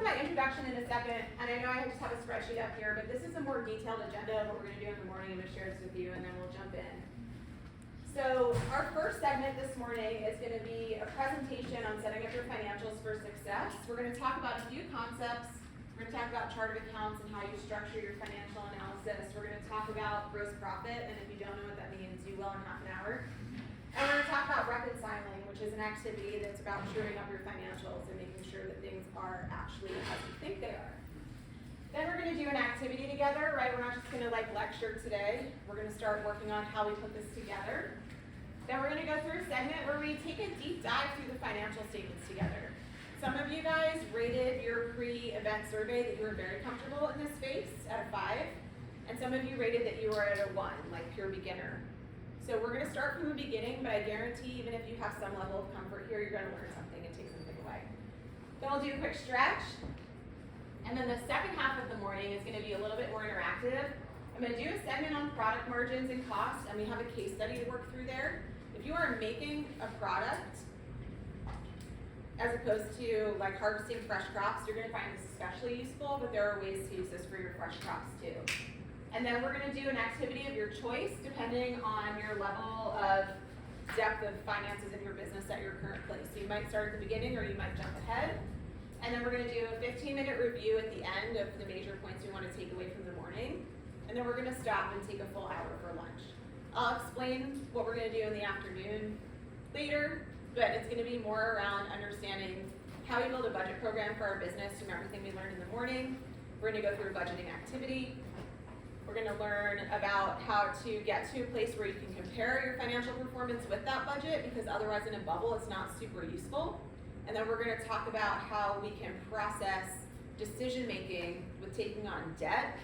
my introduction in a second, and I know I just have a spreadsheet up here, but this is a more detailed agenda of what we're going to do in the morning. I'm going to share this with you, and then we'll jump in. So our first segment this morning is going to be a presentation on setting up your financials for success. We're going to talk about a few concepts. We're going to talk about chart of accounts and how you structure your financial analysis. We're going to talk about gross profit, and if you don't know what that means, you will in half an hour. And we're going to talk about reconciling, which is an activity that's about truing up your financials and making sure that things are actually as you think they are. Then we're going to do an activity together, right? We're not just going to lecture today. We're going to start working on how we put this together. Then we're going to go through a segment where we take a deep dive through the financial statements together. Some of you guys rated your pre-event survey that you were very comfortable in this space at a 5, and some of you rated that you were at a 1, like pure beginner. So we're going to start from the beginning, but I guarantee even if you have some level of comfort here, you're going to learn something and take something away. Then we'll do a quick stretch. And then the second half of the morning is going to be a little bit more interactive. I'm going to do a segment on product margins and costs, and we have a case study to work through there. If you are making a product, as opposed to harvesting fresh crops, you're going to find this especially useful, but there are ways to use this for your fresh crops too. And then we're going to do an activity of your choice depending on your level of depth of finances in your business at your current place. So you might start at the beginning or you might jump ahead. And then we're going to do a 15-minute review at the end of the major points we want to take away from the morning. And then we're going to stop and take a full hour for lunch. I'll explain what we're going to do in the afternoon later, but it's going to be more around understanding how we build a budget program for our business from everything we learned in the morning. We're going to go through a budgeting activity. We're going to learn about how to get to a place where you can compare your financial performance with that budget, because otherwise in a bubble it's not super useful. And then we're going to talk about how we can process decision making with taking on debt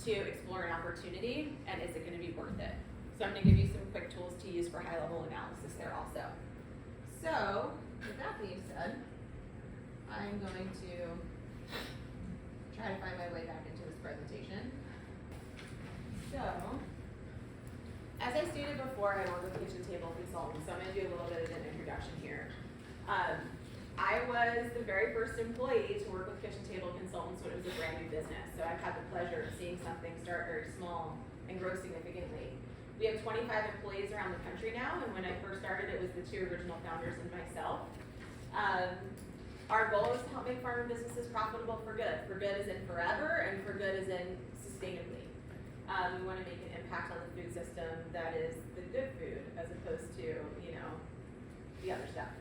to explore an opportunity, and is it going to be worth it? So I'm going to give you some quick tools to use for high level analysis there also. So with that being said, I'm going to try to find my way back into this presentation. So, as I stated before, I work with Kitchen Table Consultants, so I'm going to do a little bit of an introduction here. I was the very first employee to work with Kitchen Table Consultants when it was a brand new business, so I've had the pleasure of seeing something start very small and grow significantly. We have 25 employees around the country now, and when I first started, it was the 2 original founders and myself. Our goal is to help make farming businesses profitable for good. For good as in forever, and for good as in sustainably. We want to make an impact on the food system that is the good food, as opposed to, the other stuff.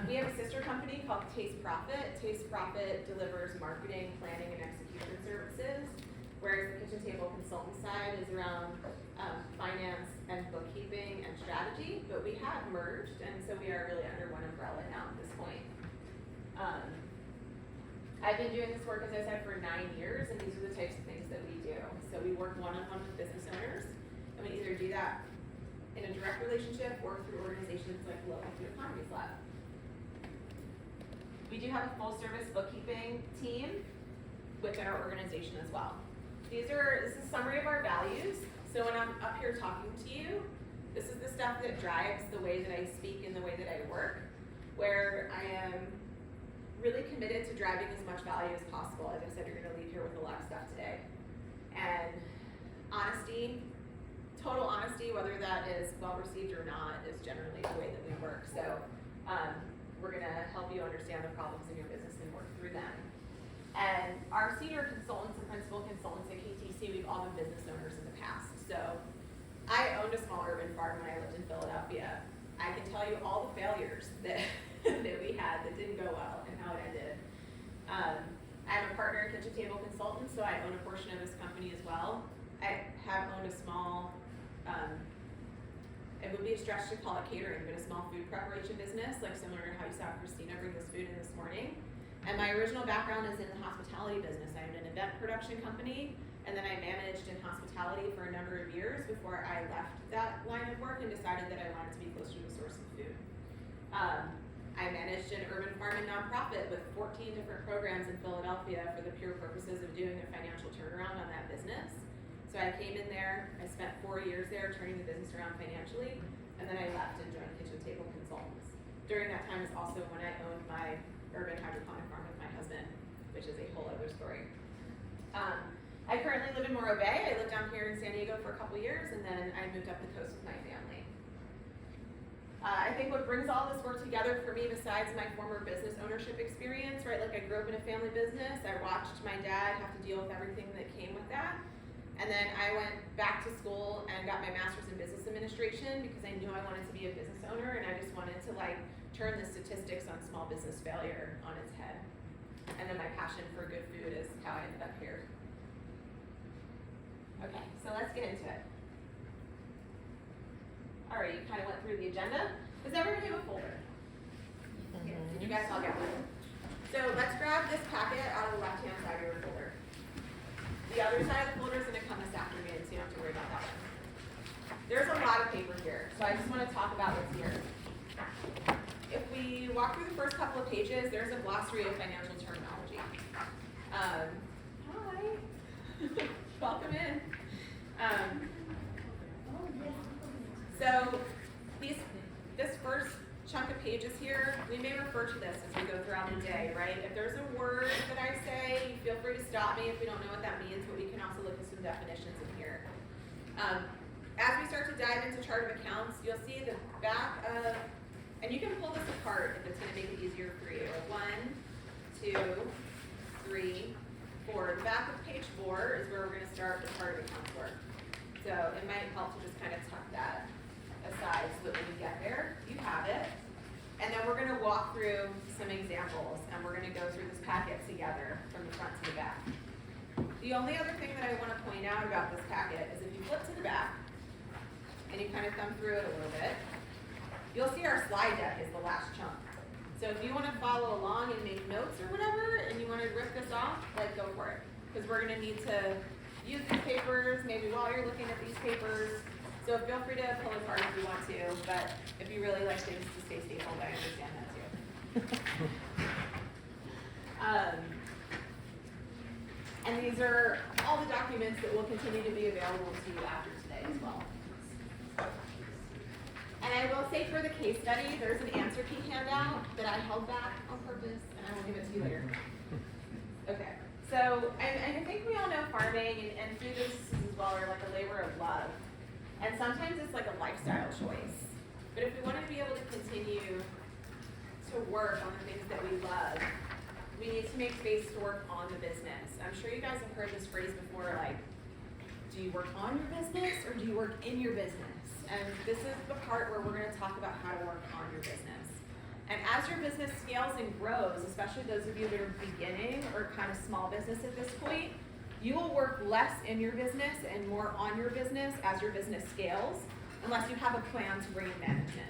We have a sister company called Taste Profit. Taste Profit delivers marketing, planning, and execution services, whereas the Kitchen Table Consultant side is around finance and bookkeeping and strategy, but we have merged, and so we are really under one umbrella now at this point. I've been doing this work, as I said, for 9 years, and these are the types of things that we do. So we work one-on-one with business owners, and we either do that in a direct relationship or through organizations like the Local Food Economies Lab. We do have a full-service bookkeeping team within our organization as well. This is a summary of our values. So when I'm up here talking to you, this is the stuff that drives the way that I speak and the way that I work, where I am really committed to driving as much value as possible. As I said, you're going to leave here with a lot of stuff today. And honesty, total honesty, whether that is well received or not, is generally the way that we work. So we're going to help you understand the problems in your business and work through them. And our senior consultants and principal consultants at KTC, we've all been business owners in the past. So I owned a small urban farm when I lived in Philadelphia. I can tell you all the failures that that we had that didn't go well and how it ended. I'm a partner in Kitchen Table Consultants, so I own a portion of this company as well. I have owned a small, it would be a stretch to call it catering, but a small food preparation business, like similar to how you saw Christina bring this food in this morning. And my original background is in the hospitality business. I owned an event production company, and then I managed in hospitality for a number of years before I left that line of work and decided that I wanted to be closer to the source of food. I managed an urban farm and nonprofit with 14 different programs in Philadelphia for the pure purposes of doing a financial turnaround on that business. So I came in there, I spent 4 years there turning the business around financially, and then I left and joined Kitchen Table Consultants. During that time is also when I owned my urban hydroponic farm with my husband, which is in Morro Bay. I lived down here in San Diego for a couple years, and then I moved up the coast with my family. I think what brings all this work together for me, besides my former business ownership experience, right? Like I grew up in a family business. I watched my dad have to deal with everything that came with that. And then I went back to school and got my master's in business administration because I knew I wanted to be a business owner, and I just wanted to like turn the statistics on small business failure on its head. And then my passion for good food is how I ended up here. Okay, so let's get into it. All right, you kind of went through the agenda. Does everyone have a folder? Yes. Did you guys all get one? So let's grab this packet out of the left-hand side of your folder. The other side of the folder is going to come this afternoon, so you don't have to worry about that one. There's a lot of paper here, so I just want to talk about what's here. If we walk through the first couple of pages, there's a glossary of financial terminology. Hi. Welcome in. So this first chunk of pages here, we may refer to this as we go throughout the day, right? If there's a word that I say, feel free to stop me if we don't know what that means, but we can also look at some definitions in here. As we start to dive into chart of accounts, you'll see the back of, and you can pull this apart if it's going to make it easier for you. 1, 2, 3, 4. The back of page 4 is where we're going to start the chart of accounts work. So it might help to just kind of tuck that aside so that when you get there, you have it. And then we're going to walk through some examples, and we're going to go through this packet together from the front to the back. The only other thing that I want to point out about this packet is if you flip to the back, and you kind of thumb through it a little bit, you'll see our slide deck is the last chunk. So if you want to follow along and make notes or whatever, and you want to rip this off, like go for it. Because we're going to need to use these papers, maybe while you're looking at these papers. So feel free to pull apart if you want to, but if you really like things to stay stapled, I understand that too. And these are all the documents that will continue to be available to you after today as well. And I will say for the case study, there's an answer key handout that I held back on purpose, and I will give it to you later. Okay, so I think we all know farming and food businesses as well are like a labor of love. And sometimes it's like a lifestyle choice. But if we want to be able to continue to work on the things that we love, we need to make space to work on the business. I'm sure you guys have heard this phrase before, like, do you work on your business or do you work in your business? And this is the part where we're going to talk about how to work on your business. And as your business scales and grows, especially those of you that are beginning or kind of small business at this point, you will work less in your business and more on your business as your business scales, unless you have a plan to bring in management,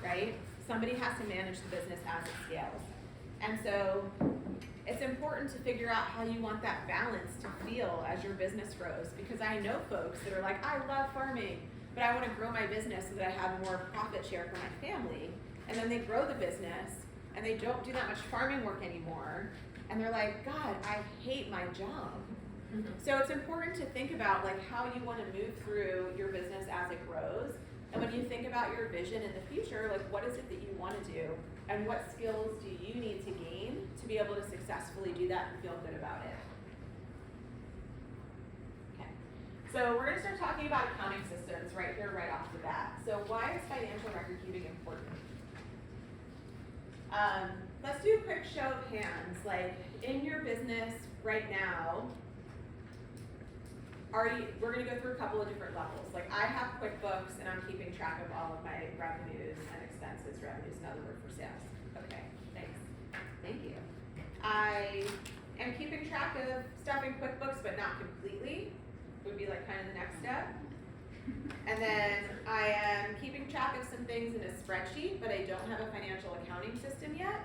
right? Somebody has to manage the business as it scales. And so it's important to figure out how you want that balance to feel as your business grows, because I know folks that are like, I love farming, but I want to grow my business so that I have more profit share for my family. And then they grow the business and they don't do that much farming work anymore. And they're like, God, I hate my job. So it's important to think about like how you want to move through your business as it grows. And when you think about your vision in the future, like what is it that you want to do? And what skills do you need to gain to be able to successfully do that and feel good about it? Okay. So we're going to start talking about accounting systems right here, right off the bat. So why is financial record keeping important? Let's do a quick show of hands. Like in your business right now, we're going to go through a couple of different levels. Like I have QuickBooks and I'm keeping track of all of my revenues and expenses. Revenues, another word for sales. Okay, thanks. Thank you. I am keeping track of stuff in QuickBooks, but not completely. Would be like kind of the next step. And then I am keeping track of some things in a spreadsheet, but I don't have a financial accounting system yet.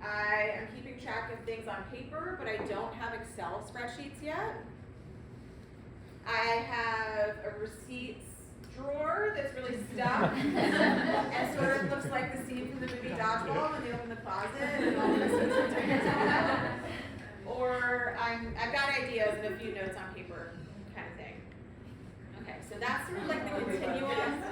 I am keeping track of things on paper, but I don't have Excel spreadsheets yet. I have a receipts drawer that's really stuck and sort of looks like the scene from the movie Dodgeball when they open the closet and all the receipts are turned out. Or I've got ideas and a few notes on paper kind of thing. Okay, so that's sort of like the continuum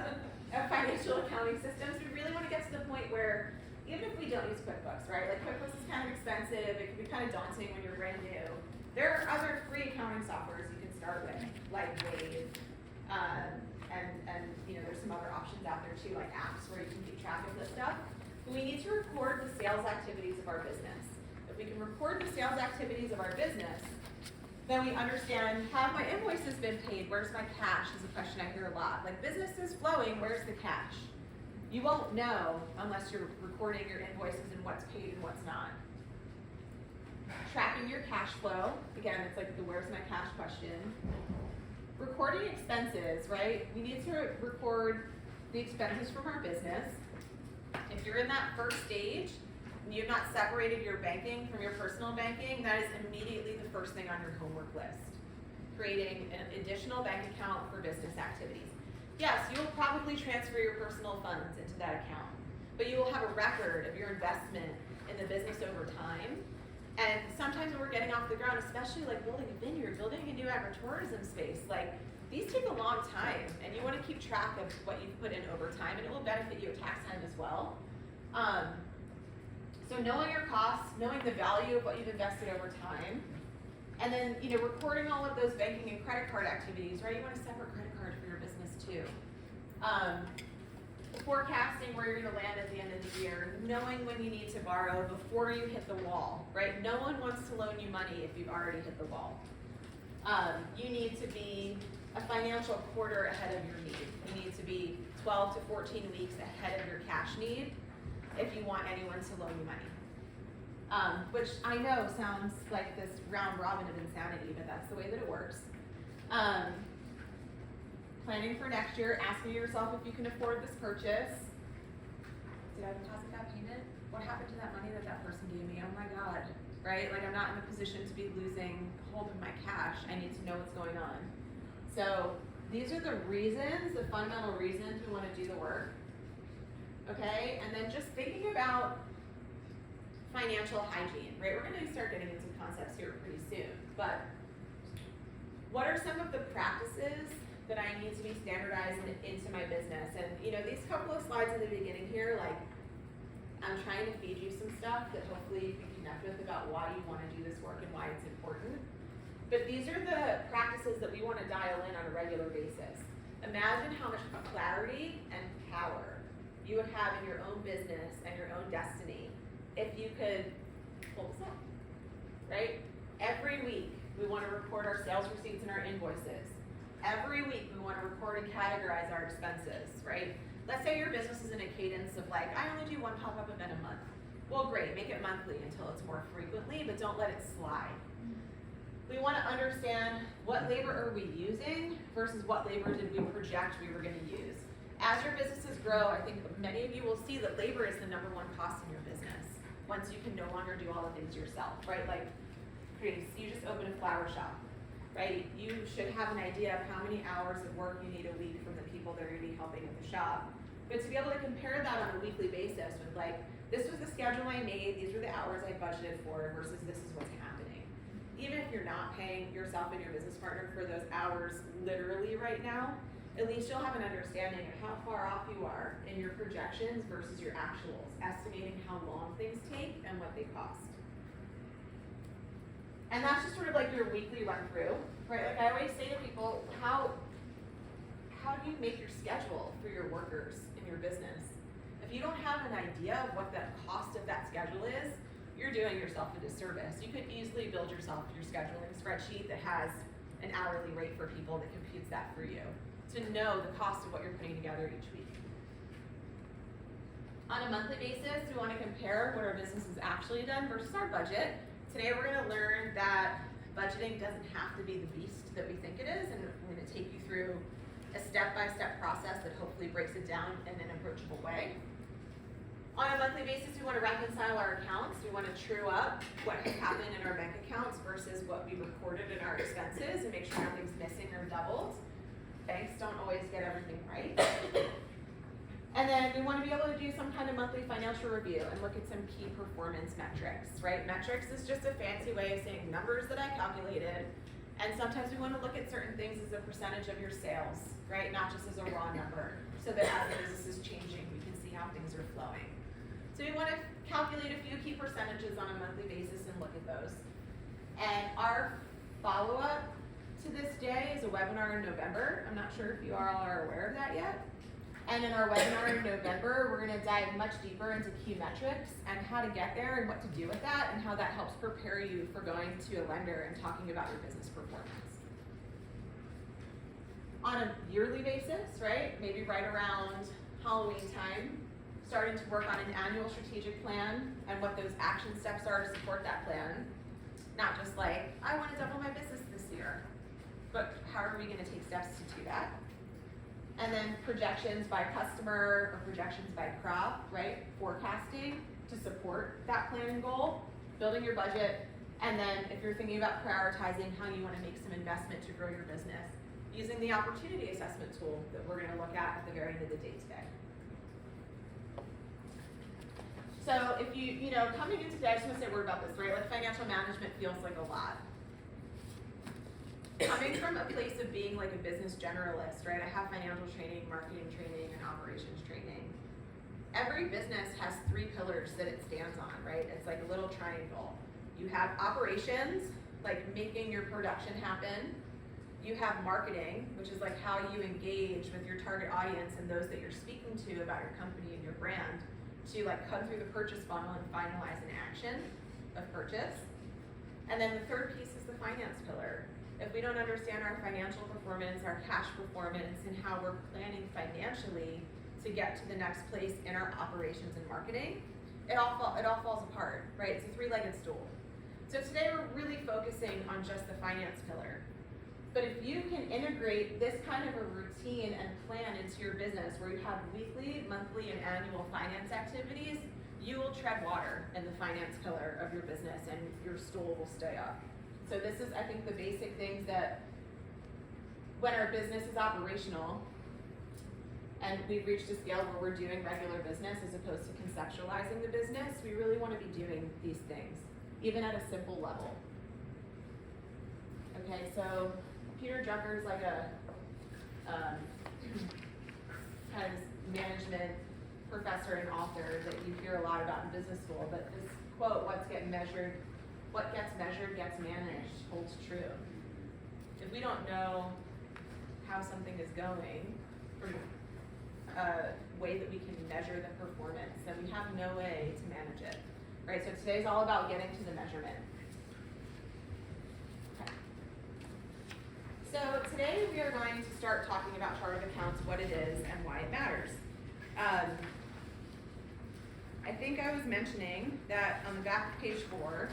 of financial accounting systems. We really want to get to the point where even if we don't use QuickBooks, right? Like QuickBooks is kind of expensive. It can be kind of daunting when you're brand new. There are other free accounting software sales activities of our business. If we can record the sales activities of our business, then we understand, have my invoices been paid? Where's my cash is a question I hear a lot. Like, business is flowing, where's the cash? You won't know unless you're recording your invoices and what's paid and what's not. Tracking your cash flow, again, it's like the where's my cash question. Recording expenses, right? We need to record the expenses from our business. If you're in that first stage, and you've not separated your banking from your personal banking, that is immediately the first thing on your homework list. Creating an additional bank account for business activities. Yes, you will probably transfer your personal funds into that account, but you will have a record of your investment in the business over time. And sometimes when we're getting off the ground, especially like building a vineyard, building a new agritourism space, like these take a long time, and you want to keep track of what you've put in over time, and it will benefit you at tax time as well. So knowing your costs, knowing the value of what you've invested over time, and then recording all of those banking and credit card activities, right? You want a separate credit card for your business too. Forecasting where you're going to land at the end of the year, knowing when you need to borrow before you hit the wall, right? No one wants to loan you money if you've already hit the wall. You need to be a financial quarter ahead of your need. You need to be 12 to 14 weeks ahead of your cash need if you want anyone to loan you money. Which I know sounds like this round robin of insanity, but that's the way that it works. Planning for next year, asking yourself if you can afford this purchase. Did I deposit that payment? What happened to that money that person gave me? Oh my God, right? Like, I'm not in a position to be losing hold of my cash. I need to know what's going on. So these are the reasons, the fundamental reasons we want to do the work. Okay, and then just thinking about financial hygiene, right? We're going to start getting into concepts here pretty soon, but what are some of the practices that I need to be standardized into my business? And these couple of slides in the beginning here, like, I'm trying to feed you some stuff that hopefully you can connect with about why you want to do this work and why it's important. But these are the practices that we want to dial in on a regular basis. Imagine how much clarity and power you would have in your own business and your own destiny if you could pull this up, right? Every week, we want to record our sales receipts and our invoices. Every week, we want to record and categorize our expenses, right? Let's say your business is in a cadence of like, I only do one pop-up event a month. Well, great, make it monthly until it's more frequently, but don't let it slide. We want to understand what labor are we using versus what labor did we project we were going to use. As your businesses grow, I think many of you will see that labor is the #1 cost in your business once you can no longer do all the things yourself, right? Like, you just open a flower shop, right? You should have an idea of how many hours of work you need a week from the people that are going to be helping at the shop. But to be able to compare that on a weekly basis with like, this was the schedule I made, these were the hours I budgeted for versus this is what's happening. Even if you're not paying yourself and your business partner for those hours literally right now, at least you'll have an understanding of how far off you are in your projections versus your actuals, estimating how long things take and what they cost. And that's just sort of like your weekly run through, right? Like I always say to people, how do you make your schedule for your workers in your business? If you don't have an idea of what the cost of that schedule is, you're doing yourself a disservice. You could easily build yourself your scheduling spreadsheet that has an hourly rate for people that computes that for you, to know the cost of what you're putting together each week. On a monthly basis, we want to compare what our business has actually done versus our budget. Today we're going to learn that budgeting doesn't have to be the beast that we think it is, and we're going to take you through a step-by-step process that hopefully breaks it down in an approachable way. On a monthly basis, we want to reconcile our accounts. We want to true up what has happened in our bank accounts versus what we recorded in our expenses and make sure nothing's missing or doubled. Banks don't always get everything right. And then we want to be able to do some kind of monthly financial review and look at some key performance metrics, right? Metrics is just a fancy way of saying numbers that I calculated. And sometimes we want to look at certain things as a percentage of your sales, right? Not just as a raw number, so that as the business is changing, we can see how things are flowing. So we want to calculate a few key percentages on a monthly basis and look at those. And our follow-up to this day is a webinar in November. I'm not sure if you all are aware of that yet. And in our webinar in November, we're gonna dive much deeper into key metrics and how to get there and what to do with that and how that helps prepare you for going to a lender and talking about your business performance. On a yearly basis, right, maybe right around Halloween time, starting to work on an annual strategic plan and what those action steps are to support that plan. Not just like, I wanna double my business this year, but how are we gonna take steps to do that? And then projections by customer or projections by crop, right? Forecasting to support that plan and goal, building your budget, and then if you're thinking about prioritizing how you wanna make some investment to grow your business, using the opportunity assessment tool that we're gonna look at the very end of the day today. So if you know, coming in today, I just wanna say a word about this, right? Like financial management feels like a lot. Coming from a place of being like a business generalist, right? I have financial training, marketing training, and operations training. Every business has 3 pillars that it stands on, right? It's like a little triangle. You have operations, like making your production happen. You have marketing, which is like how you engage with your target audience and those that you're speaking to about your company and your brand to like come through the purchase funnel and finalize an action of purchase. And then the third piece is the finance pillar. If we don't understand our financial performance, our cash performance, and how we're planning financially to get to the next place in our operations and marketing, it all falls apart, right? It's a 3-legged stool. So today we're really focusing on just the finance pillar. But if you can integrate this kind of a routine and plan into your business where you have weekly, monthly, and annual finance activities, you will tread water in the finance pillar of your business and your stool will stay up. So this is, I think, the basic things that when our business is operational and we've reached a scale where we're doing regular business as opposed to conceptualizing the business, we really want to be doing these things, even at a simple level. Okay, so Peter Drucker's like a kind of management professor and author that you hear a lot about in business school, but this quote, what gets measured gets managed, holds true. If we don't know how something is going from a way that we can measure the performance, then we have no way to manage it, right? So today's all about getting to the measurement. Okay. So today we are going to start talking about chart of accounts, what it is and why it matters. I think I was mentioning that on the back of page 4,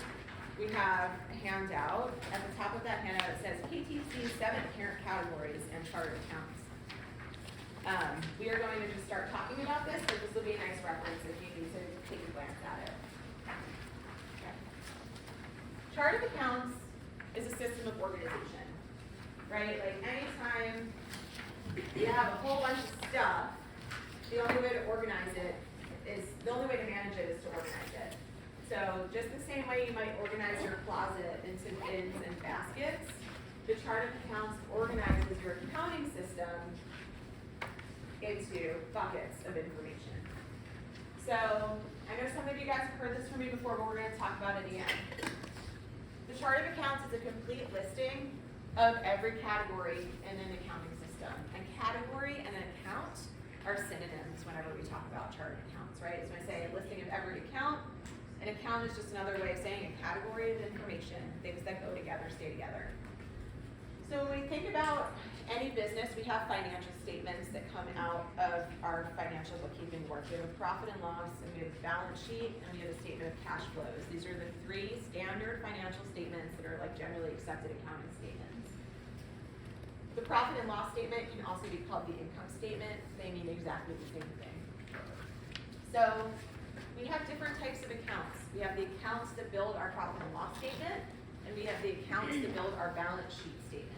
we have a handout. At the top of that handout, it says KTC's 7 parent categories and chart of accounts. We are going to just start talking about this, but this will be a nice reference if you need to take a glance at it. Okay. Chart of accounts is a system of organization, right? Like anytime you have a whole bunch of stuff, the only way to manage it is to organize it. So just the same way you might organize your closet into bins and baskets, the chart of accounts organizes your accounting system into buckets of information. So I know some of you guys have heard this from me before, but we're going to talk about it again. The chart of accounts is a complete listing of every category in an accounting system. And category and an account are synonyms whenever we talk about chart of accounts, right? So when I say a listing of every account, an account is just another way of saying a category of information, things that go together, stay together. So when we think about any business, we have financial statements that come out of our financial bookkeeping work. We have a profit and loss, and we have a balance sheet, and we have a statement of cash flows. These are the 3 standard financial statements that are like generally accepted accounting statements. The profit and loss statement can also be called the income statement. They mean exactly the same thing. So we have different types of accounts. We have the accounts that build our profit and loss statement, and we have the accounts that build our balance sheet statement.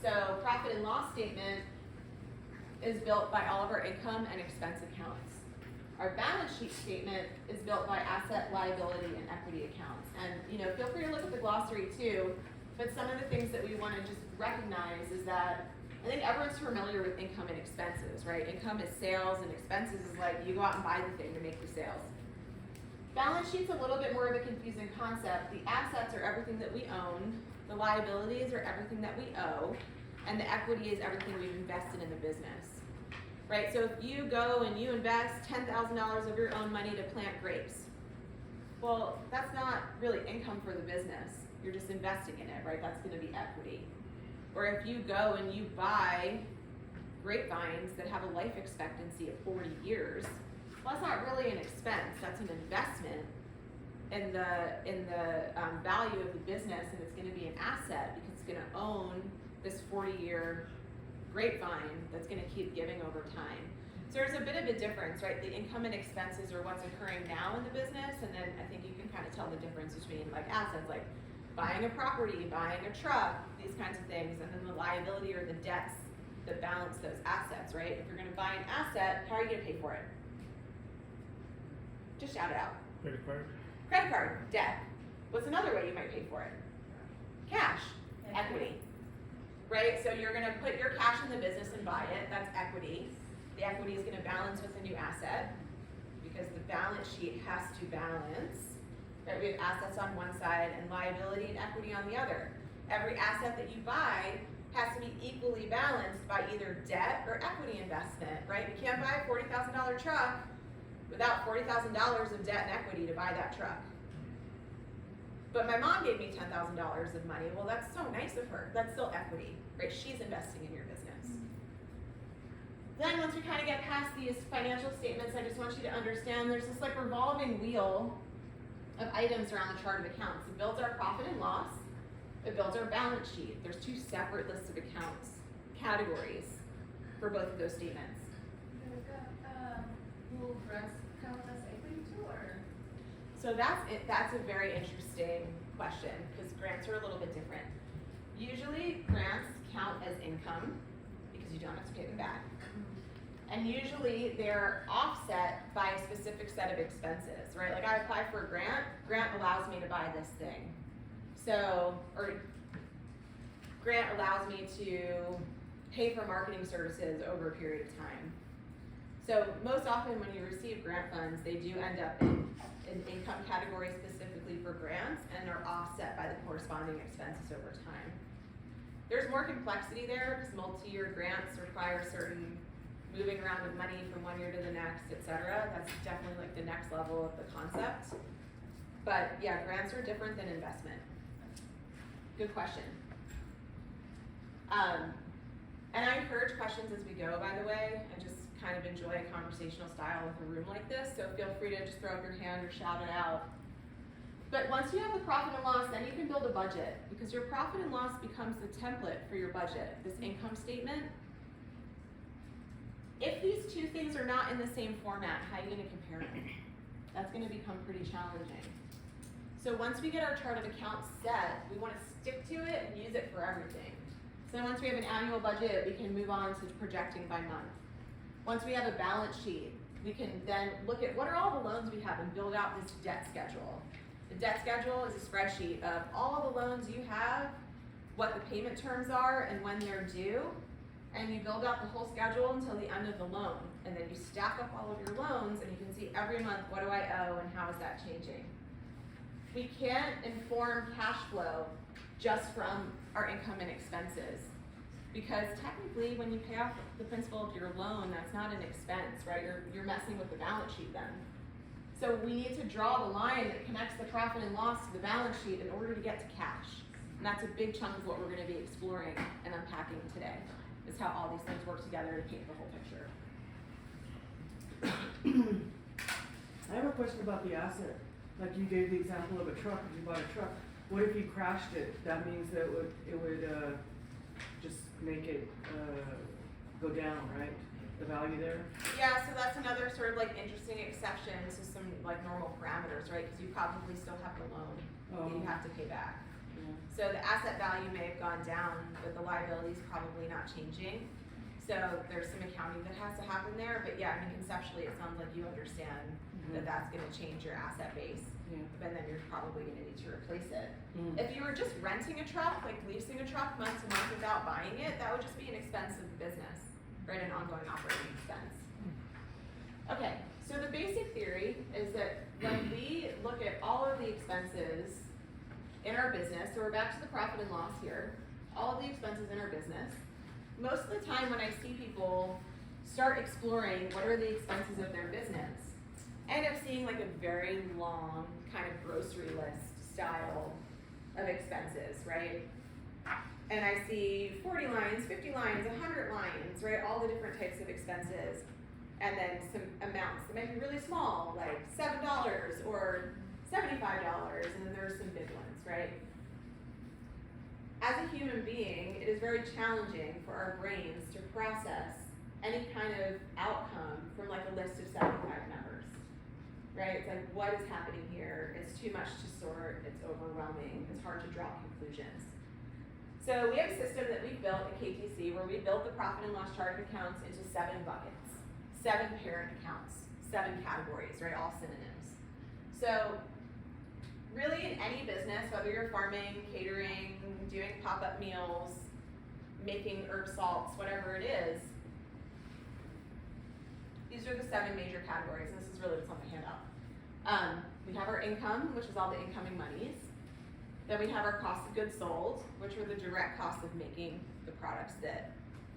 So profit and loss statement is built by all of our income and expense accounts. Our balance sheet statement is built by asset, liability, and equity accounts. And feel free to look at the glossary too, but some of the things that we want to just recognize is that I think everyone's familiar with income and expenses, right? Income is sales and expenses is like you go out and buy the thing to make the sales. Balance sheet's a little bit more of a confusing concept. The assets are everything that we own, the liabilities are everything that we owe, and the equity is everything we've invested in the business. right? So if you go and you invest $10,000 of your own money to plant grapes, well, that's not really income for the business. You're just investing in it, right? That's gonna be equity. Or if you go and you buy grapevines that have a life expectancy of 40 years, well, that's not really an expense, that's an investment in the value of the business, and it's gonna be an asset because it's gonna own this 40-year grapevine that's gonna keep giving over time. So there's a bit of a difference, right? The income and expenses are what's occurring now in the business, and then I think you can kind of tell the difference between like assets, like buying a property, buying a truck, these kinds of things, and then the liability or the debts that balance those assets, right? If you're gonna buy an asset, how are you gonna pay for it? Just shout it out. Credit card. Credit card, debt. What's another way you might pay for it? Cash, equity, right? So you're gonna put your cash in the business and buy it, that's equity. The equity is gonna balance with a new asset because the balance sheet has to balance, right? We have assets on one side and liability and equity on the other. Every asset that you buy has to be equally balanced by either debt or equity investment, right? You can't buy a $40,000 truck without $40,000 of debt and equity to buy that truck. But my mom gave me $10,000 of money. Well, that's so nice of her. That's still equity, right? She's investing in your business. Then once we kind of get past these financial statements, I just want you to understand there's this like revolving wheel of items around the chart of accounts. It builds our profit and loss. It builds our balance sheet. There's two separate lists of accounts, categories for both of those statements. Will grants count as equity too, or? So that's a very interesting question because grants are a little bit different. Usually grants count as income because you don't have to pay them back. And usually they're offset by a specific set of expenses, right? Like I apply for a grant allows me to buy this thing. So, or grant allows me to pay for marketing services over a period of time. So most often when you receive grant funds, they do end up in an income category specifically for grants and are offset by the corresponding expenses over time. There's more complexity there because multi-year grants require certain moving around of money from one year to the next, etc. That's definitely like the next level of the concept. But yeah, grants are different than investment. Good question. And I encourage questions as we go, by the way. I just kind of enjoy a conversational style with a room like this, so feel free to just throw up your hand or shout it out. But once you have the profit and loss, then you can build a budget, because your profit and loss becomes the template for your budget, this income statement. If these two things are not in the same format, how are you gonna compare them? That's gonna become pretty challenging. So once we get our chart of accounts set, we wanna stick to it and use it for everything. So then once we have an annual budget, we can move on to projecting by month. Once we have a balance sheet, we can then look at what are all the loans we have and build out this debt schedule. The debt schedule is a spreadsheet of all the loans you have, what the payment terms are and when they're due, and you build out the whole schedule until the end of the loan. And then you stack up all of your loans and you can see every month, what do I owe and how is that changing? We can't inform cash flow just from our income and expenses. Because technically, when you pay off the principal of your loan, that's not an expense, right? You're messing with the balance sheet then. So we need to draw the line that connects the profit and loss to the balance sheet in order to get to cash. And that's a big chunk of what we're gonna be exploring and unpacking today, is how all these things work together to paint the whole picture. I have a question about the asset. Like you gave the example of a truck, if you bought a truck. What if you crashed it? That means that it would just make it go down, right? The value there? Yeah, so that's another sort of like interesting exception to some like normal parameters, right? Because you probably still have the loan that you have to pay back. Yeah. So the asset value may have gone down, but the liability is probably not changing. So there's some accounting that has to happen there, but yeah, I mean conceptually it sounds like you understand that that's gonna change your asset base. Yeah. And then you're probably gonna need to replace it. Mm. If you were just renting a truck, like leasing a truck month to month without buying it, that would just be an expense of the business, right? An ongoing operating expense. Okay, so the basic theory is that when we look at all of the expenses in our business, so we're back to the profit and loss here, all of the expenses in our business, most of the time when I see people start exploring what are the expenses of their business. I end up seeing like a very long kind of grocery list style of expenses, right? And I see 40 lines, 50 lines, 100 lines, right? All the different types of expenses. And then some amounts that might be really small, like $7 or $75, and then there's some big ones, right? As a human being, it is very challenging for our brains to process any kind of outcome from like a list of 75 numbers, right? It's like, what is happening here? It's too much to sort, it's overwhelming, it's hard to draw conclusions. So we have a system that we built at KTC where we built the profit and loss chart accounts into 7 buckets, 7 parent accounts, 7 categories, right? All synonyms. So really in any business, whether you're farming, catering, doing pop-up meals, making herb salts, whatever it is, these are the 7 major categories, and this is really what's on the handout. We have our income, which is all the incoming monies. Then we have our cost of goods sold, which are the direct costs of making the products that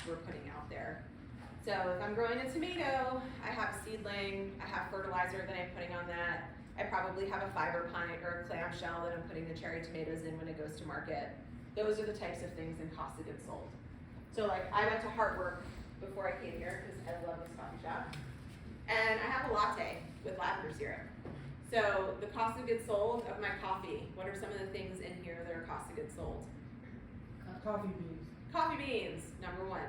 we're putting out there. So if I'm growing a tomato, I have a seedling, I have fertilizer that I'm putting on that. I probably have a fiber pint or a clamshell that I'm putting the cherry tomatoes in when it goes to market. Those are the types of things in cost of goods sold. So like I went to Heartwork before I came here because I love this coffee shop. And I have a latte with lavender syrup. So the cost of goods sold of my coffee, what are some of the things in here that are cost of goods sold? Coffee beans. Coffee beans, number 1.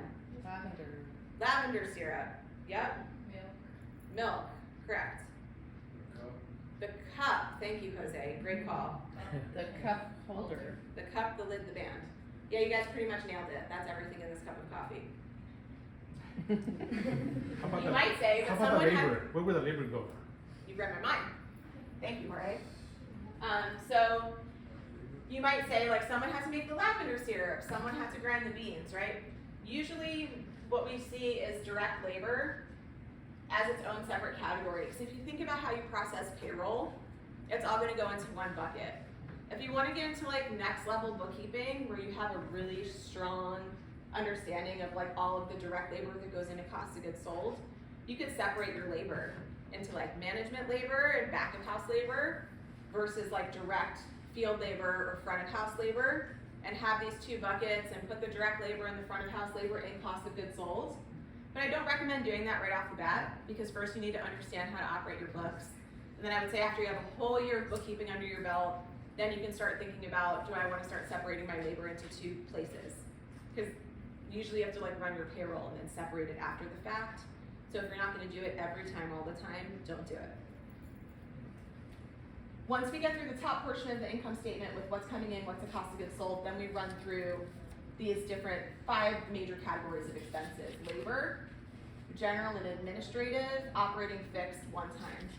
Lavender. Lavender syrup, yep. Milk. Milk, correct. The cup, thank you, Jose, great call. The cup holder. The cup, the lid, the band. Yeah, you guys pretty much nailed it. That's everything in this cup of coffee. How about You the, might say how that about the someone had, labor? Where would the labor go? you read my mind. Thank you, Jorge. So you might say like someone had to make the lavender syrup, someone had to grind the beans, right? Usually what we see is direct labor as its own separate category. So if you think about how you process payroll, it's all gonna go into one bucket. If you wanna get into like next level bookkeeping, where you have a really strong understanding of like all of the direct labor that goes into cost of goods sold, you could separate your labor into like management labor and back of house labor versus like direct field labor or front of house labor, and have these 2 buckets and put the direct labor and the front of house labor in cost of goods sold. But I don't recommend doing that right off the bat, because first you need to understand how to operate your books. And then I would say after you have a whole year of bookkeeping under your belt, then you can start thinking about, do I want to start separating my labor into 2 places? Because usually you have to like run your payroll and then separate it after the fact. So if you're not going to do it every time all the time, don't do it. Once we get through the top portion of the income statement with what's coming in, what's the cost of goods sold, then we run through these different 5 major categories of expenses: labor, general and administrative, operating, fixed, one-time.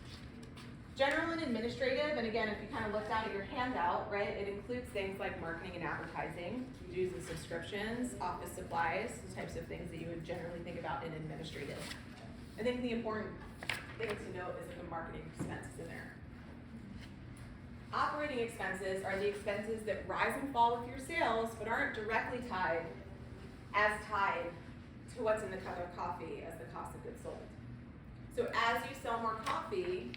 General and administrative, and again, if you kind of looked down at your handout, right, it includes things like marketing and advertising, dues and subscriptions, office supplies, the types of things that you would generally think about in administrative. I think the important thing to note is the marketing expenses in there. Operating expenses are the expenses that rise and fall with your sales, but aren't directly tied to what's in the cup of coffee as the cost of goods sold. So as you sell more coffee,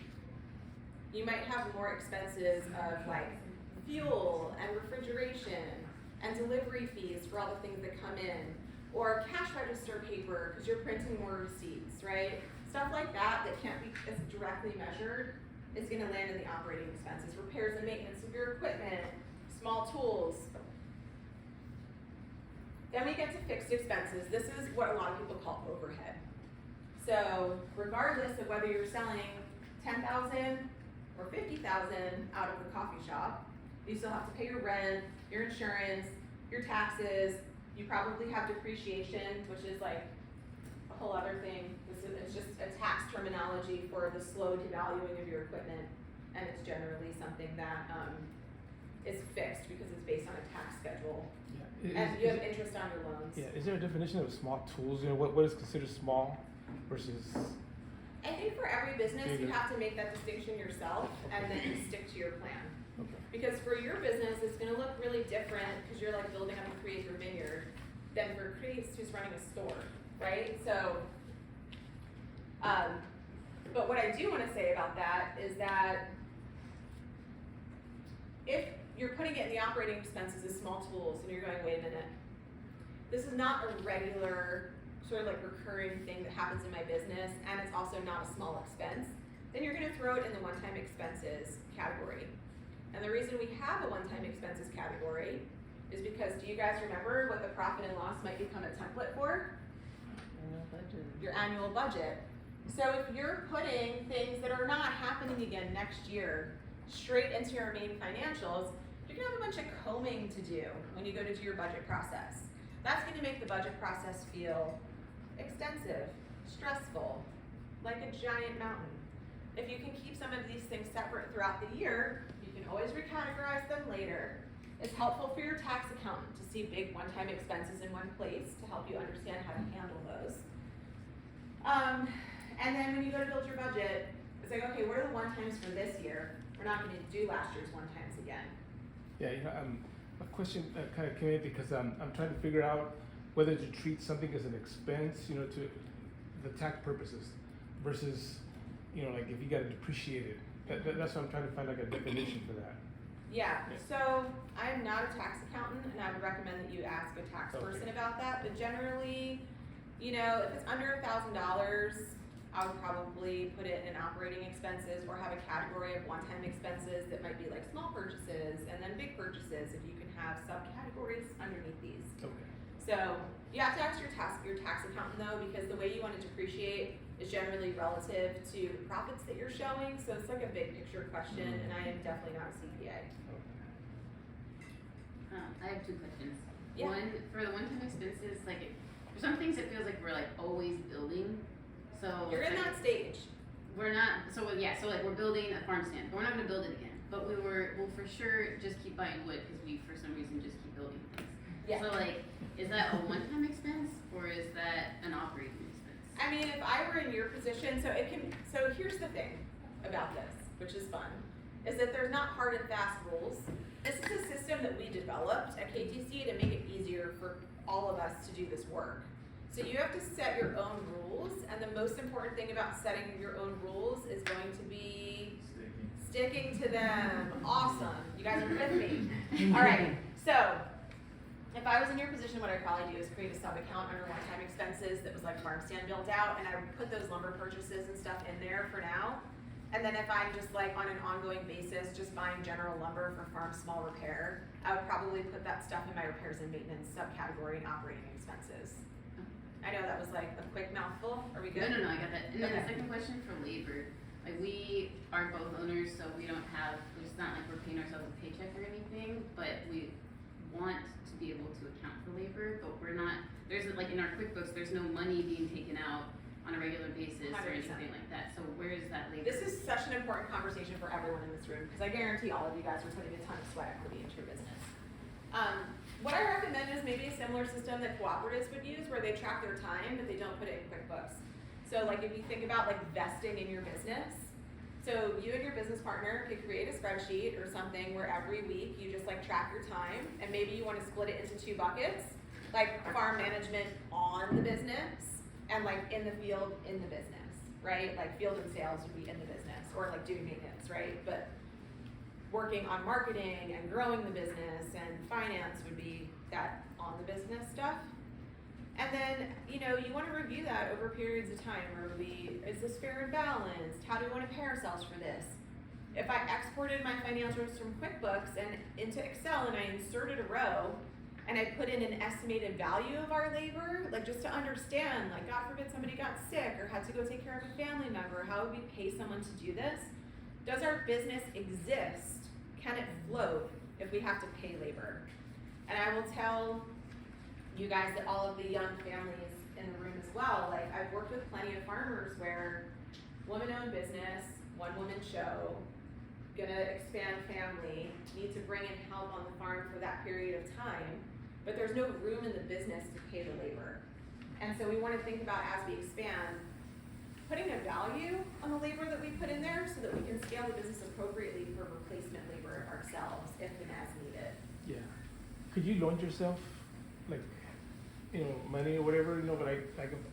you might have more expenses of like fuel and refrigeration and delivery fees for all the things that come in, or cash register paper because you're printing more receipts, right? Stuff like that that can't be as directly measured is going to land in the operating expenses. Repairs and maintenance of your equipment, small tools. Then we get to fixed expenses. This is what a lot of people call overhead. So regardless of whether you're selling 10,000 or 50,000 out of the coffee shop, you still have to pay your rent, your insurance, your taxes. You probably have depreciation, which is like a whole other thing. It's just a tax terminology for the slow devaluing of your equipment, and it's generally something that is fixed because it's based on a tax schedule. Yeah. And you have interest on your loans. Yeah. Is there a definition of small tools? You know, what is considered small versus? I think for every business, you Bigger. have to make that distinction yourself and then stick to your plan. Okay. Because for your business, it's gonna look really different because you're like building up a creator vineyard than for Crease who's running a store, right? So But what I do wanna say about that is that if you're putting it in the operating expenses as small tools and you're going, wait a minute, this is not a regular sort of like recurring thing that happens in my business, and it's also not a small expense, then you're gonna throw it in the one-time expenses category. And the reason we have a one-time expenses category is because, do you guys remember what the profit and loss might become a template for? Annual budget. Your annual budget. So if you're putting things that are not happening again next year straight into your main financials, you're gonna have a bunch of combing to do when you go to do your budget process. That's gonna make the budget process feel extensive, stressful, like a giant mountain. If you can keep some of these things separate throughout the year, you can always recategorize them later. It's helpful for your tax accountant to see big one-time expenses in one place to help you understand how to handle those. And then when you go to build your budget, it's like, okay, what are the one-times for this year? We're not gonna do last year's one-times again. Yeah, a question kind of came in because I'm trying to figure out whether to treat something as an expense, to the tax purposes, versus, like if you got to depreciate it. That's what I'm trying to find like a definition for that. Yeah, Yeah. so I'm not a tax accountant, and I would recommend that you ask a tax Okay. person about that, but generally, if it's under $1,000, I would probably put it in operating expenses or have a category of one-time expenses that might be like small purchases and then big purchases, if you can have subcategories underneath these. Okay. So you have to ask your tax accountant though, because the way you want to depreciate is generally relative to the profits that you're showing. So it's like a big picture question, and I am definitely not a CPA. I have two questions. Yeah. One, for the one-time expenses, like, for some things it feels like we're like always building, so. You're in like, that stage. We're not, so like we're building a farm stand, but we're not gonna build it again. But we'll for sure just keep buying wood, cause we for some reason just keep building things. Yeah. So like, is that a one-time expense, or is that an operating expense? I mean, if I were in your position, so here's the thing about this, which is fun, is that there's not hard and fast rules. This is a system that we developed at KTC to make it easier for all of us to do this work. So you have to set your own rules, and the most important thing about setting your own rules is going to be sticking to them. Awesome, you guys are with me. All right, so if I was in your position, what I'd probably do is create a sub-account under one-time expenses that was like farm stand built out, and I would put those lumber purchases and stuff in there for now. And then if I'm just like on an ongoing basis, just buying general lumber for farm small repair, I would probably put that stuff in my repairs and maintenance subcategory and operating expenses. I know that was like a quick mouthful. Are we good? No, I got that. And then Okay. the second question for labor, like we are both owners, so we don't have, it's not like we're paying ourselves a paycheck or anything, but we want to be able to account for labor, but we're not, there's like in our QuickBooks, there's no money being taken out on a regular basis or 100%. anything like that, so where is that labor? This is such an important conversation for everyone in this room, because I guarantee all of you guys are putting a ton of sweat equity into your business. What I recommend is maybe a similar system that cooperatives would use, where they track their time, but they don't put it in QuickBooks. So like if you think about like vesting in your business, so you and your business partner could create a spreadsheet or something where every week you just like track your time, and maybe you want to split it into two buckets, like farm management on the business and like in the field in the business, right? Like field and sales would be in the business, or like doing maintenance, right? But working on marketing and growing the business and finance would be that on the business stuff. And then, you want to review that over periods of time. Where is this fair and balanced? How do we want to pay ourselves for this? If I exported my financials from QuickBooks and into Excel and I inserted a row and I put in an estimated value of our labor, like just to understand, like God forbid somebody got sick or had to go take care of a family member, how would we pay someone to do this? Does our business exist? Can it float if we have to pay labor? And I will tell you guys that all of the young families in the room as well, like I've worked with plenty of farmers where woman-owned business, one-woman show, gonna expand family, need to bring in help on the farm for that period of time, but there's no room in the business to pay the labor. And so we wanna think about, as we expand, putting a value on the labor that we put in there so that we can scale the business appropriately for replacement labor ourselves if and as needed. Yeah. Could you loan yourself, like, money or whatever, but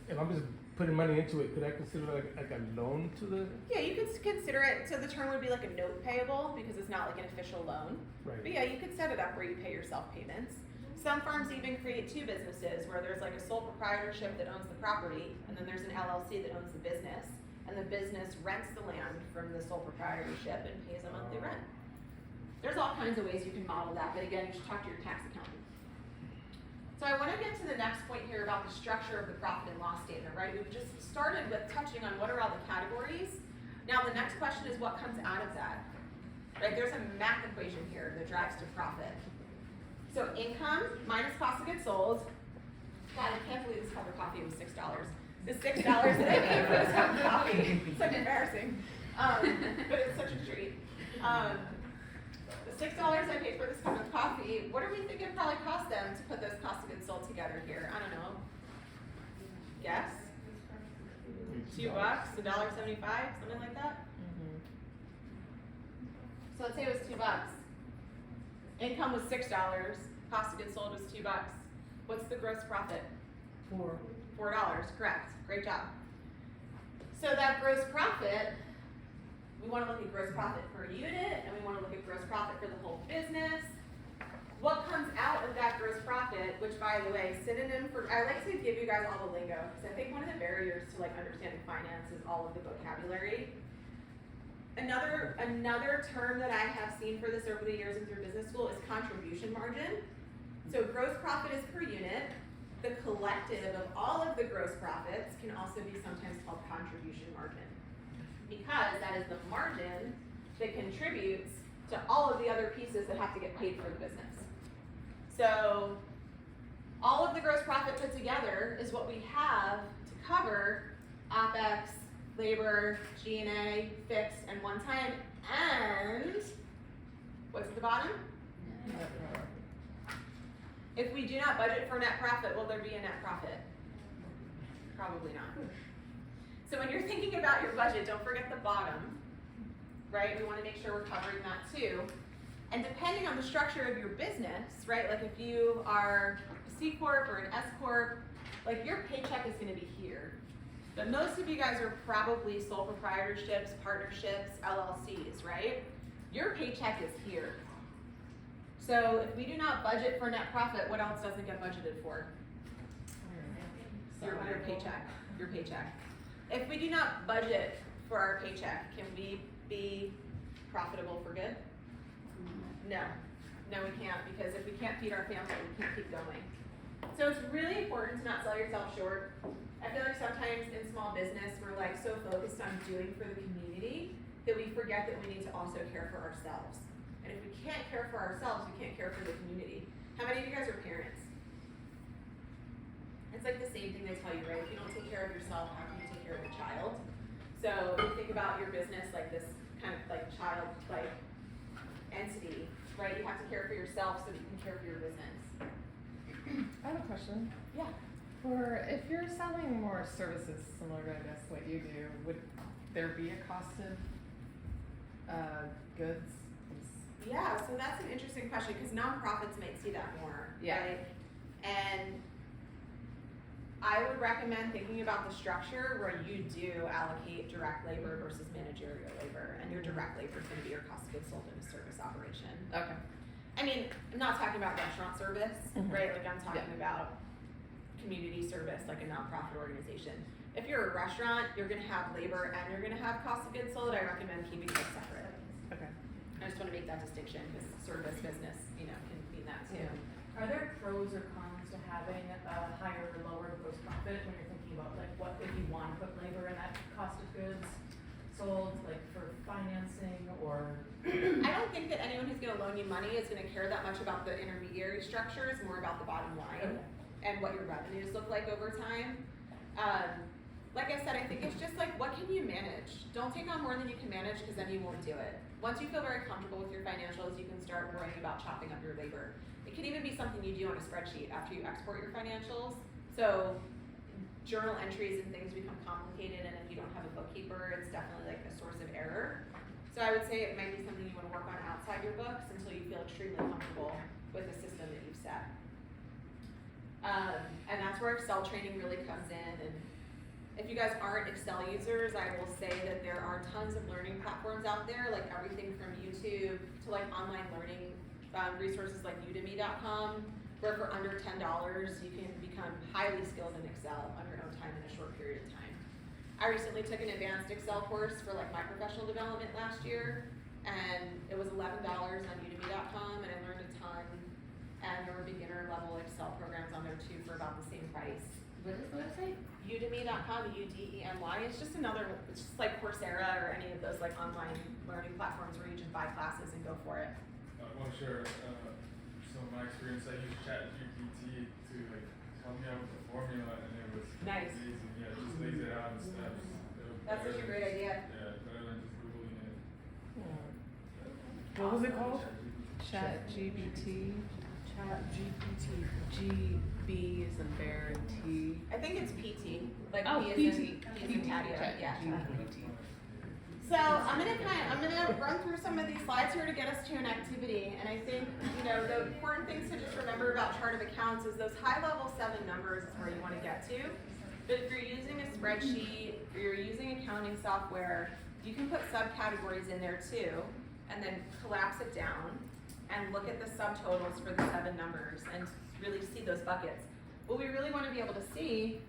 if I'm just putting money into it, could I consider like a loan to the, Yeah, you could consider it, so the term would be like a note payable, because it's not like an official loan. right? But yeah, you could set it up where you pay yourself payments. Some farms even create two businesses, where there's like a sole proprietorship that owns the property, and then there's an LLC that owns the business, and the business rents the land from the sole proprietorship and pays a monthly rent. There's all kinds of ways you can model that, but again, you should talk to your tax accountant. So I wanna get to the next point here about the structure of the profit and loss statement, right? We've just started with touching on what are all the categories. Now the next question is what comes out of that, right? There's a math equation here that drives to profit. So income minus cost of goods sold. God, I can't believe this cup of coffee was $6. The $6 that I paid for this cup of coffee, it's like embarrassing, but it's such a treat. The $6 I paid for this cup of coffee, what do we think it probably cost them to put those cost of goods sold together here? I don't know. Guess? $2, $1.75, something like that? Mm-hmm. So let's say it was $2. Income was $6, cost of goods sold was $2. What's the gross profit? $4, correct, great job. So that gross profit, we wanna look at gross profit per unit, and we wanna look at gross profit for the whole business. What comes out of that gross profit, which by the way, synonym for, I like to give you guys all the lingo, because I think one of the barriers to like understanding finance is all of the vocabulary. Another term that I have seen for this over the years and through business school is contribution margin. So gross profit is per unit. The collective of all of the gross profits can also be sometimes called contribution margin, because that is the margin that contributes to all of the other pieces that have to get paid for the business. So all of the gross profit put together is what we have to cover OpEx, labor, G&A, fixed, and one time, and what's at the bottom? If we do not budget for net profit, will there be a net profit? Probably not. So when you're thinking about your budget, don't forget the bottom, right? We wanna make sure we're covering that too. And depending on the structure of your business, right? Like if you are a C Corp or an S Corp, like your paycheck is gonna be here. But most of you guys are probably sole proprietorships, partnerships, LLCs, right? Your paycheck is here. So if we do not budget for net profit, what else doesn't get budgeted for? Your paycheck. If we do not budget for our paycheck, can we be profitable for good? No, we can't, because if we can't feed our family, we can't keep going. So it's really important to not sell yourself short. I feel like sometimes in small business, we're like so focused on doing for the community that we forget that we need to also care for ourselves. And if we can't care for ourselves, we can't care for the community. How many of you guys are parents? It's like the same thing they tell you, right? If you don't take care of yourself, how can you take care of a child? So you think about your business like this kind of like child-like entity, right? You have to care for yourself so that you can care for your business. I have a question. Yeah. For if you're selling more services similar to I guess what you do, would there be a cost of goods? Yeah, so that's an interesting question, because nonprofits might see that more, Yeah. right? And I would recommend thinking about the structure where you do allocate direct labor versus managerial labor, and your direct labor is gonna be your cost of goods sold in a service operation. Okay. I mean, I'm not talking about restaurant service, Mhm. right? Like I'm talking Yeah. about community service, like a nonprofit organization. If you're a restaurant, you're gonna have labor and you're gonna have cost of goods sold. I recommend keeping those separate. Okay. I just wanna make that distinction, because service business, can mean that too. Yeah. Are there pros or cons to having a higher or lower gross profit when you're thinking about like what if you want to put labor in that cost of goods sold, like for financing or? I don't think that anyone who's gonna loan you money is gonna care that much about the intermediary structure. It's more about the bottom line and what your revenues look like over time. Like I said, I think it's just like, what can you manage? Don't take on more than you can manage, because then you won't do it. Once you feel very comfortable with your financials, you can start worrying about chopping up your labor. It can even be something you do on a spreadsheet after you export your financials. So journal entries and things become complicated, and if you don't have a bookkeeper, it's definitely like a source of error. So I would say it might be something you wanna work on outside your books until you feel extremely comfortable with the system that you've set. And that's where Excel training really comes in, and if you guys aren't Excel users, I will say that there are tons of learning platforms out there, like everything from YouTube to like online learning resources like udemy.com, where for under $10 you can become highly skilled in Excel on your own time in a short period of time. I recently took an advanced Excel course for like my professional development last year, and it was $11 on udemy.com, and I learned a ton. And there were beginner level Excel programs on there too for about the same price. What is the website? Udemy.com, UDEMY. It's just it's just like Coursera or any of those like online learning platforms where you just buy classes and go for it. I want to share some of my experience. I used ChatGPT to like help me out with the formula, and it was Nice. amazing. Yeah, it just lays it out in steps. That's such a great idea. Yeah, better than just googling it. What was it called? ChatGPT. ChatGPT. GB is in bear and T. I think it's PT. Like Oh, P is PT. in Patio. Yeah. GPT. So I'm gonna run through some of these slides here to get us to an activity. And I think, the important things to just remember about chart of accounts is those high level 7 numbers is where you want to get to. But if you're using a spreadsheet or you're using accounting software, you can put subcategories in there too, and then collapse it down and look at the subtotals for the 7 numbers and really see those buckets. What we really want to be able to see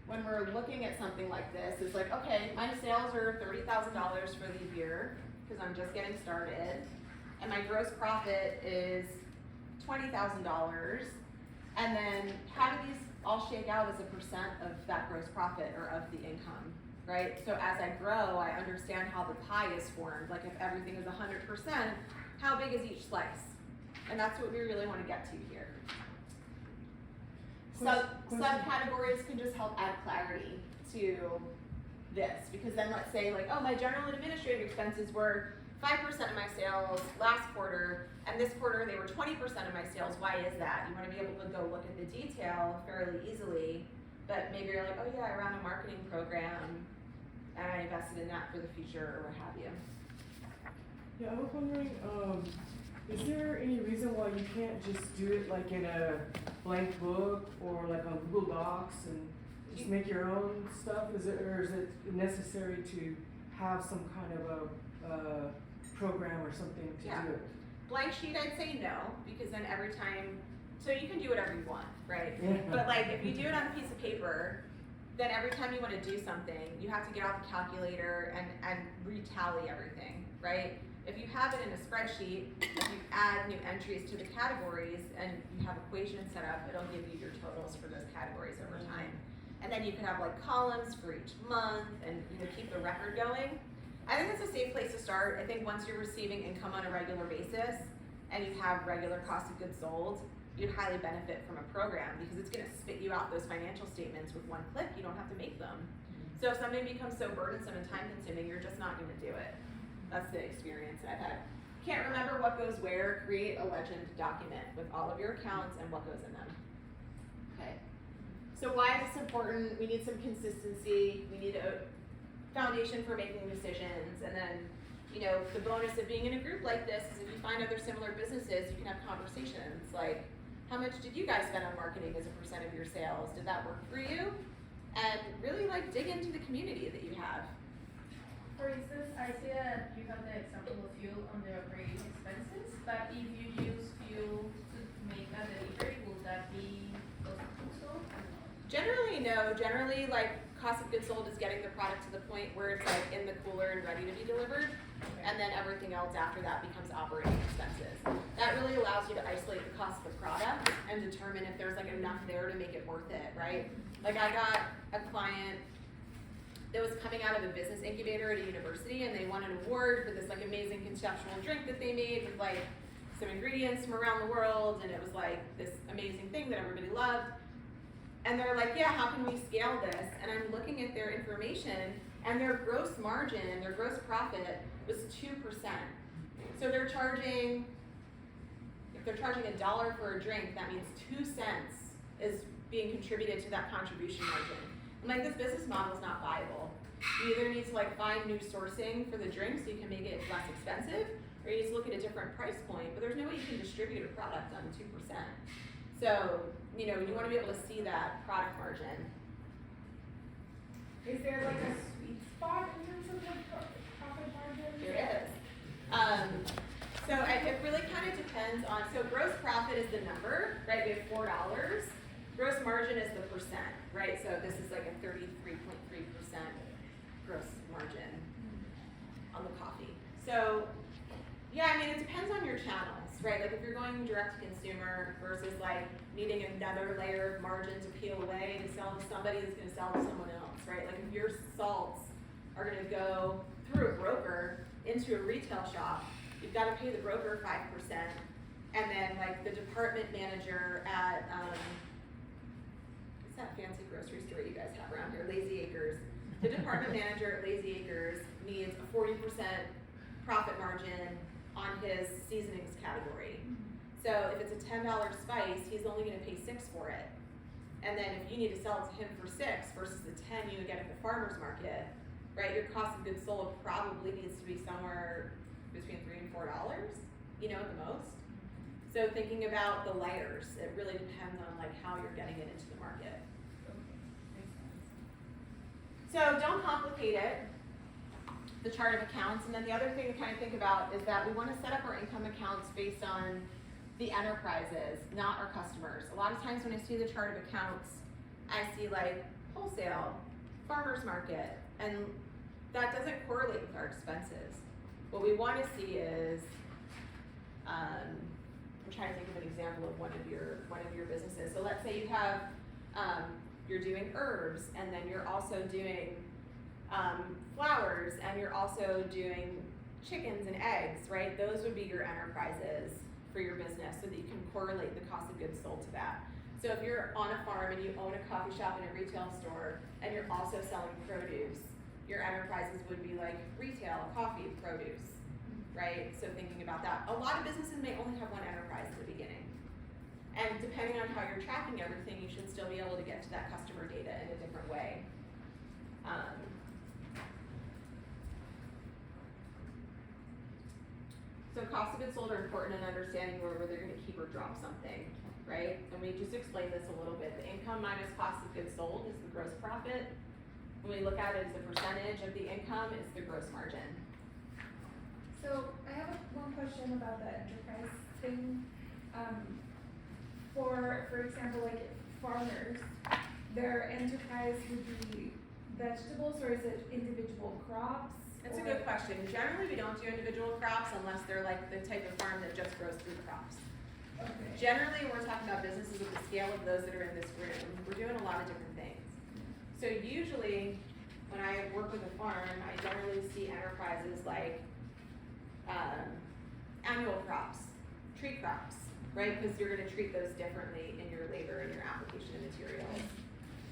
when we're looking at something like this is like, okay, my sales are $30,000 for the year because I'm just getting started, and my gross profit is $20,000. And then how do these all shake out as a percent of that gross profit or of the income, right? So as I grow, I understand how the pie is formed. Like if everything is 100%, how big is each slice? And that's what we really want to get to here. Subcategories can just help add clarity to this, because then let's say like, oh, my general and administrative expenses were 5% of my sales last quarter, and this quarter they were 20% of my sales. Why is that? You want to be able to go look at the detail fairly easily, but maybe you're like, oh yeah, I ran a marketing program and I invested in that for the future or what have you. Yeah, I was wondering, is there any reason why you can't just do it like in a blank book or like on Google Docs and just make your own stuff? Or is it necessary to have some kind of a program or something to do it? Blank sheet, I'd say no, because then every time, so you can do whatever you want, right? Yeah. But like if you do it on a piece of paper, then every time you want to do something, you have to get out the calculator and retally everything, right? If you have it in a spreadsheet, if you add new entries to the categories and you have equations set up, it'll give you your totals for those categories over time. And then you can have like columns for each month and keep the record going. I think that's a safe place to start. I think once you're receiving income on a regular basis and you have regular cost of goods sold, you'd highly benefit from a program because it's gonna spit you out those financial statements with one click. You don't have to make them. So if something becomes so burdensome and time consuming, you're just not gonna do it. That's the experience that I've had. Can't remember what goes where, create a legend document with all of your accounts and what goes in them. Okay. So why is this important? We need some consistency. We need a foundation for making decisions. And then, the bonus of being in a group like this is if you find other similar businesses, you can have conversations like, how much did you guys spend on marketing as a percent of your sales? Did that work for you? And really dig into the community that you have. For instance, I see that you have the example of fuel on the operating expenses, but if you use fuel to make a delivery, will that be also? Generally, no. Generally, cost of goods sold is getting the product to the point where it's in the cooler and ready to be delivered, and then everything else after that becomes operating expenses. That really allows you to isolate the cost of the product and determine if there's enough there to make it worth it, right? I got a client that was coming out of a business incubator at a university, and they won an award for this amazing conceptual drink that they made with some ingredients from around the world, and it was this amazing thing that everybody loved. And they're like, yeah, how can we scale this? And I'm looking at their information, and their gross margin, their gross profit was 2%. So if they're charging $1 for a drink, that means 2 cents is being contributed to that contribution margin. I'm this business model is not viable. You either need to find new sourcing for the drink so you can make it less expensive, or you need to look at a different price point, but there's no way you can distribute a product on 2%. So, you want to be able to see that product margin. Is there like a sweet spot in terms of like profit margin? There is. So it really kind of depends on, so gross profit is the number, right? We have $4. Gross margin is the percent, right? So this is like a 33.3% gross margin on the coffee. So, yeah, I mean, it depends on your channels, right? Like if you're going direct to consumer versus like needing another layer of margin to peel away to sell to somebody that's gonna sell to someone else, right? Like if your salts are gonna go through a broker into a retail shop, you've gotta pay the broker 5%. And then like the department manager at, what's that fancy grocery store you guys have around here? Lazy Acres. The department manager at Lazy Acres needs a 40% profit margin on his seasonings category. So if it's a $10 spice, he's only gonna pay $6 for it. And then if you need to sell it to him for $6 versus the 10 you would get at the farmer's market, right, your cost of goods sold probably needs to be somewhere between $3 and $4, you know, at the most. So thinking about the layers, it really depends on like how you're getting it into the market. So don't complicate it, the chart of accounts. And then the other thing to kind of think about is that we want to set up our income accounts based on the enterprises, not our customers. A lot of times when I see the chart of accounts, I see like wholesale, farmer's market, and that doesn't correlate with our expenses. What we want to see is, I'm trying to think of an example of one of your businesses. So let's say you have, you're doing herbs, and then you're also doing flowers, and you're also doing chickens and eggs, right? Those would be your enterprises for your business, so that you can correlate the cost of goods sold to that. So if you're on a farm and you own a coffee shop and a retail store, and you're also selling produce, your enterprises would be like retail, coffee, produce, right? So thinking about that. A lot of businesses may only have one enterprise at the beginning. And depending on how you're tracking everything, you should still be able to get to that customer data in a different way. So cost of goods sold are important in understanding where they're gonna keep or drop something, right? And we just explained this a little bit. The income minus cost of goods sold is the gross profit. When we look at it as a percentage of the income, it's the gross margin. So I have one question about the enterprise thing. For example, like farmers, their enterprise would be vegetables, or is it individual crops? That's a good question. Generally, we don't do individual crops unless they're like the type of farm that just grows food crops. Okay. Generally, we're talking about businesses with the scale of those that are in this room. We're doing a lot of different things. So usually, when I work with a farm, I generally see enterprises like annual crops, tree crops, right? Because you're gonna treat those differently in your labor and your application of materials.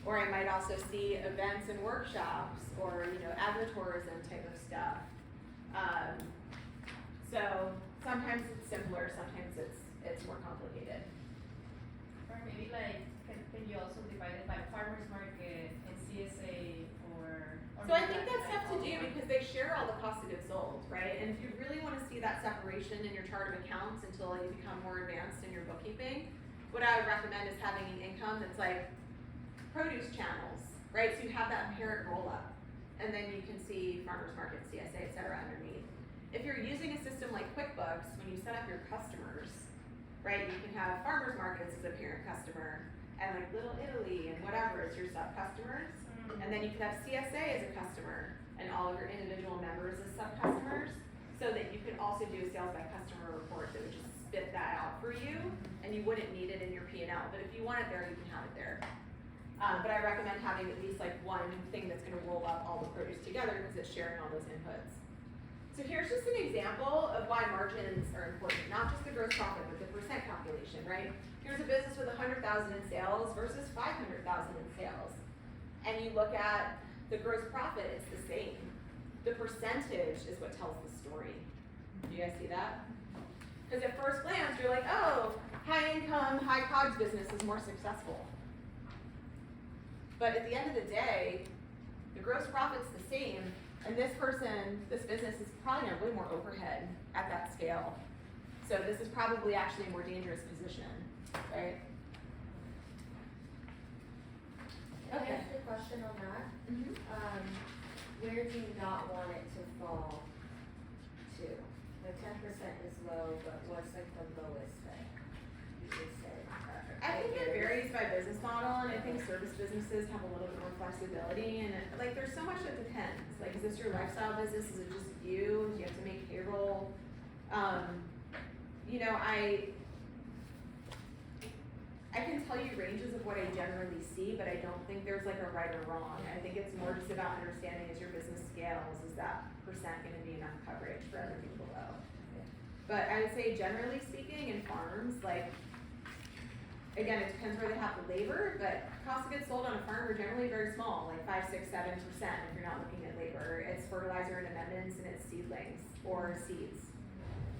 Or I might also see events and workshops, or agritourism type of stuff. So sometimes it's simpler, sometimes it's more complicated. Or maybe like, can you also divide it by farmer's market and CSA or So I think that's tough to do because they share all the cost of goods sold, right? And if you really want to see that separation in your chart of accounts until you become more advanced in your bookkeeping, what I would recommend is having an income that's like produce channels, right? So you have that parent roll up, and then you can see farmers market, CSA, et cetera, underneath. If you're using a system like QuickBooks, when you set up your customers, right, you can have farmers markets as a parent customer, and like Little Italy and whatever is your sub customers, and then you can have CSA as a customer, and all of your individual members as sub customers, so that you can also do a sales by customer report that would just spit that out for you, and you wouldn't need it in your P&L. But if you want it there, you can have it there. But I recommend having at least like one thing that's gonna roll up all the produce together because it's sharing all those inputs. So here's just an example of why margins are important, not just the gross profit, but the percent calculation, right? Here's a business with 100,000 in sales versus 500,000 in sales. And you look at the gross profit, it's the same. The percentage is what tells the story. Do you guys see that? Because at first glance, you're like, oh, high income, high COGS business is more successful. But at the end of the day, the gross profit's the same, and this business is probably in a way more overhead at that scale. So this is probably actually a more dangerous position, right? Can I Okay. ask a question on that? Mhm. Where do you not want it to fall to? The 10% is low, but what's like the lowest thing you would say? I think it varies by business model, and I think service businesses have a little bit more flexibility, and like, there's so much that depends. Like, is this your lifestyle business? Is it just you? Do you have to make payroll? You know, I can tell you ranges of what I generally see, but I don't think there's like a right or wrong. I think it's more just about understanding as your business scales, is that percent gonna be enough coverage for everything below? But I would say generally speaking, in farms, like, again, it depends where they have the labor, but cost of goods sold on a farm are generally very small, like 5, 6, 7% if you're not looking at labor. It's fertilizer and amendments, and it's seedlings or seeds.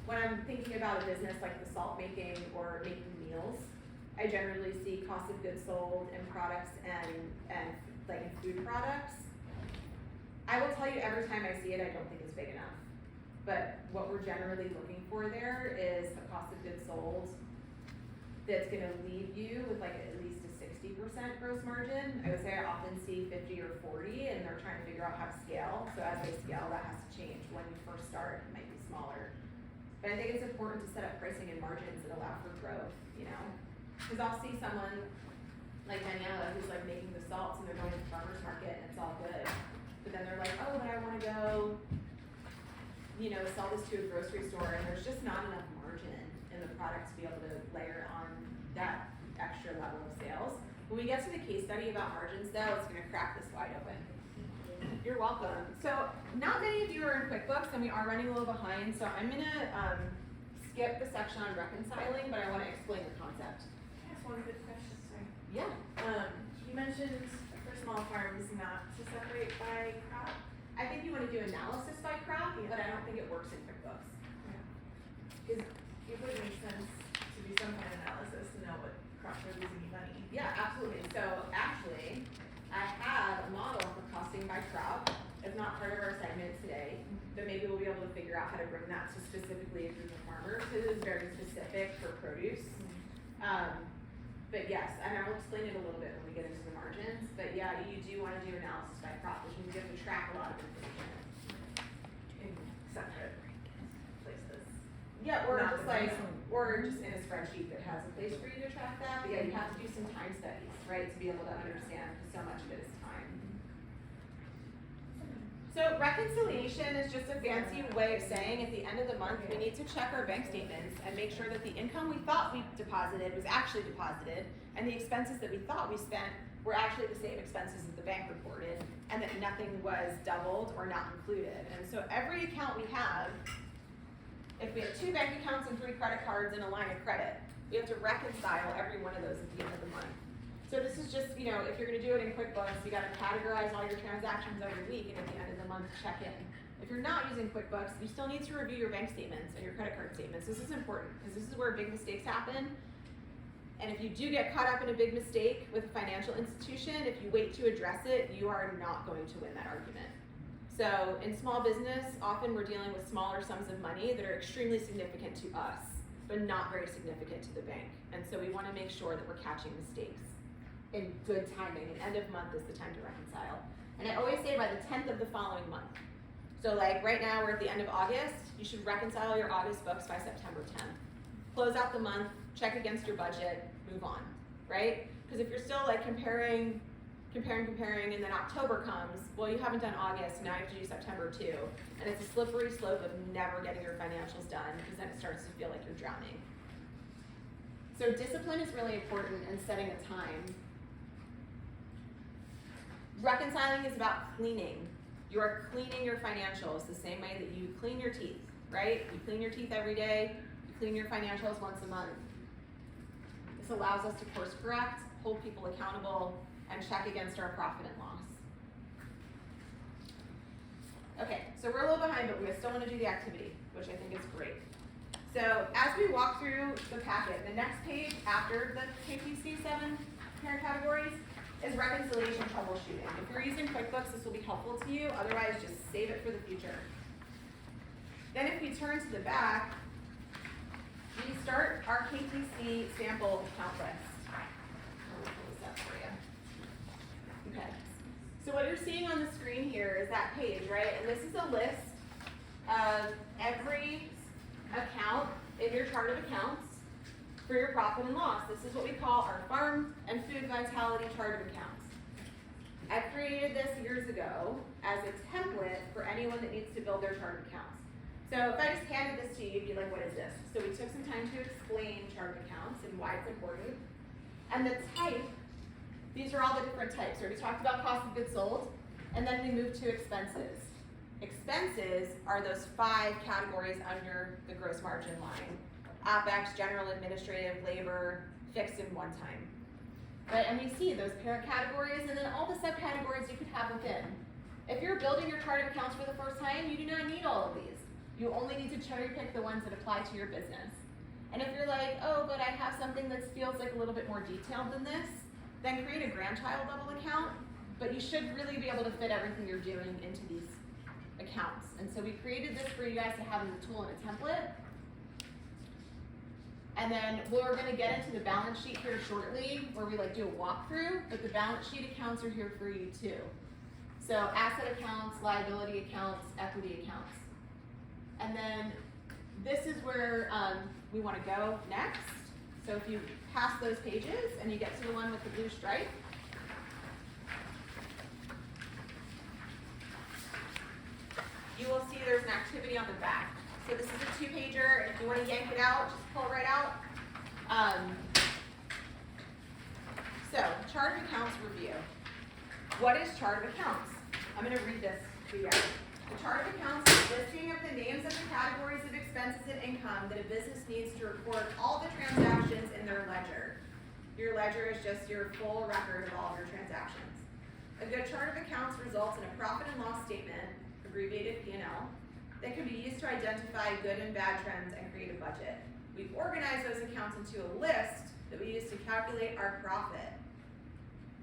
When I'm thinking about a business like the salt making or making meals, I generally see cost of goods sold in products and like in food products. I will tell you, every time I see it, I don't think it's big enough. But what we're generally looking for there is a cost of goods sold that's gonna leave you with like at least a 60% gross margin. I would say I often see 50 or 40, and they're trying to figure out how to scale. So as they scale, that has to change. When you first start, it might be smaller. But I think it's important to set up pricing and margins that allow for growth, you know? Cause I'll see someone like Daniela who's like making the salts, and they're going to the farmer's market, and it's all good. But then they're like, oh, but I wanna go, you know, sell this to a grocery store, and there's just not enough margin in the product to be able to layer on that extra level of sales. When we get to the case study about margins though, it's gonna crack this wide open. You're welcome. So not many of you are in QuickBooks, and we are running a little behind, so I'm gonna skip the section on reconciling, but I wanna explain the concept. That's one good question, sorry. Yeah. You mentioned for small farms not to separate by crop. I think you wanna do analysis by crop, but I don't think it works in QuickBooks. Cause it would make sense to do some kind of analysis to know what crops are losing you money. Yeah, absolutely. So actually, I have a model for costing by crop. It's not part of our segment today, but maybe we'll be able to figure out how to bring that to specifically a group of farmers, because it is very specific for produce. But yes, and I will explain it a little bit when we get into the margins, but yeah, you do wanna do analysis by crop, which means you have to track a lot of information. In separate places. Yeah, or Not just the like, same. or just in a spreadsheet that has a place for you to track that, but yeah, you have to do some time studies, right, to be able to understand, because so much of it is time. So reconciliation is just a fancy way of saying at the end of the month, we need to check our bank statements and make sure that the income we thought we deposited was actually deposited, and the expenses that we thought we spent were actually the same expenses as the bank reported, and that nothing was doubled or not included. And so every account we have, if we have 2 bank accounts and 3 credit cards and a line of credit, we have to reconcile every one of those at the end of the month. So this is just, you know, if you're gonna do it in QuickBooks, you gotta categorize all your transactions every week, and at the end of the month, check in. If you're not using QuickBooks, you still need to review your bank statements and your credit card statements. This is important, because this is where big mistakes happen. And if you do get caught up in a big mistake with a financial institution, if you wait to address it, you are not going to win that argument. So in small business, often we're dealing with smaller sums of money that are extremely significant to us, but not very significant to the bank. And so we wanna make sure that we're catching mistakes in good timing, and end of month is the time to reconcile. And I always say by the 10th of the following month. So like right now, we're at the end of August, you should reconcile your August books by September 10th. Close out the month, check against your budget, move on, right? Because if you're still like comparing, and then October comes, well, you haven't done August, now you have to do September too. And it's a slippery slope of never getting your financials done, because then it starts to feel like you're drowning. So discipline is really important in setting a time. Reconciling is about cleaning. You are cleaning your financials the same way that you clean your teeth, right? You clean your teeth every day, you clean your financials once a month. This allows us to course correct, hold people accountable, and check against our profit and loss. Okay, so we're a little behind, but we still want to do the activity, which I think is great. So as we walk through the packet, the next page after the KPC 7 parent categories is reconciliation troubleshooting. If you're using QuickBooks, this will be helpful to you. Otherwise, just save it for the future. Then if we turn to the back, we start our KTC sample account list. I'll pull this up for you. Okay. So what you're seeing on the screen here is that page, right? And this is a list of every account in your chart of accounts for your profit and loss. This is what we call our farm and food vitality chart of accounts. I created this years ago as a template for anyone that needs to build their chart of accounts. So if I just handed this to you, you'd be like, what is this? So we took some time to explain chart of accounts and why it's important. And the type, these are all the different types. So we talked about cost of goods sold, and then we moved to expenses. Expenses are those 5 categories under the gross margin line. OpEx, general administrative, labor, fixed and one time. Right, and we see those parent categories and then all the subcategories you could have within. If you're building your chart of accounts for the first time, you do not need all of these. You only need to cherry pick the ones that apply to your business. And if you're like, oh, but I have something that feels like a little bit more detailed than this, then create a grandchild level account, but you should really be able to fit everything you're doing into these accounts. And so we created this for you guys to have in the tool and a template. And then we're gonna get into the balance sheet here shortly, where we like do a walkthrough, but the balance sheet accounts are here for you too. So asset accounts, liability accounts, equity accounts. And then this is where we wanna go next. So if you pass those pages and you get to the one with the blue stripe, you will see there's an activity on the back. So this is a 2-pager. If you want to yank it out, just pull it right out. So, chart of accounts review. What is chart of accounts? I'm going to read this to you guys. The chart of accounts is a listing of the names of the categories of expenses and income that a business needs to record all the transactions in their ledger. Your ledger is just your full record of all of your transactions. A good chart of accounts results in a profit and loss statement, abbreviated P&L, that can be used to identify good and bad trends and create a budget. We organize those accounts into a list that we use to calculate our profit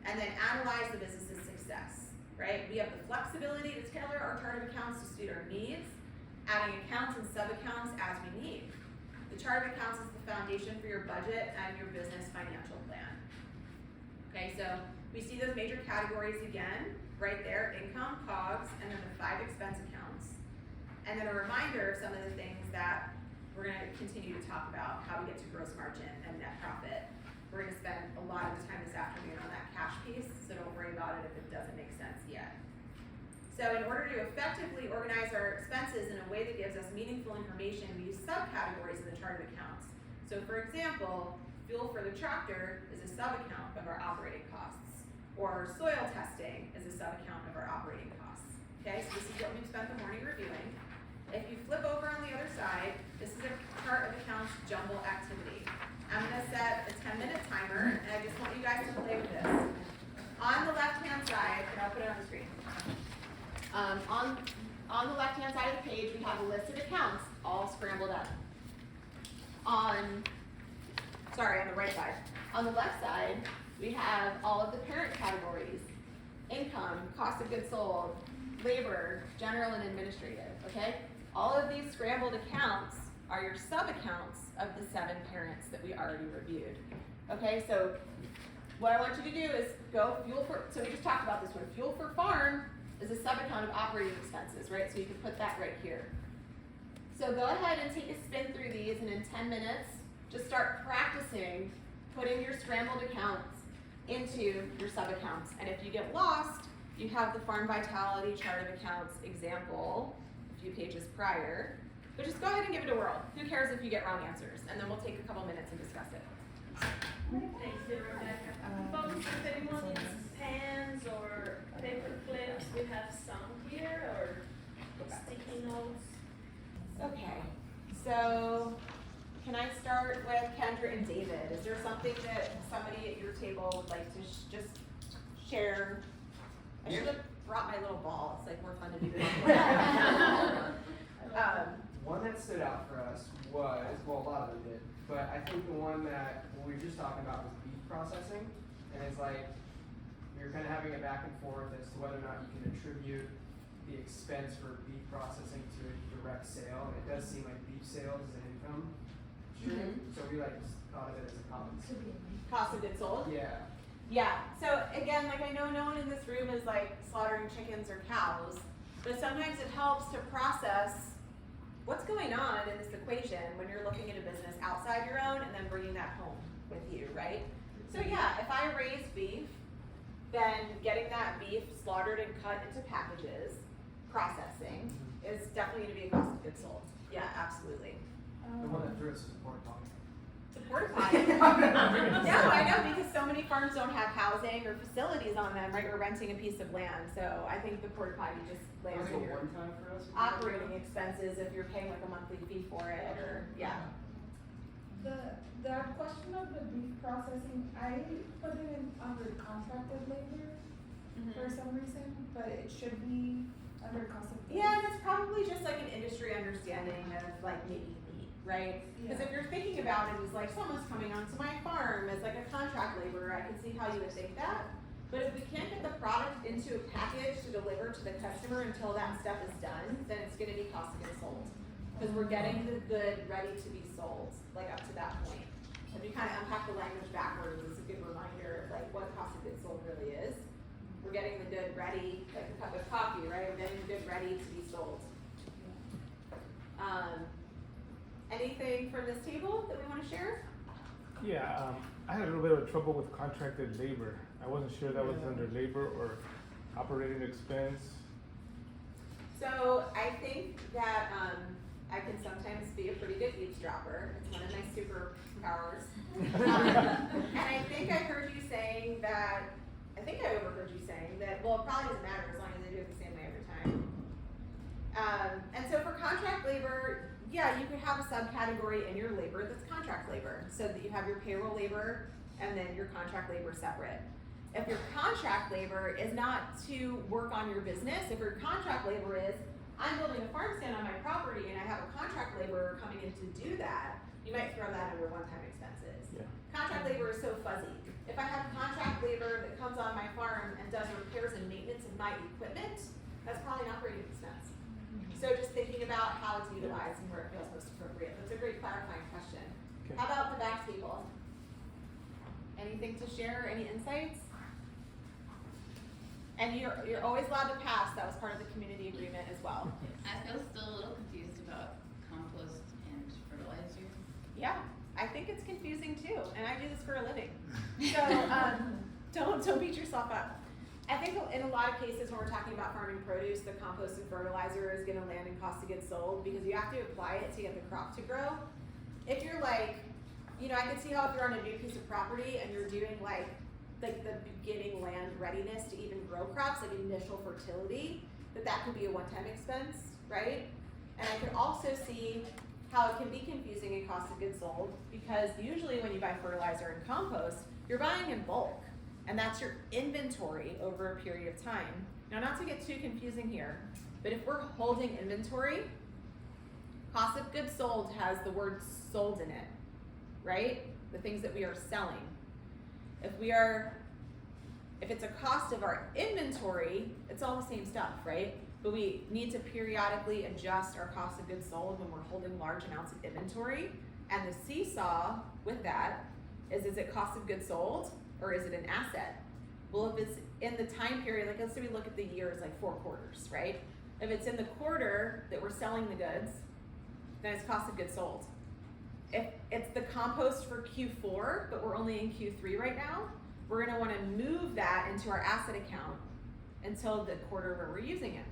and then analyze the business's success, right? We have the flexibility to tailor our chart of accounts to suit our needs, adding accounts and sub-accounts as we need. The chart of accounts is the foundation for your budget and your business financial plan. Okay, so we see those major categories again, right there, income, COGS, and then the 5 expense accounts. And then a reminder of some of the things that we're gonna continue to talk about, how we get to gross margin and net profit. We're gonna spend a lot of the time this afternoon on that cash piece, so don't worry about it if it doesn't make sense yet. So in order to effectively organize our expenses in a way that gives us meaningful information, we use subcategories in the chart of accounts. So for example, fuel for the tractor is a sub-account of our operating costs, or soil testing is a sub-account of our operating costs. Okay, so this is what we've spent the morning reviewing. If you flip over on the other side, this is a chart of accounts jumble activity. I'm gonna set a 10-minute timer, and I just want you guys to play with this. On the left-hand side, and I'll put it on the screen. On the left-hand side of the page, we have a list of accounts, all scrambled up. On the right side. On the left side, we have all of the parent categories: income, cost of goods sold, labor, general and administrative, okay? All of these scrambled accounts are your sub-accounts of the 7 parents that we already reviewed. Okay, so what I want you to do is go so we just talked about this one. Fuel for farm is a sub-account of operating expenses, right? So you can put that right here. So go ahead and take a spin through these, and in 10 minutes, just start practicing putting your scrambled accounts into your sub-accounts. And if you get lost, you have the Farm Vitality Chart of Accounts example a few pages prior. But just go ahead and give it a whirl. Who cares if you get wrong answers? And then we'll take a couple minutes and discuss it. Thanks, Rebecca. Folks, if anyone needs pens or paper clips, we have some here, or sticky notes. Okay, so can I start with Kendra and David? Is there something that somebody at your table would like to just share? I should have brought my little ball. It's like more fun to do this. One that stood out for us was, well, a lot of them did, but I think the one that we were just talking about was beef processing. And it's like, you're kind of having a back and forth as to whether or not you can attribute the expense for beef processing to a direct sale. And it does seem like beef sales is an income stream. So we like just thought of it as a common. Cost of goods sold? Yeah. Yeah, so again, like I know no one in this room is like slaughtering chickens or cows, but sometimes it helps to process what's going on in this equation when you're looking at a business outside your own and then bringing that home with you, right? So yeah, if I raise beef, then getting that beef slaughtered and cut into packages, processing, is definitely going to be a cost of goods sold. Yeah, absolutely. The one that threw us is a porta potty. It's a porta potty. No, I know, because so many farms don't have housing or facilities on them, right? We're renting a piece of land, so I think the porta potty just lands in your one time for us. operating expenses if you're paying like a monthly fee for it, or, yeah. That question of the beef processing, I put it in under contracted labor for some reason, but it should be under cost of goods. Yeah, and it's probably just like an industry understanding of like maybe meat, right? Because if you're thinking about it as like someone's coming onto my farm as like a contract laborer, I can see how you would think that. But if we can't get the product into a package to deliver to the customer until that step is done, then it's gonna be cost of goods sold. Because we're getting the good ready to be sold, like up to that point. If you kind of unpack the language backwards, it's a good reminder of like what cost of goods sold really is. We're getting the good ready, like a cup of coffee, right? We're getting the good ready to be sold. Anything from this table that we want to share? Yeah, I had a little bit of trouble with contracted labor. I wasn't sure that was under labor or operating expense. So I think that I can sometimes be a pretty good eavesdropper. It's one of my superpowers. And I think I heard you saying that, I think I overheard you saying that, well, it probably doesn't matter as long as they do it the same way every time. And so for contract labor, yeah, you could have a subcategory in your labor that's contract labor, so that you have your payroll labor and then your contract labor separate. If your contract labor is not to work on your business, if your contract labor is, I'm building a farm stand on my property and I have a contract laborer coming in to do that, you might throw that under one-time expenses. Yeah. Contract labor is so fuzzy. If I have contract labor that comes on my farm and does repairs and maintenance of my equipment, that's probably an operating expense. So just thinking about how it's utilized and where it feels most appropriate. That's a great clarifying question. Okay. How about the back table? Anything to share, any insights? And you're always allowed to pass, that was part of the community agreement as well. I feel still a little confused about compost and fertilizer. Yeah, I think it's confusing too, and I do this for a living. So, don't beat yourself up. I think in a lot of cases when we're talking about farming produce, the compost and fertilizer is gonna land in cost of goods sold because you have to apply it to get the crop to grow. If you're like, you know, I can see how if you're on a new piece of property and you're doing like the beginning land readiness to even grow crops, like initial fertility, that could be a one-time expense, right? And I could also see how it can be confusing in cost of goods sold because usually when you buy fertilizer and compost, you're buying in bulk, and that's your inventory over a period of time. Now, not to get too confusing here, but if we're holding inventory, cost of goods sold has the word sold in it, right? The things that we are selling. If it's a cost of our inventory, it's all the same stuff, right? But we need to periodically adjust our cost of goods sold when we're holding large amounts of inventory. And the seesaw with that is it cost of goods sold or is it an asset? Well, if it's in the time period, like let's say we look at the year as like 4 quarters, right? If it's in the quarter that we're selling the goods, then it's cost of goods sold. If it's the compost for Q4, but we're only in Q3 right now, we're gonna wanna move that into our asset account until the quarter where we're using it,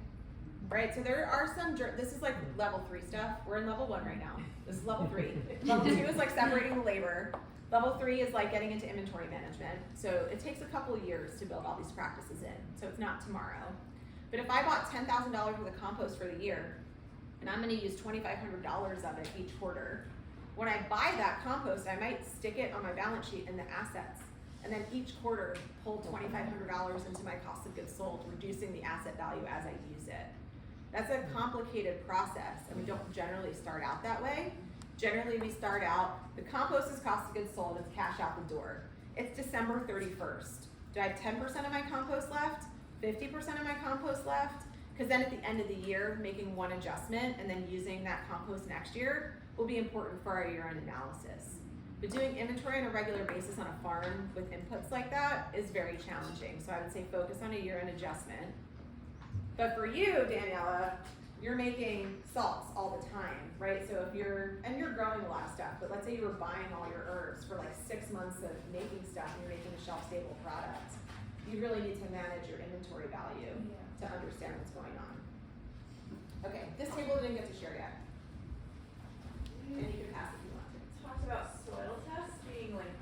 right? So there are some, this is like level 3 stuff. We're in level 1 right now. This is level 3. Level 2 is like separating the labor. Level 3 is like getting into inventory management. So it takes a couple of years to build all these practices in. So it's not tomorrow. But if I bought $10,000 worth of compost for the year, and I'm gonna use $2,500 of it each quarter, when I buy that compost, I might stick it on my balance sheet in the assets. And then each quarter pull $2,500 into my cost of goods sold, reducing the asset value as I use it. That's a complicated process, and we don't generally start out that way. Generally, we start out, the compost is cost of goods sold, it's cash out the door. It's December 31st. Do I have 10% of my compost left? 50% of my compost left? Because then at the end of the year, making one adjustment and then using that compost next year will be important for our year-end analysis. But doing inventory on a regular basis on a farm with inputs like that is very challenging. So I would say focus on a year-end adjustment. But for you, Daniela, you're making salts all the time, right? So if you're growing a lot of stuff, but let's say you were buying all your herbs for like 6 months of making stuff and you're making a shelf-stable product, you really need to manage your inventory value to understand what's going on. Okay, this table didn't get to share yet. And you can pass if you want to. Talked about soil tests being like,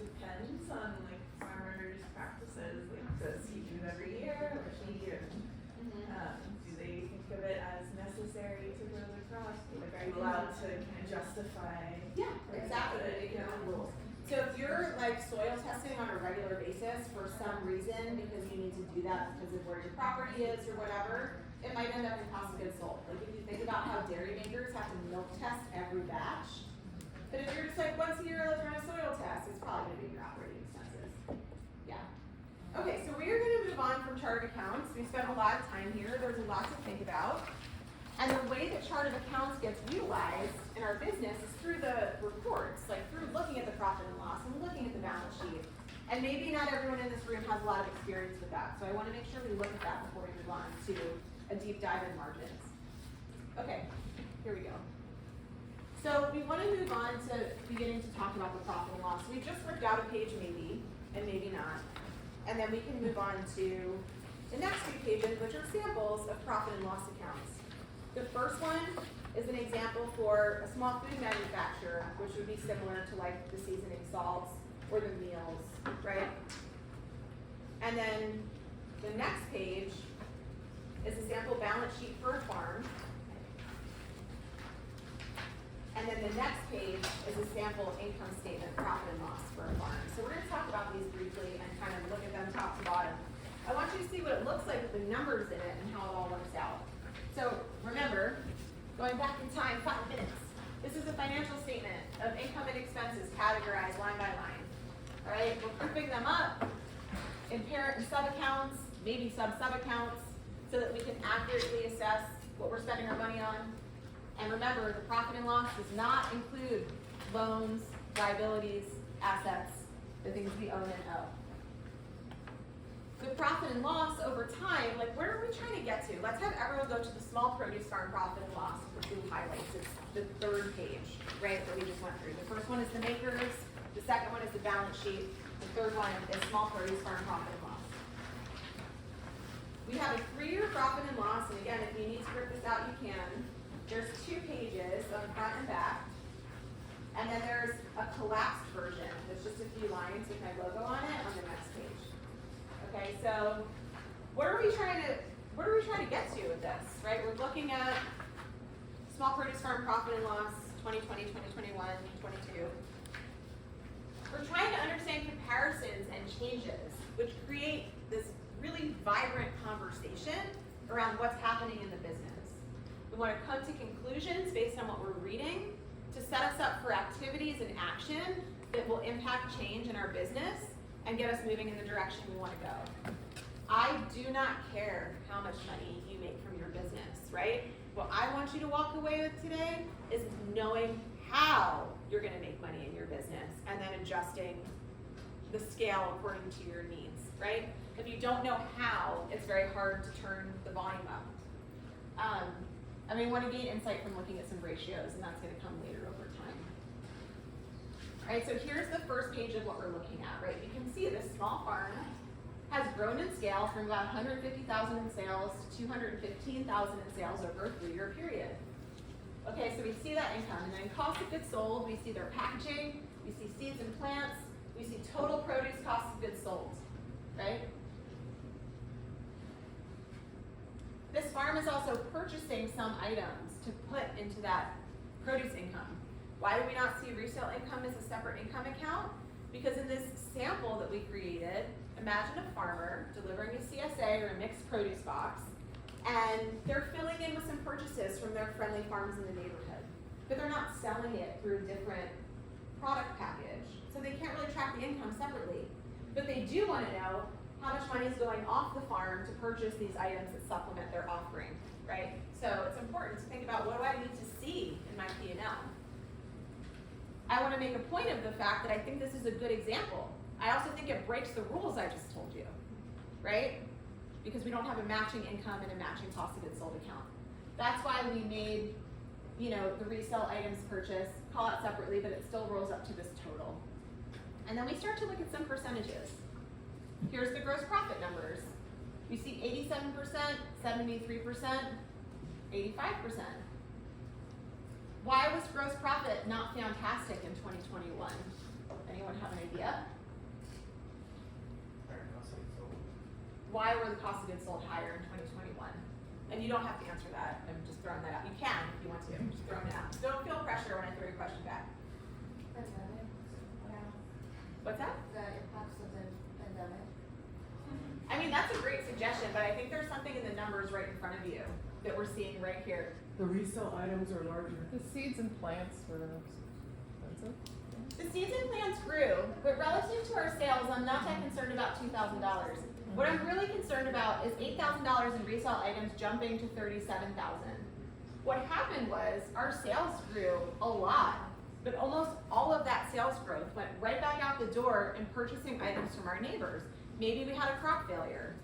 depends on like farmers' practices, like does he do it every year or she, or do they think of it as necessary to grow the crops? Like, are you allowed to kind of justify? Yeah, exactly, making your own rules. So if you're like soil testing on a regular basis for some reason, because you need to do that because of where your property is or whatever, it might end up in cost of goods sold. Like if you think about how dairy makers have to milk test every batch, but if you're just like once a year let's run a soil test, it's probably gonna be your operating expenses. Yeah. Okay, so we are gonna move on from chart of accounts. We spent a lot of time here. There's a lot to think about. And the way that chart of accounts gets utilized in our business is through the reports, like through looking at the profit and loss and looking at the balance sheet. And maybe not everyone in this room has a lot of experience with that, so I want to make sure we look at that before we move on to a deep dive in margins. Okay, here we go. So we want to move on to beginning to talk about the profit and loss. We just ripped out a page maybe, and maybe not. And then we can move on to the next few pages, which are samples of profit and loss accounts. The first one is an example for a small food manufacturer, which would be similar to like the seasoning salts or the meals, right? And then the next page is a sample balance sheet for a farm. And then the next page is a sample income statement, profit and loss for a farm. So we're gonna talk about these briefly and kind of look at them top to bottom. I want you to see what it looks like with the numbers in it and how it all works out. So remember, going back in time 5 minutes, this is a financial statement of income and expenses categorized line by line. All right, we're grouping them up in parent and sub-accounts, maybe sub-accounts, so that we can accurately assess what we're spending our money on. And remember, the profit and loss does not include loans, liabilities, assets, the things we own and owe. The profit and loss over time, like where are we trying to get to? Let's have everyone go to the small produce farm profit and loss with blue highlights. It's the third page, right, that we just went through. The first one is the makers, the second one is the balance sheet, the third one is small produce farm profit and loss. We have a 3-year profit and loss, and again, if you need to rip this out, you can. There's 2 pages on the front and back, and then there's a collapsed version. There's just a few lines with my logo on it on the next page. Okay, so what are we trying to get to with this, right? We're looking at small produce farm profit and loss 2020, 2021, 2022. We're trying to understand comparisons and changes, which create this really vibrant conversation around what's happening in the business. We want to come to conclusions based on what we're reading to set us up for activities and action that will impact change in our business and get us moving in the direction we want to go. I do not care how much money you make from your business, right? What I want you to walk away with today is knowing how you're going to make money in your business and then adjusting the scale according to your needs, right? If you don't know how, it's very hard to turn the volume up. And we want to gain insight from looking at some ratios, and that's going to come later over time. All right, so here's the first page of what we're looking at, right? You can see this small farm has grown in scale from about 150,000 in sales to 215,000 in sales over a 3-year period. Okay, so we see that income, and then cost of goods sold, we see their packaging, we see seeds and plants, we see total produce cost of goods sold, right? This farm is also purchasing some items to put into that produce income. Why do we not see resale income as a separate income account? Because in this sample that we created, imagine a farmer delivering a CSA or a mixed produce box, and they're filling in with some purchases from their friendly farms in the neighborhood. But they're not selling it through a different product package, so they can't really track the income separately. But they do want to know how much money is going off the farm to purchase these items that supplement their offering, right? So it's important to think about, what do I need to see in my P&L? I wanna make a point of the fact that I think this is a good example. I also think it breaks the rules I just told you, right? Because we don't have a matching income and a matching cost of goods sold account. That's why we made, you know, the resale items purchase, call it separately, but it still rolls up to this total. And then we start to look at some percentages. Here's the gross profit numbers. We see 87%, 73%, 85%. Why was gross profit not fantastic in 2021? Anyone have an idea? Why were the cost of goods sold higher in 2021? And you don't have to answer that. I'm just throwing that out. You can if you want to. I'm just throwing it out. Don't feel pressure when I throw your question back. Pandemic, What's that? the impacts of the pandemic. I mean, that's a great suggestion, but I think there's something in the numbers right in front of you that we're seeing right here. The resale items are larger. The seeds and plants were expensive. The seeds and plants grew, but relative to our sales, I'm not that concerned about $2,000. What I'm really concerned about is $8,000 in resale items jumping to $37,000. What happened was our sales grew a lot, but almost all of that sales growth went right back out the door in purchasing items from our neighbors. Maybe we had a crop failure,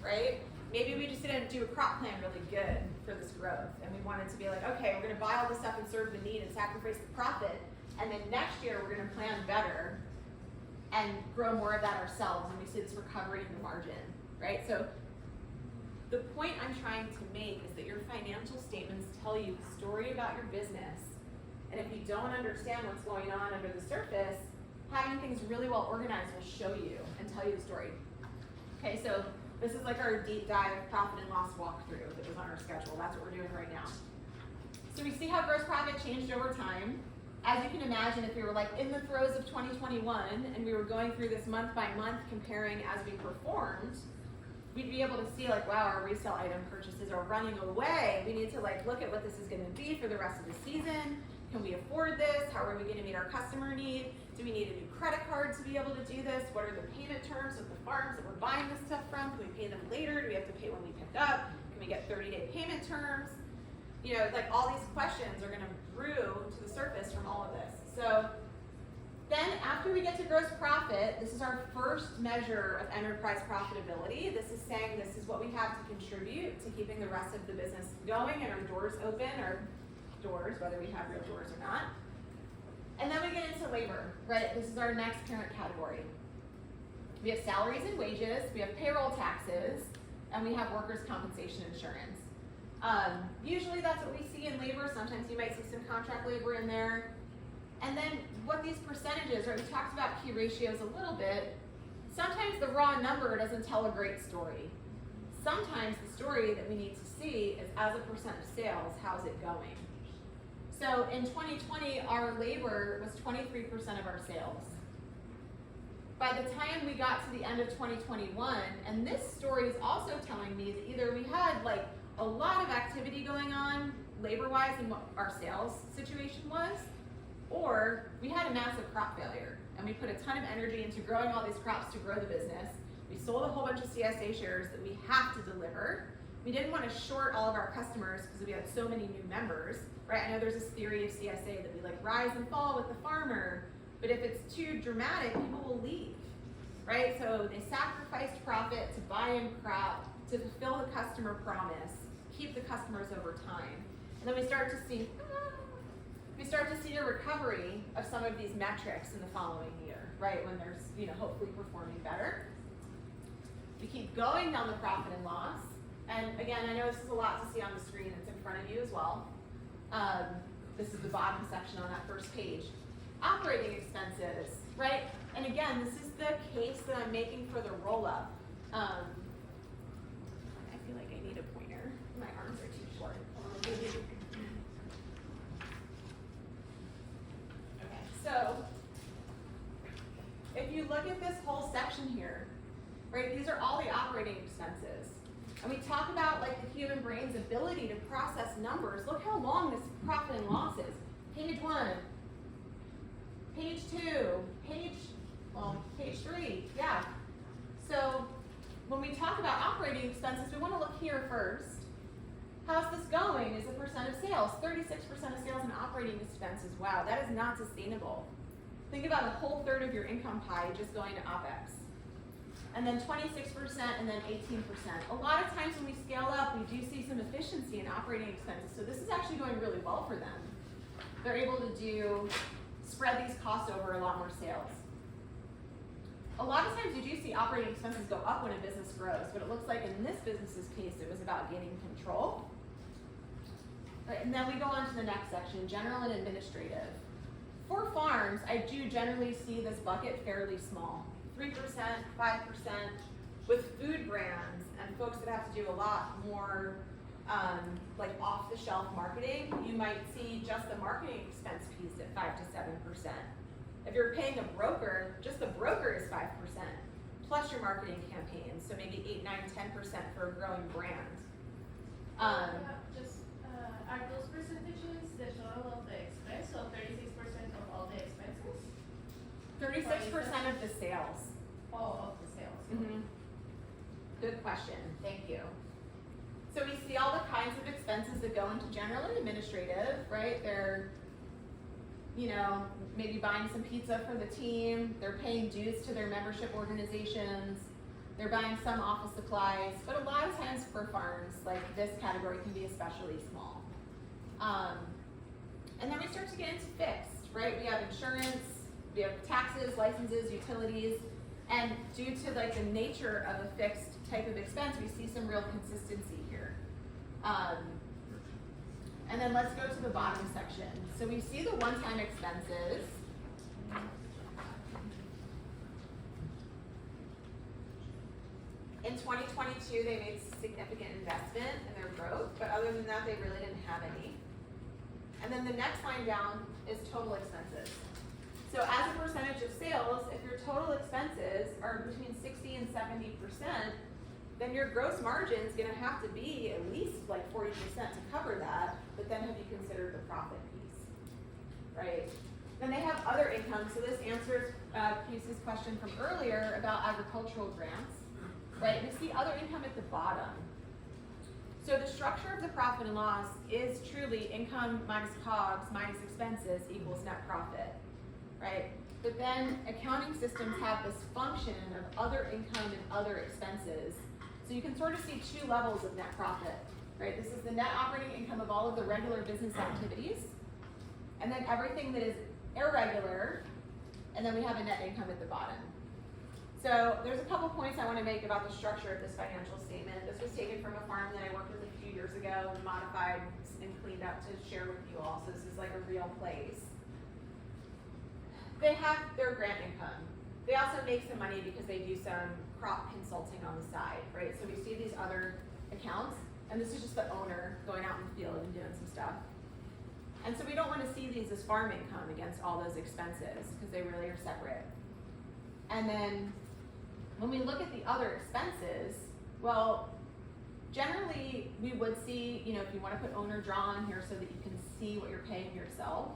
right? Maybe we just didn't do a crop plan really good for this growth, and we wanted to be like, okay, we're gonna buy all this stuff and serve the need and sacrifice the profit, and then next year we're gonna plan better and grow more of that ourselves, and we see this recovery in the margin, right? So the point I'm trying to make is that your financial statements tell you the story about your business, and if you don't understand what's going on under the surface, having things really well organized will show you and tell you the story. Okay, so this is like our deep dive profit and loss walkthrough that was on our schedule. That's what we're doing right now. So we see how gross profit changed over time. As you can imagine, if we were like in the throes of 2021 and we were going through this month by month comparing as we performed, we'd be able to see like, wow, our resale item purchases are running away. We need to like look at what this is gonna be for the rest of the season. Can we afford this? How are we gonna meet our customer need? Do we need a new credit card to be able to do this? What are the payment terms of the farms that we're buying this stuff from? Can we pay them later? Do we have to pay when we pick up? Can we get 30-day payment terms? You know, like all these questions are gonna brew to the surface from all of this. So then after we get to gross profit, this is our first measure of enterprise profitability. This is saying this is what we have to contribute to keeping the rest of the business going and our doors open, or doors, whether we have real doors or not. And then we get into labor, right? This is our next parent category. We have salaries and wages, we have payroll taxes, and we have workers' compensation insurance. Usually that's what we see in labor. Sometimes you might see some contract labor in there. And then what these percentages are, we talked about key ratios a little bit. Sometimes the raw number doesn't tell a great story. Sometimes the story that we need to see is as a percent of sales, how's it going? So in 2020, our labor was 23% of our sales. By the time we got to the end of 2021, and this story is also telling me that either we had like a lot of activity going on labor-wise in what our sales situation was, or we had a massive crop failure and we put a ton of energy into growing all these crops to grow the business. We sold a whole bunch of CSA shares that we have to deliver. We didn't want to short all of our customers because we had so many new members, right? I know there's this theory of CSA that we like rise and fall with the farmer, but if it's too dramatic, people will leave, right? So they sacrificed profit to buy in crop, to fulfill the customer promise, keep the customers over time. And then we start to see a recovery of some of these metrics in the following year, right? When there's, you know, hopefully performing better. We keep going down the profit and loss. And again, I know this is a lot to see on the screen. It's in front of you as well. This is the bottom section on that first page. Operating expenses, right? And again, this is the case that I'm making for the roll-up. I feel like I need a pointer. My arms are too short. Okay, so if you look at this whole section here, right, these are all the operating expenses. And we talk about like the human brain's ability to process numbers. Look how long this profit and loss is. Page 1, page 2, page 3, yeah. So when we talk about operating expenses, we want to look here first. How's how's this going? Is a percent of sales, 36% of sales and operating expenses. Wow, that is not sustainable. Think about a whole third of your income pie just going to OpEx. And then 26% and then 18%. A lot of times when we scale up, we do see some efficiency in operating expenses. So this is actually going really well for them. They're able to spread these costs over a lot more sales. A lot of times you do see operating expenses go up when a business grows, but it looks like in this business's case, it was about gaining control. Right, and then we go on to the next section, general and administrative. For farms, I do generally see this bucket fairly small, 3%, 5%. With food brands and folks that have to do a lot more like off-the-shelf marketing, you might see just the marketing expense piece at 5 to 7%. If you're paying a broker, just the broker is 5%, plus your marketing campaigns, so maybe 8, 9, 10% for a growing brand. Are those percentages the total of the expense, so 36% of all the expenses? 36% of the sales. Oh, of the sales. Mm-hmm. Good question, thank you. So we see all the kinds of expenses that go into general and administrative, right? They're, maybe buying some pizza for the team, they're paying dues to their membership organizations, they're buying some office supplies, but a lot of times for farms, like this category can be especially small. And then we start to get into fixed, right? We have insurance, we have taxes, licenses, utilities, and due to like the nature of a fixed type of expense, we see some real consistency here. And then let's go to the bottom section. So we see the one-time expenses. In 2022, they made significant investment in their growth, but other than that, they really didn't have any. And then the next line down is total expenses. So as a percentage of sales, if your total expenses are between 60 and 70%, then your gross margin is gonna have to be at least like 40% to cover that, but then have you considered the profit piece, right? Then they have other income, so this answers Casey's question from earlier about agricultural grants, right? We see other income at the bottom. So the structure of the profit and loss is truly income minus COGS minus expenses equals net profit, right? But then accounting systems have this function of other income and other expenses. So you can sort of see two levels of net profit, right? This is the net operating income of all of the regular business activities, and then everything that is irregular, and then we have a net income at the bottom. So there's a couple points I want to make about the structure of this financial statement. This was taken from a farm that I worked with a few years ago and modified and cleaned up to share with you all. So this is like a real place. They have their grant income. They also make some money because they do some crop consulting on the side, right? So we see these other accounts, and this is just the owner going out in the field and doing some stuff. And so we don't want to see these as farm income against all those expenses because they really are separate. And then when we look at the other expenses, well, generally we would see, if you want to put owner draw on here so that you can see what you're paying yourself.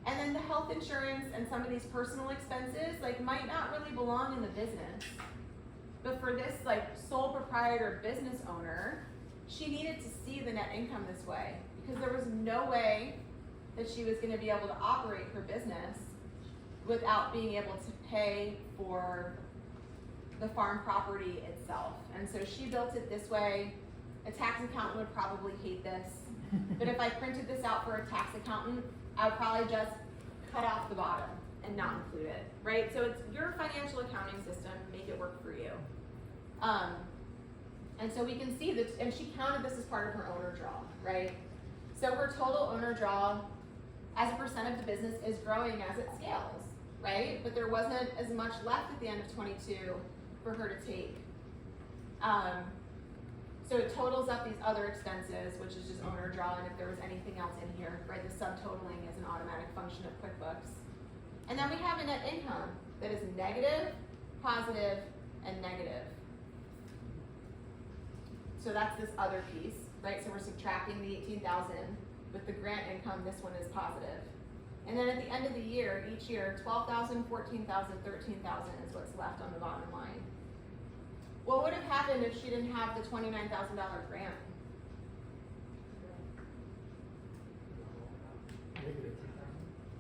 And then the health insurance and some of these personal expenses might not really belong in the business. But for this sole proprietor business owner, she needed to see the net income this way because there was no way that she was going to be able to operate her business without being able to pay for the farm property itself. And so she built it this way. A tax accountant would probably hate this. But if I printed this out for a tax accountant, I would probably just cut off the bottom and not include it, right? So it's your financial accounting system, make it work for you. And so we can see that, and she counted this as part of her owner draw, right? So her total owner draw as a percent of the business is growing as it scales, right? But there wasn't as much left at the end of 22 for her to take. So it totals up these other expenses, which is just owner draw, and if there was anything else in here, right, the subtotaling is an automatic function of QuickBooks. And then we have a net income that is negative, positive, and negative. So that's this other piece, right? So we're subtracting the 18,000 with the grant income, this one is positive. And then at the end of the year, each year, 12,000, 14,000, 13,000 is what's left on the bottom line. What would have happened if she didn't have the $29,000 grant?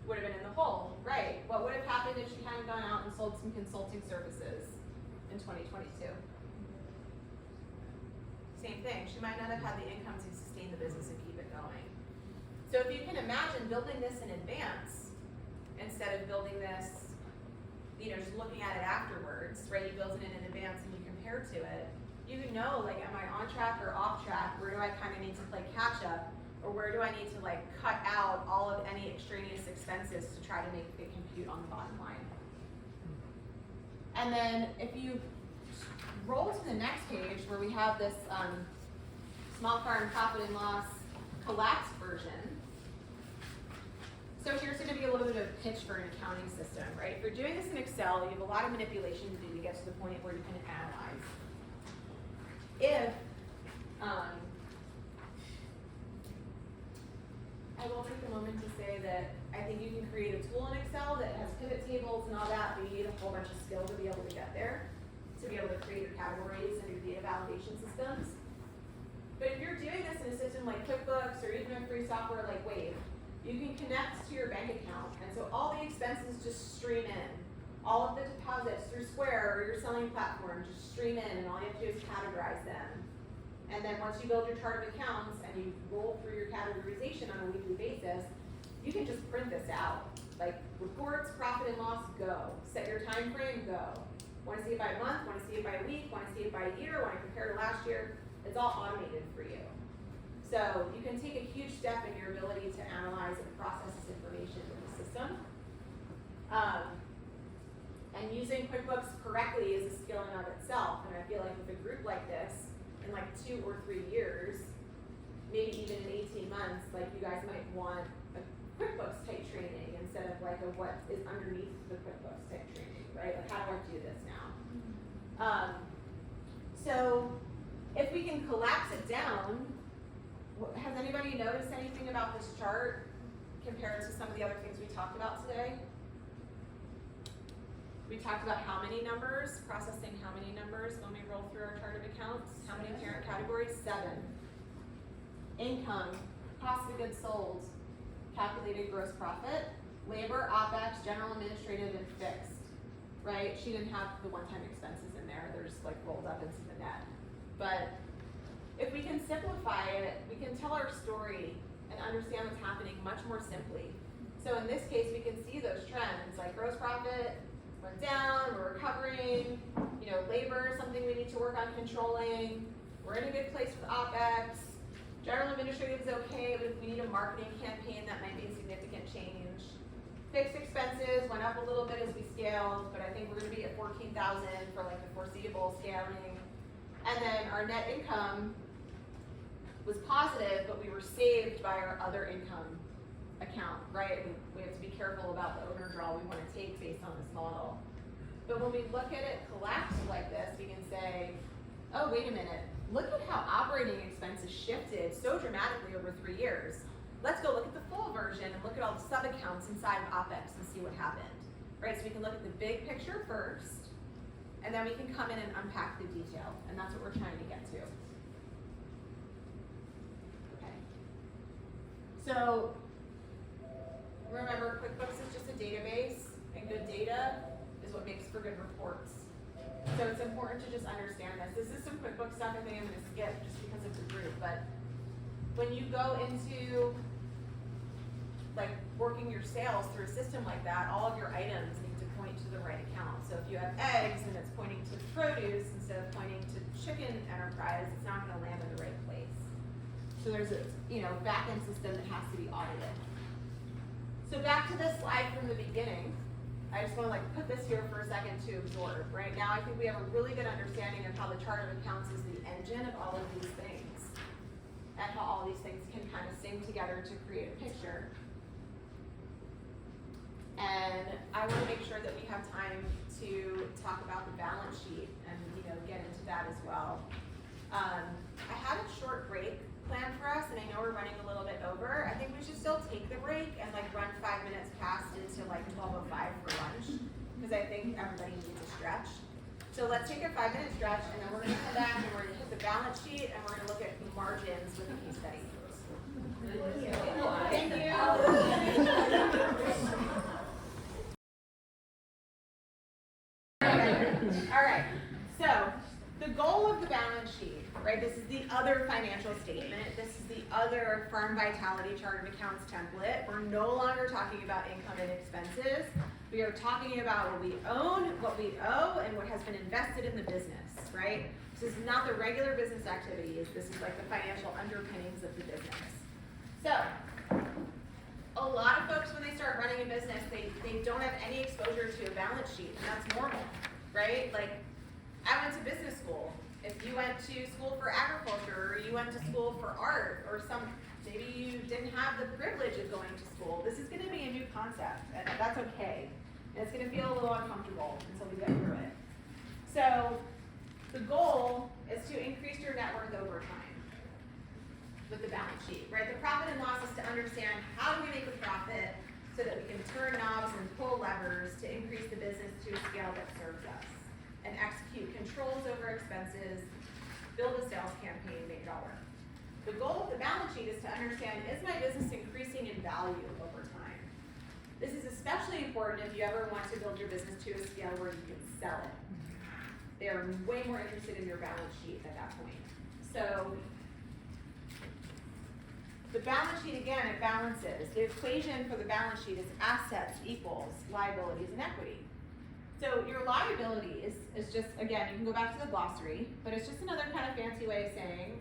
Would have been in the hole, right? What would have happened if she hadn't gone out and sold some consulting services in 2022? Same thing, she might not have had the income to sustain the business and keep it going. So if you can imagine building this in advance, instead of building this, you know, just looking at it afterwards, right? You build it in advance and you compare to it. You know, like, am I on track or off track? Where do I kind of need to play catch up? Or where do I need to like cut out all of any extraneous expenses to try to make it compute on the bottom line? And then if you roll to the next page where we have this small farm profit and loss collapsed version. So here's going to be a little bit of a pitch for an accounting system, right? If you're doing this in Excel, you have a lot of manipulation to do to get to the point where you can analyze. If I will take a moment to say that I think you can create a tool in Excel that has pivot tables and all that, but you need a whole bunch of skill to be able to get there, to be able to create your categories and your data validation systems. But if you're doing this in a system like QuickBooks or even a free software like Wave, you can connect to your bank account, and so all the expenses just stream in. All of the deposits through Square or your selling platform just stream in, and all you have to do is categorize them. And then once you build your chart of accounts and you roll through your categorization on a weekly basis, you can just print this out. Like reports, profit and loss, go. Set your time frame, go. Want to see it by month, want to see it by week, want to see it by year, want to compare to last year. It's all automated for you. So you can take a huge step in your ability to analyze and process this information in the system. And using QuickBooks correctly is a skill in and of itself. And I feel like with a group like this, in like 2 or 3 years, maybe even in 18 months, like you guys might want a QuickBooks type training instead of like a what is underneath the QuickBooks type training, right? Like how do I do this now? So if we can collapse it down, has anybody noticed anything about this chart compared to some of the other things we talked about today? We talked about how many numbers, processing how many numbers when we roll through our chart of accounts, how many parent categories? 7. Income, cost of goods sold, calculated gross profit, labor, OPEX, general administrative, and fixed, right? She didn't have the one-time expenses in there. They're just like rolled up into the net. But if we can simplify it, we can tell our story and understand what's happening much more simply. So in this case, we can see those trends, like gross profit went down, we're recovering, you know, labor is something we need to work on controlling, we're in a good place with OPEX, general administrative is okay, but if we need a marketing campaign, that might be a significant change. Fixed expenses went up a little bit as we scaled, but I think we're gonna be at 14,000 for like the foreseeable scaling. And then our net income was positive, but we were saved by our other income account, right? We have to be careful about the owner draw we want to take based on this model. But when we look at it collapsed like this, we can say, oh, wait a minute, look at how operating expenses shifted so dramatically over 3 years. Let's go look at the full version and look at all the sub-accounts inside of OPEX and see what happened, right? So we can look at the big picture first, and then we can come in and unpack the detail, and that's what we're trying to get to. Okay. So, remember, QuickBooks is just a database, and good data is what makes for good reports. So it's important to just understand this. This is some QuickBooks stuff I think I'm going to skip just because of the group, but when you go into like working your sales through a system like that, all of your items need to point to the right account. So if you have eggs and it's pointing to produce instead of pointing to chicken enterprise, it's not going to land in the right place. So there's a back-end system that has to be audited. So back to this slide from the beginning, I just want to put this here for a second to absorb. Right now I think we have a really good understanding of how the chart of accounts is the engine of all of these things, and how all these things can kind of sing together to create a picture. And I want to make sure that we have time to talk about the balance sheet and get into that as well. I had a short break planned for us, and I know we're running a little bit over. I think we should still take the break and run 5 minutes past into 12:05 for lunch, because I think everybody needs a stretch. So let's take a 5-minute stretch, and then we're going to come back and we're going to hit the balance sheet, and we're going to look at the margins with the case study. Thank you. All right, so the goal of the balance sheet, right? This is the other financial statement. This is the other Farm Vitality Chart of Accounts template. We're no longer talking about income and expenses. We are talking about what we own, what we owe, and what has been invested in the business, right? This is not the regular business activities. This is like the financial underpinnings of the business. So, a lot of folks, when they start running a business, they don't have any exposure to a balance sheet, and that's normal, right? Like, I went to business school. If you went to school for agriculture, or you went to school for art, or maybe you didn't have the privilege of going to school, this is gonna be a new concept, and that's okay. And it's gonna feel a little uncomfortable until we get through it. So, the goal is to increase your net worth over time with the balance sheet, right? The profit and loss is to understand how do we make a profit so that we can turn knobs and pull levers to increase the business to a scale that serves us, and execute controls over expenses, build a sales campaign, make it all work. The goal of the balance sheet is to understand, is my business increasing in value over time? This is especially important if you ever want to build your business to a scale where you can sell it. They are way more interested in your balance sheet at that point. So, the balance sheet, again, it balances. The equation for the balance sheet is assets equals liabilities and equity. So your liabilities is just, again, you can go back to the glossary, but it's just another kind of fancy way of saying,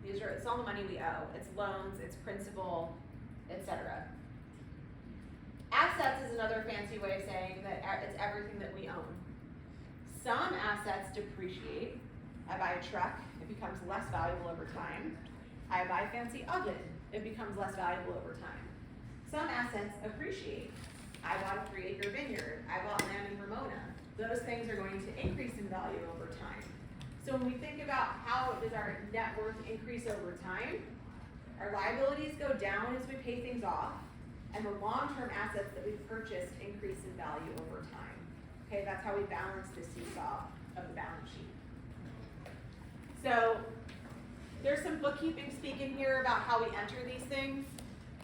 it's all the money we owe. It's loans, it's principal, etc. Assets is another fancy way of saying that it's everything that we own. Some assets depreciate. I buy a truck, it becomes less valuable over time. I buy a fancy oven, it becomes less valuable over time. Some assets appreciate. I bought a 3-acre vineyard, I bought land in Ramona. Those things are going to increase in value over time. So when we think about how does our net worth increase over time, our liabilities go down as we pay things off, and the long-term assets that we've purchased increase in value over time. Okay, that's how we balance the seesaw of the balance sheet. So there's some bookkeeping speak in here about how we enter these things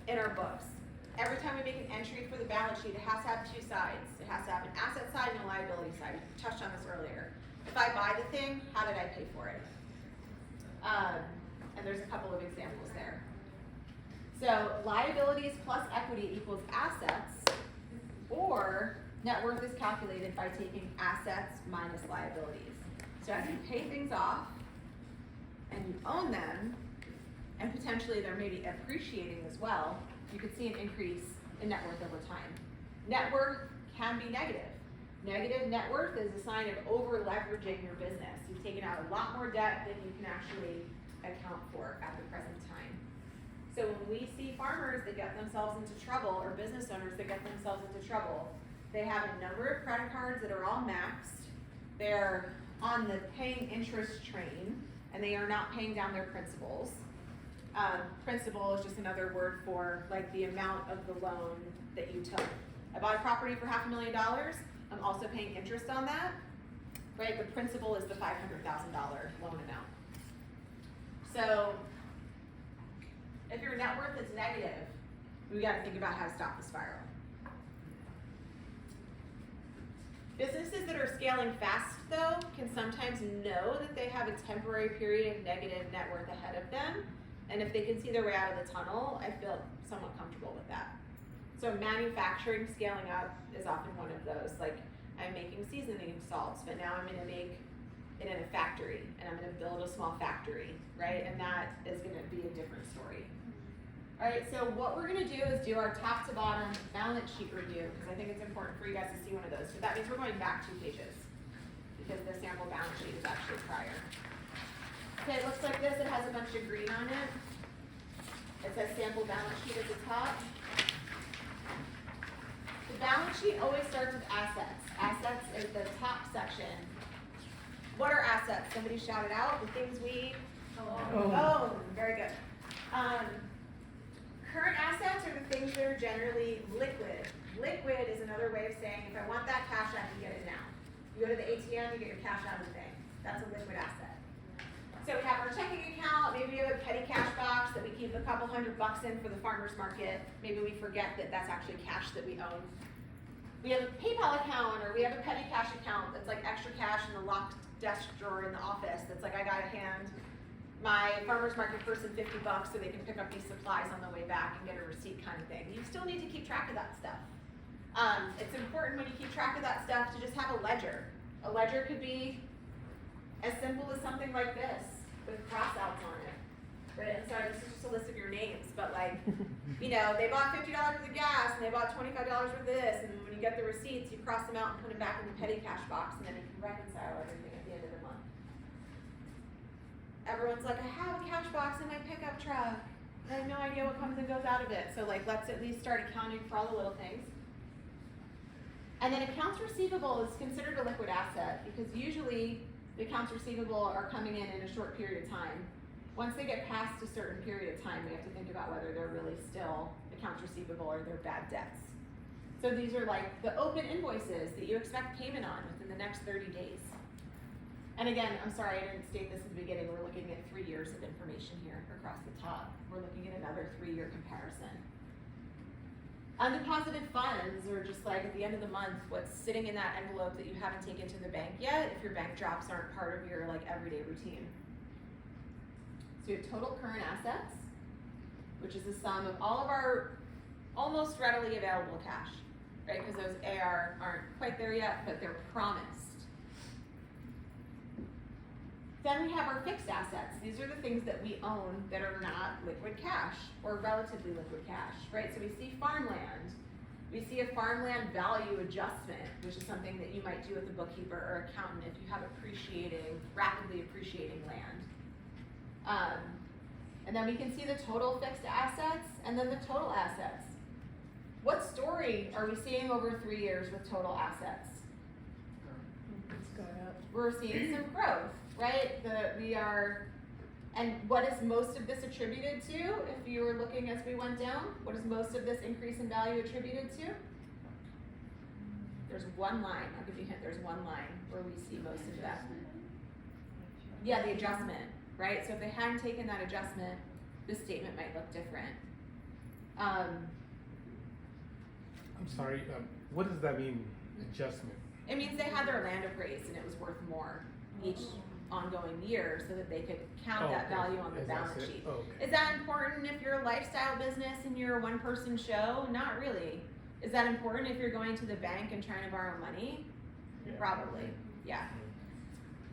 in our books. Every time we make an entry for the balance sheet, it has to have two sides. It has to have an asset side and a liability side. We touched on this earlier. If I buy the thing, how did I pay for it? And there's a couple of examples there. So liabilities plus equity equals assets, or net worth is calculated by taking assets minus liabilities. So as you pay things off and you own them, and potentially they're maybe appreciating as well, you could see an increase in net worth over time. Net worth can be negative. Negative net worth is a sign of over leveraging your business. You've taken out a lot more debt than you can actually account for at the present time. So when we see farmers that get themselves into trouble, or business owners that get themselves into trouble, they have a number of credit cards that are all maxed, they're on the paying interest train, and they are not paying down their principals. Principal is just another word for like the amount of the loan that you took. I bought a property for $500,000. I'm also paying interest on that, right? The principal is the $500,000 loan amount. So if your net worth is negative, we got to think about how to stop the spiral. Businesses that are scaling fast, though, can sometimes know that they have a temporary period of negative net worth ahead of them. And if they can see their way out of the tunnel, I feel somewhat comfortable with that. So manufacturing scaling up is often one of those. Like, I'm making seasoning salts, but now I'm gonna make it in a factory, and I'm gonna build a small factory, right? And that is gonna be a different story. All right, so what we're gonna do is do our top to bottom balance sheet review, because I think it's important for you guys to see one of those. So that means we're going back 2 pages, because the sample balance sheet is actually prior. Okay, it looks like this. It has a bunch of green on it. It says sample balance sheet at the top. The balance sheet always starts with assets. Assets is the top section. What are assets? Somebody shout it out. The things we own. Very good. Current assets are the things that are generally liquid. Liquid is another way of saying if I want that cash, I can get it now. You go to the ATM, you get your cash out of the bank. That's a liquid asset. So we have our checking account, maybe we have a petty cash box that we keep a couple $100 in for the farmer's market. Maybe we forget that that's actually cash that we own. we have a PayPal account, or we have a petty cash account that's like extra cash in the locked desk drawer in the office, that's like, I gotta hand my farmer's market person $50 so they can pick up these supplies on the way back and get a receipt kind of thing. You still need to keep track of that stuff. It's important when you keep track of that stuff to just have a ledger. A ledger could be as simple as something like this, with cross-outs on it. Right, I'm sorry, this is just a list of your names, but like, you know, they bought $50 worth of gas, and they bought $25 worth of this, and when you get the receipts, you cross them out and put them back in the petty cash box, and then you can reconcile everything at the end of the month. Everyone's like, I have a cash box in my pickup truck. I have no idea what comes and goes out of it. So like, let's at least start accounting for all the little things. And then accounts receivable is considered a liquid asset because usually the accounts receivable are coming in a short period of time. Once they get past a certain period of time, we have to think about whether they're really still accounts receivable or they're bad debts. So these are like the open invoices that you expect payment on within the next 30 days. And again, I'm sorry, I didn't state this at the beginning, we're looking at 3 years of information here across the top. We're looking at another 3-year comparison. Undeposited funds are just like at the end of the month, what's sitting in that envelope that you haven't taken to the bank yet if your bank drops aren't part of your like everyday routine. So we have total current assets, which is the sum of all of our almost readily available cash, right? Because those AR aren't quite there yet, but they're promised. Then we have our fixed assets. These are the things that we own that are not liquid cash or relatively liquid cash, right? So we see farmland. We see a farmland value adjustment, which is something that you might do with a bookkeeper or accountant if you have rapidly appreciating land. And then we can see the total fixed assets and then the total assets. What story are we seeing over 3 years with total assets? It's going up. We're seeing some growth, right? And what is most of this attributed to? If you were looking as we went down, what is most of this increase in value attributed to? There's one line, I'll give you a hint, there's one line where we see most of that. Yeah, the adjustment, right? So if they hadn't taken that adjustment, this statement might look different. I'm sorry, what does that mean, adjustment? It means they had their land appraised and it was worth more each ongoing year so that they could count that value on the balance sheet. Oh, okay. Is that important if you're a lifestyle business and you're a one-person show? Not really. Is that important if you're going to the bank and trying to borrow money? Yeah. Probably, yeah.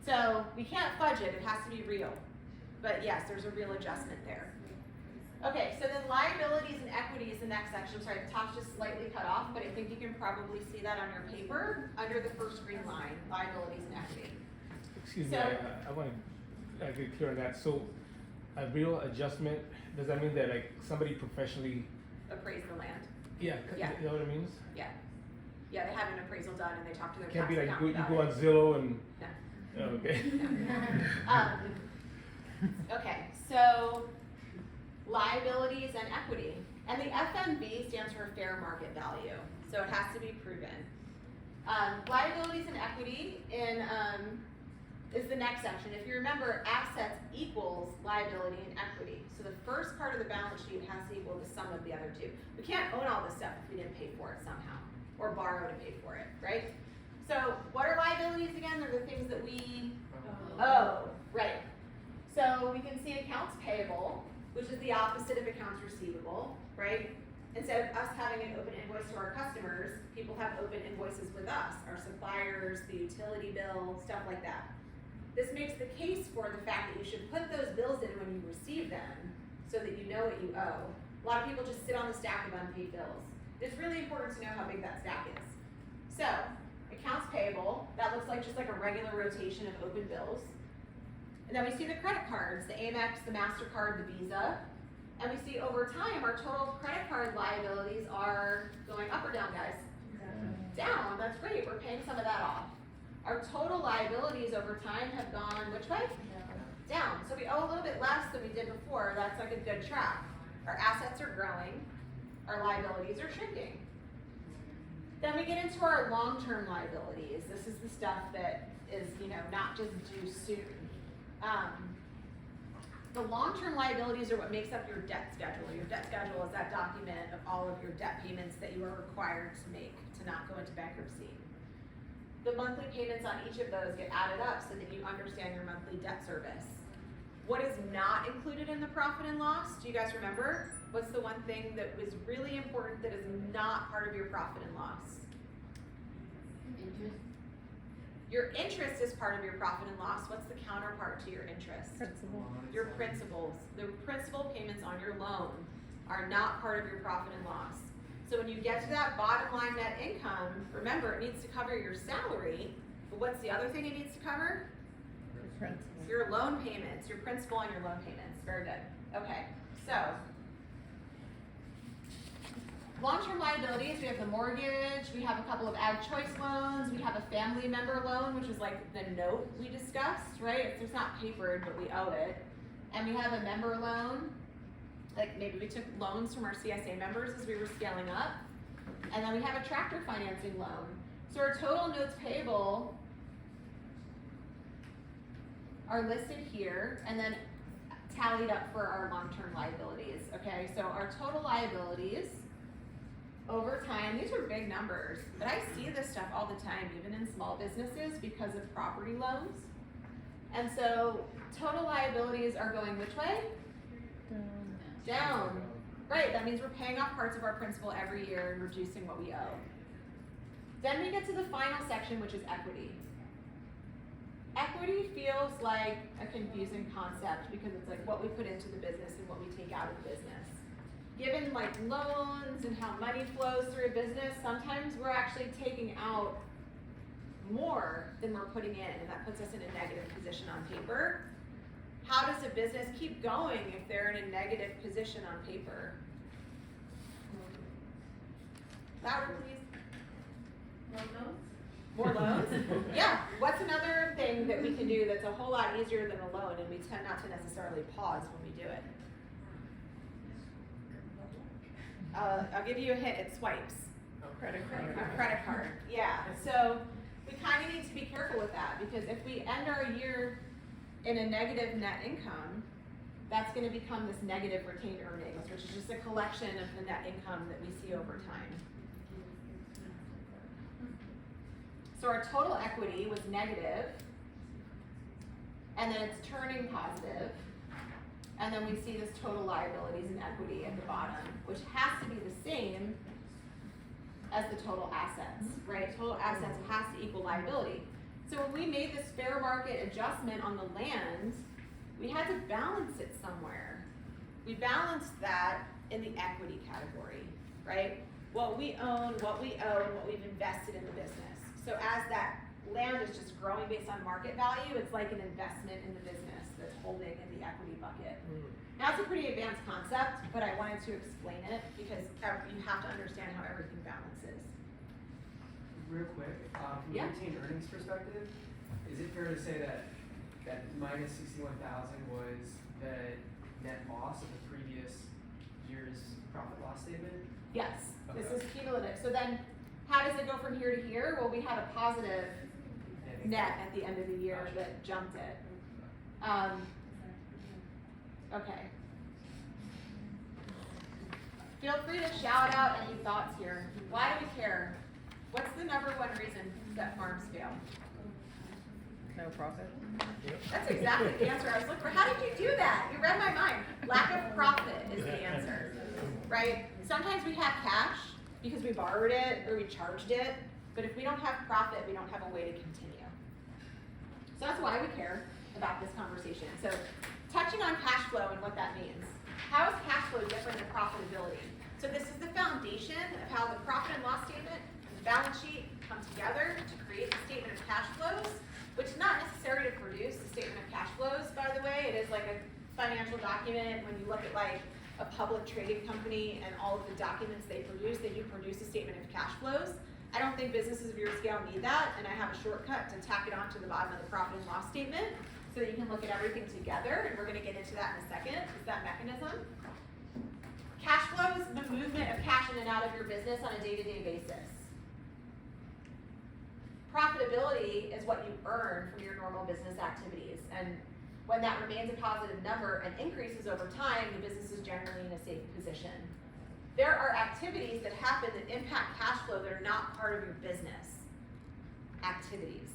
So we can't fudge it, it has to be real. But yes, there's a real adjustment there. Okay, so then liabilities and equity is the next section. Sorry, the top's just slightly cut off, but I think you can probably see that on your paper under the first green line, liabilities and equity. Excuse me, I want to get clear on that. So a real adjustment, does that mean that like somebody professionally? Appraise the land. Yeah, Yeah. You know what it means? Yeah. Yeah, they have an appraisal done and they talk to their Can't tax be like you accountant go about on Zillow and, No. oh, okay. Okay, so liabilities and equity. And the FMV stands for fair market value, so it has to be proven. Liabilities and equity is the next section. If you remember, assets equals liability and equity. So the first part of the balance sheet has to equal the sum of the other two. We can't own all this stuff if we didn't pay for it somehow, or borrow to pay for it, right? So what are liabilities again? They're the things that we owe, right? So we can see accounts payable, which is the opposite of accounts receivable, right? Instead of us having an open invoice to our customers, people have open invoices with us, our suppliers, the utility bill, stuff like that. This makes the case for the fact that you should put those bills in when you receive them so that you know what you owe. A lot of people just sit on the stack of unpaid bills. It's really important to know how big that stack is. So, accounts payable, that looks like just like a regular rotation of open bills. And then we see the credit cards, the Amex, the MasterCard, the Visa. And we see over time our total credit card liabilities are going up or down, guys? Down, that's great, we're paying some of that off. Our total liabilities over time have gone which way? Down. So we owe a little bit less than we did before, that's like a good track. Our assets are growing, our liabilities are shrinking. Then we get into our long-term liabilities. This is the stuff that is, not just due soon. The long-term liabilities are what makes up your debt schedule. Your debt schedule is that document of all of your debt payments that you are required to make to not go into bankruptcy. The monthly payments on each of those get added up so that you understand your monthly debt service. What is not included in the profit and loss? Do you guys remember? What's the one thing that was really important that is not part of your profit and loss? Interest. Your interest is part of your profit and loss. What's the counterpart to your interest? Principal. Your principals. The principal payments on your loan are not part of your profit and loss. So when you get to that bottom line net income, remember it needs to cover your salary, but what's the other thing it needs to cover? Principal. Your loan payments, your principal and your loan payments. Very good. Okay, so long-term liabilities, we have the mortgage, we have a couple of ag choice loans, we have a family member loan, which is like the note we discussed, right? It's not papered, but we owe it. And we have a member loan, like maybe we took loans from our CSA members as we were scaling up. And then we have a tractor financing loan. So our total notes payable are listed here and then tallied up for our long-term liabilities, okay? So our total liabilities over time, these are big numbers, but I see this stuff all the time, even in small businesses because of property loans. And so total liabilities are going which way? Down. Right, that means we're paying off parts of our principal every year and reducing what we owe. Then we get to the final section, which is equity. Equity feels like a confusing concept because it's like what we put into the business and what we take out of the business. Given like loans and how money flows through a business, sometimes we're actually taking out more than we're putting in, and that puts us in a negative position on paper. How does a business keep going if they're in a negative position on paper? Louder, please. More loans? Yeah. What's another thing that we can do that's a whole lot easier than a loan, and we tend not to necessarily pause when we do it? I'll give you a hint. It swipes. Credit card. A credit card. Yeah. So we kind of need to be careful with that because if we end our year in a negative net income, that's going to become this negative retained earnings, which is just a collection of the net income that we see over time. So our total equity was negative, and then it's turning positive, and then we see this total liabilities and equity at the bottom, which has to be the same as the total assets, right? Total assets has to equal liability. So when we made this fair market adjustment on the land, we had to balance it somewhere. We balanced that in the equity category, right? What we own, what we owe, and what we've invested in the business. So as that land is just growing based on market value, it's like an investment in the business that's holding in the equity bucket. Now it's a pretty advanced concept, but I wanted to explain it because you have to understand how everything balances. Real quick, from Yeah. a retained earnings perspective, is it fair to say that minus 61,000 was the net loss of the previous year's profit loss statement? Yes, this Okay. is cumulative. So then, how does it go from here to here? Well, we had a positive net at the end of the year Gotcha. that jumped it. Okay. Feel free to shout out any thoughts here. Why do we care? What's the number one reason that farms fail? No profit. That's exactly the answer I was looking for. How did you do that? You read my mind. Lack of profit is the answer, right? Sometimes we have cash because we borrowed it or we charged it, but if we don't have profit, we don't have a way to continue. So that's why we care about this conversation. So touching on cash flow and what that means. How is cash flow different than profitability? So this is the foundation of how the profit and loss statement and the balance sheet come together to create the statement of cash flows, which is not necessary to produce the statement of cash flows, by the way. It is like a financial document. When you look at like a public trading company and all of the documents they do produce a statement of cash flows. I don't think businesses of your scale need that, and I have a shortcut to tack it onto the bottom of the profit and loss statement so that you can look at everything together, and we're gonna get into that in a second, is that mechanism. Cash flow is the movement of cash in and out of your business on a day-to-day basis. Profitability is what you earn from your normal business activities, and When that remains a positive number and increases over time, the business is generally in a safe position. There are activities that happen that impact cash flow that are not part of your business activities.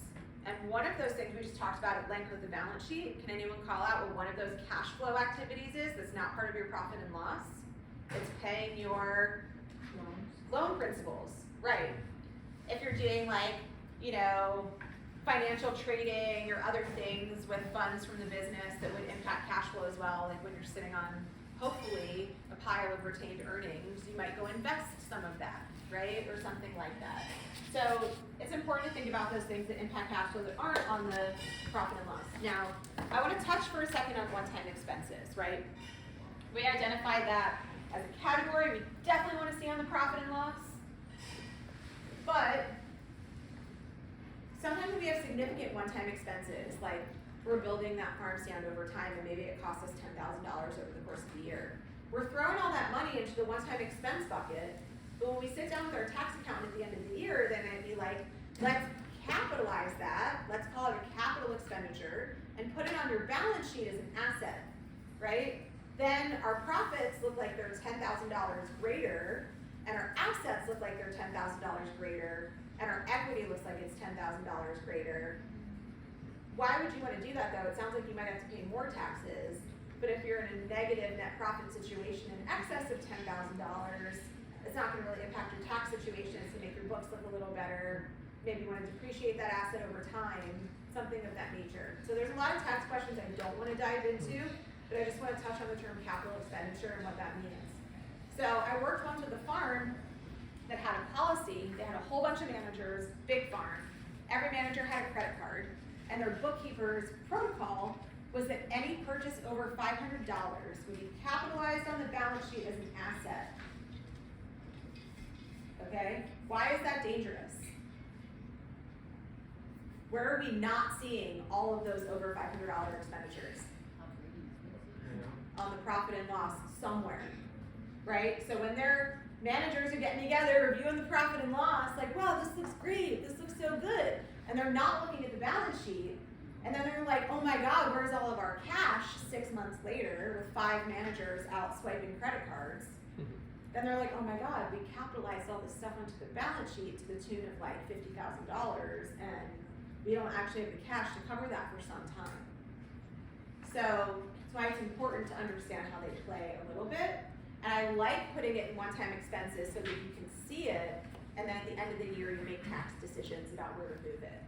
And one of those things we just talked about at length with the balance sheet, can anyone call out what one of those cash flow activities is that's not part of your profit and loss? It's paying your loan principals, right? If you're doing like, you know, financial trading or other things with funds from the business that would impact cash flow as well, like when you're sitting on, hopefully, a pile of retained earnings, you might go invest some of that, right? Or something like that. So it's important to think about those things that impact cash flow that aren't on the profit and loss. Now, I want to touch for a second on one-time expenses, right? We identified that as a category we definitely want to see on the profit and loss. But sometimes we have significant one-time expenses, like we're building that farm stand over time and maybe it costs us $10,000 over the course of the year. We're throwing all that money into the one-time expense bucket, but when we sit down with our tax accountant at the end of the year, then I'd be like, let's capitalize that, let's call it a capital expenditure, and put it on your balance sheet as an asset, right? Then our profits look like they're $10,000 greater, and our assets look like they're $10,000 greater, and our equity looks like it's $10,000 greater. Why would you want to do that though? It sounds like you might have to pay more taxes, but if you're in a negative net profit situation in excess of $10,000, it's not going to really impact your tax situation. It's going to make your books look a little better. Maybe you want to depreciate that asset over time, something of that nature. So there's a lot of tax questions I don't want to dive into, but I just want to touch on the term capital expenditure and what that means. So I worked once with a farm that had a policy. They had a whole bunch of managers, big farm. Every manager had a credit card, and their bookkeeper's protocol was that any purchase over $500 would be capitalized on the balance sheet as an asset. Okay? Why is that dangerous? Where are we not seeing all of those over $500 expenditures? On the profit and loss somewhere, right? So when their managers are getting together, reviewing the profit and loss, like, wow, this looks great, this looks so good, and they're not looking at the balance sheet, and then they're like, oh my God, where's all of our cash 6 months later with 5 managers out swiping credit cards? Then they're like, oh my God, we capitalized all this stuff onto the balance sheet to the tune of like $50,000, and we don't actually have the cash to cover that for some time. So that's why it's important to understand how they play a little bit. And I like putting it in one-time expenses so that you can see it, and then at the end of the year you make tax decisions about where to move it.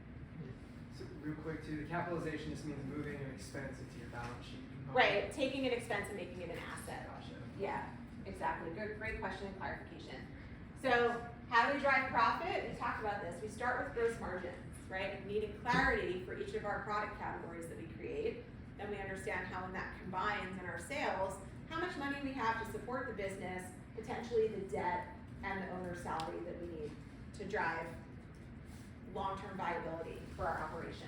So real quick too, the capitalization just means moving an expense into your balance sheet. Right, taking an expense and making it an asset. Gotcha. Yeah, exactly. Good, great question and clarification. So how do we drive profit? We talked about this. We start with gross margins, right? Needing clarity for each of our product categories that we create. Then we understand how when that combines in our sales, how much money we have to support the business, potentially the debt and the owner's salary that we need to drive long-term viability for our operation.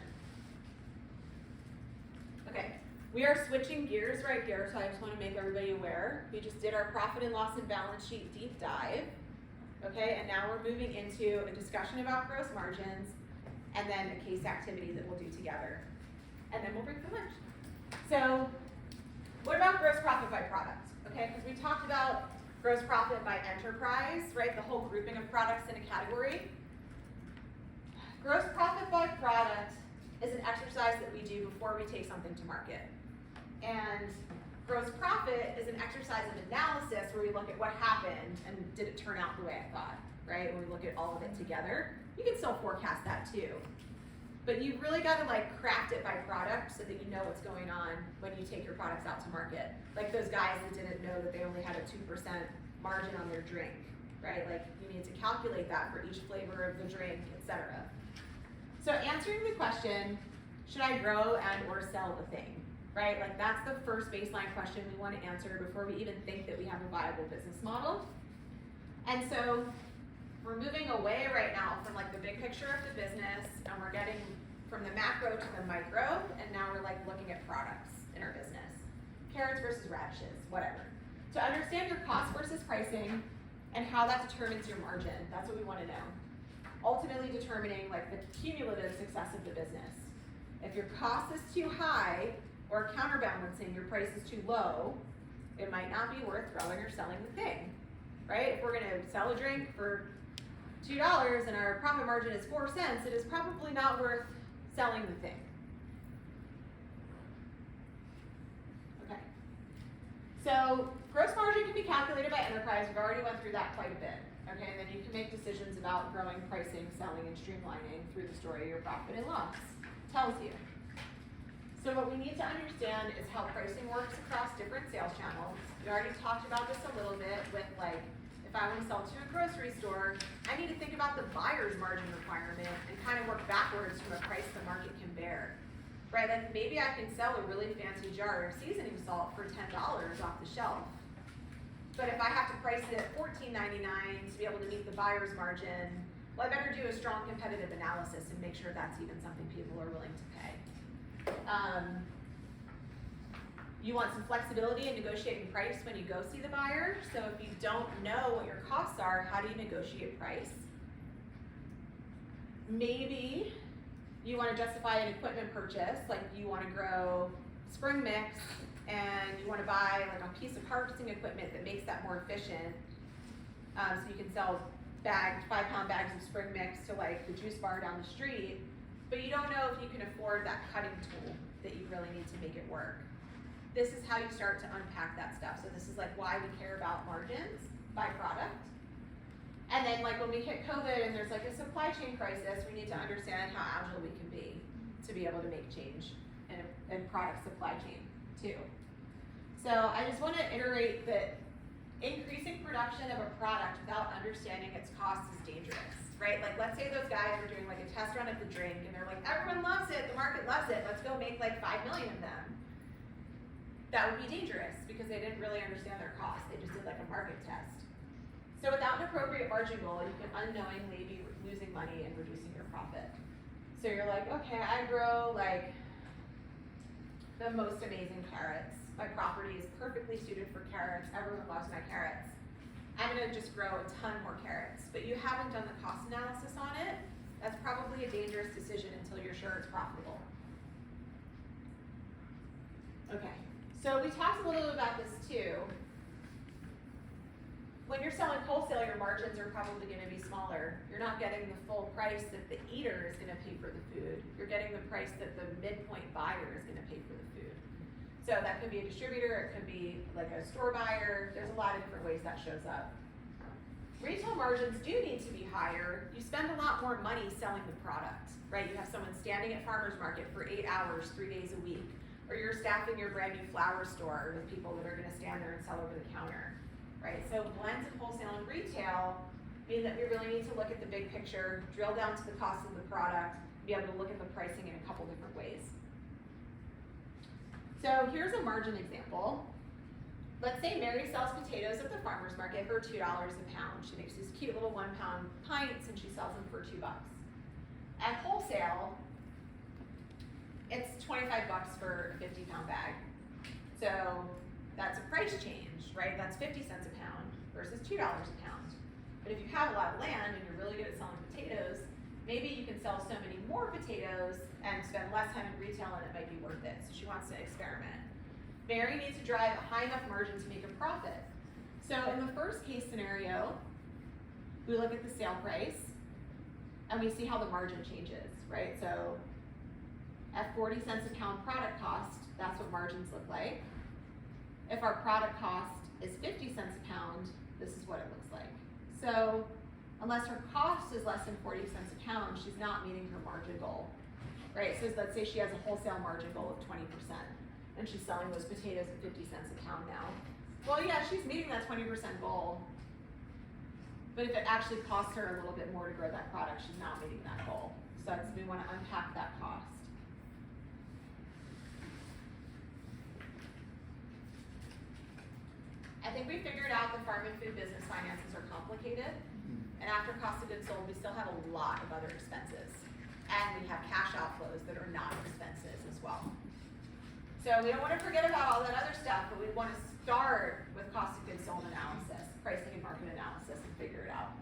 Okay, we are switching gears right here, so I just want to make everybody aware. We just did our profit and loss and balance sheet deep dive. Okay, and now we're moving into a discussion about gross margins and then a case activity that we'll do together. And then we'll break for lunch. So, what about gross profit by product? Okay, because we talked about gross profit by enterprise, right? The whole grouping of products in a category. Gross profit by product is an exercise that we do before we take something to market. And gross profit is an exercise of analysis where we look at what happened and did it turn out the way I thought, right? Where we look at all of it together. You can still forecast that too. But you've really got to like craft it by product so that you know what's going on when you take your products out to market. Like those guys that didn't know that they only had a 2% margin on their drink, right? Like you need to calculate that for each flavor of the drink, etc. So answering the question, should I grow and or sell the thing, right? Like that's the first baseline question we want to answer before we even think that we have a viable business model. And so we're moving away right now from like the big picture of the business, and we're getting from the macro to the micro, and now we're like looking at products in our business. Carrots versus radishes, whatever. To understand your cost versus pricing and how that determines your margin, that's what we want to know. Ultimately determining like the cumulative success of the business. If your cost is too high, or counterbalancing, your price is too low, it might not be worth growing or selling the thing, right? If we're gonna sell a drink for $2 and our profit margin is 4 cents, it is probably not worth selling the thing. Okay. So gross margin can be calculated by enterprise. We've already went through that quite a bit. Okay, and then you can make decisions about growing, pricing, selling, and streamlining through the story of your profit and loss. Tells you. So what we need to understand is how pricing works across different sales channels. We already talked about this a little bit with like, if I want to sell to a grocery store, I need to think about the buyer's margin requirement and kind of work backwards from a price the market can bear. Right, like maybe I can sell a really fancy jar of seasoning salt for $10 off the shelf. But if I have to price it at $14.99 to be able to meet the buyer's margin, well, I better do a strong competitive analysis and make sure that's even something people are willing to pay. You want some flexibility in negotiating price when you go see the buyer. So if you don't know what your costs are, how do you negotiate price? Maybe you want to justify an equipment purchase, like you want to grow spring mix and you want to buy like a piece of harvesting equipment that makes that more efficient. So you can sell 5-pound bags of spring mix to like the juice bar down the street, but you don't know if you can afford that cutting tool that you really need to make it work. This is how you start to unpack that stuff. So this is like why we care about margins by product. And then like when we hit COVID and there's like a supply chain crisis, we need to understand how agile we can be to be able to make change in product supply chain too. So I just want to iterate that increasing production of a product without understanding its cost is dangerous, right? Like let's say those guys are doing like a test run of the drink and they're like, everyone loves it, the market loves it, let's go make like 5 million of them. That would be dangerous because they didn't really understand their cost. They just did like a market test. So without an appropriate margin goal, you can unknowingly be losing money and reducing your profit. So you're like, okay, I grow like the most amazing carrots. My property is perfectly suited for carrots. Everyone loves my carrots. I'm gonna just grow a ton more carrots. But you haven't done the cost analysis on it. That's probably a dangerous decision until you're sure it's profitable. Okay, so we talked a little bit about this too. When you're selling wholesale, your margins are probably gonna be smaller. You're not getting the full price that the eater is gonna pay for the food. You're getting the price that the midpoint buyer is gonna pay for the food. So that could be a distributor, it could be like a store buyer. There's a lot of different ways that shows up. Retail margins do need to be higher. You spend a lot more money selling the product, right? You have someone standing at farmer's market for 8 hours, 3 days a week. Or you're staffing your brand new flower store with people that are gonna stand there and sell over the counter, right? So blends of wholesale and retail mean that we really need to look at the big picture, drill down to the cost of the product, be able to look at the pricing in a couple different ways. So here's a margin example. Let's say Mary sells potatoes at the farmer's market for $2 a pound. She makes these cute little 1-pound pints and she sells them for $2. At wholesale, it's 25 bucks for a 50-pound bag. So that's a price change, right? That's 50 cents a pound versus $2 a pound. But if you have a lot of land and you're really good at selling potatoes, maybe you can sell so many more potatoes and spend less time in retail and it might be worth it. So she wants to experiment. Mary needs to drive a high enough margin to make a profit. So in the first case scenario, we look at the sale price and we see how the margin changes, right? So at 40 cents a pound product cost, that's what margins look like. If our product cost is 50 cents a pound, this is what it looks like. So unless her cost is less than 40 cents a pound, she's not meeting her margin goal, right? So let's say she has a wholesale margin goal of 20% and she's selling those potatoes at 50 cents a pound now. Well, yeah, she's meeting that 20% goal, but if it actually costs her a little bit more to grow that product, she's not meeting that goal. So we want to unpack that cost. I think we figured out the farm and food business finances are complicated. And after cost of goods sold, we still have a lot of other expenses. And we have cash outflows that are not expenses as well. So we don't want to forget about all that other stuff, but we want to start with cost of goods sold analysis, pricing and market analysis, and figure it out.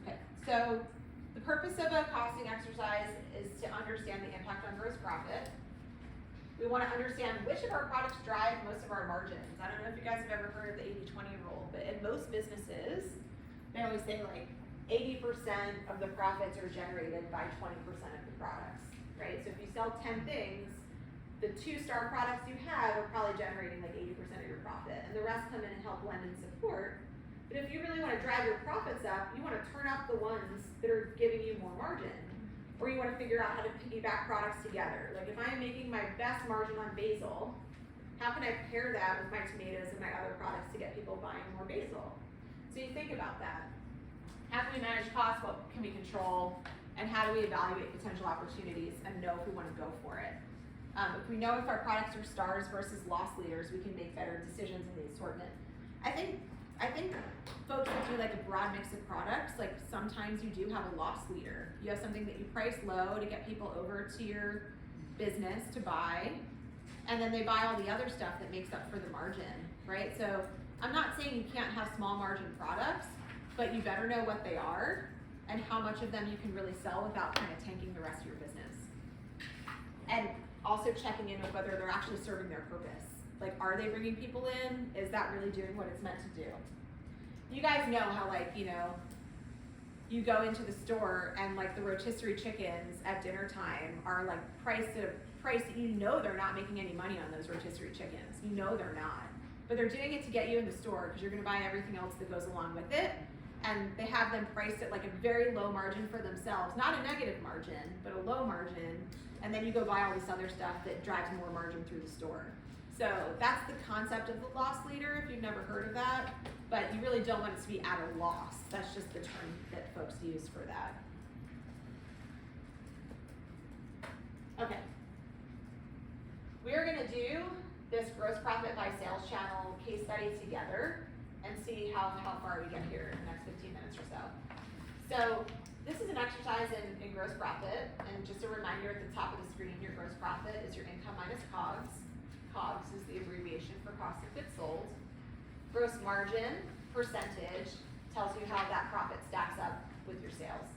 Okay, so the The purpose of a costing exercise is to understand the impact on gross profit. We want to understand which of our products drive most of our margins. I don't know if you guys have ever heard of the 80-20 rule, but in most businesses, they always say like 80% of the profits are generated by 20% of the products, right? So if you sell 10 things, the 2-star products you have are probably generating like 80% of your profit, and the rest come in and help lend and support. But if you really want to drive your profits up, you want to turn up the ones that are giving you more margin. Or you want to figure out how to piggyback products together. Like if I'm making my best margin on basil, how can I pair that with my tomatoes and my other products to get people buying more basil? So you think about that. How can we manage costs? What can we control? And how do we evaluate potential opportunities and know if we want to go for it? If we know if our products are stars versus loss leaders, we can make better decisions in the assortment. I think folks that do like a broad mix of products, like sometimes you do have a loss leader. You have something that you price low to get people over to your business to buy, and then they buy all the other stuff that makes up for the margin, right? So I'm not saying you can't have small margin products, but you better know what they are and how much of them you can really sell without kind of tanking the rest of your business. And also checking in with whether they're actually serving their purpose. Like, are they bringing people in? Is that really doing what it's meant to do? You guys know how, like, you know, you go into the store and like the rotisserie chickens at dinner time are like priced at a price that you know they're not making any money on those rotisserie chickens. You know they're not. But they're doing it to get you in the store because you're gonna buy everything else that goes along with it. And they have them priced at like a very low margin for themselves. Not a negative margin, but a low margin. And then you go buy all this other stuff that drives more margin through the store. So that's the concept of the loss leader, if you've never heard of that. But you really don't want it to be at a loss. That's just the term that folks use for that. Okay. We're gonna do this gross profit by sales channel case study together and see how far we get here in the next 15 minutes or so. So this is an exercise in gross profit, and just a reminder at the top of the screen, your gross profit is your income minus COGS. COGS is the abbreviation for cost of goods sold. Gross margin percentage tells you how that profit stacks up with your sales.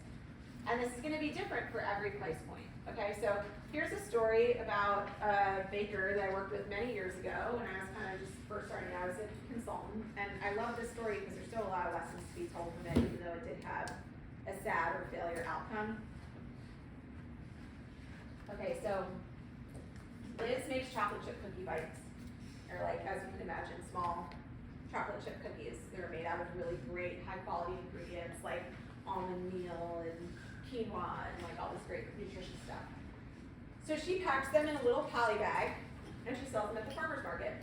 And this is gonna be different for every price point, okay? So here's a story about a baker that I worked with many years ago when I was kind of just first starting out as a consultant. And I love this story because there's still a lot of lessons to be told from it, even though it did have a sad or failure outcome. Okay, so Liz makes chocolate chip cookie bites. They're like, as you can imagine, small chocolate chip cookies. They're made out of really great, high quality ingredients like almond meal and quinoa and like all this great nutritious stuff. So she packs them in a little poly bag and she sells them at the farmer's market.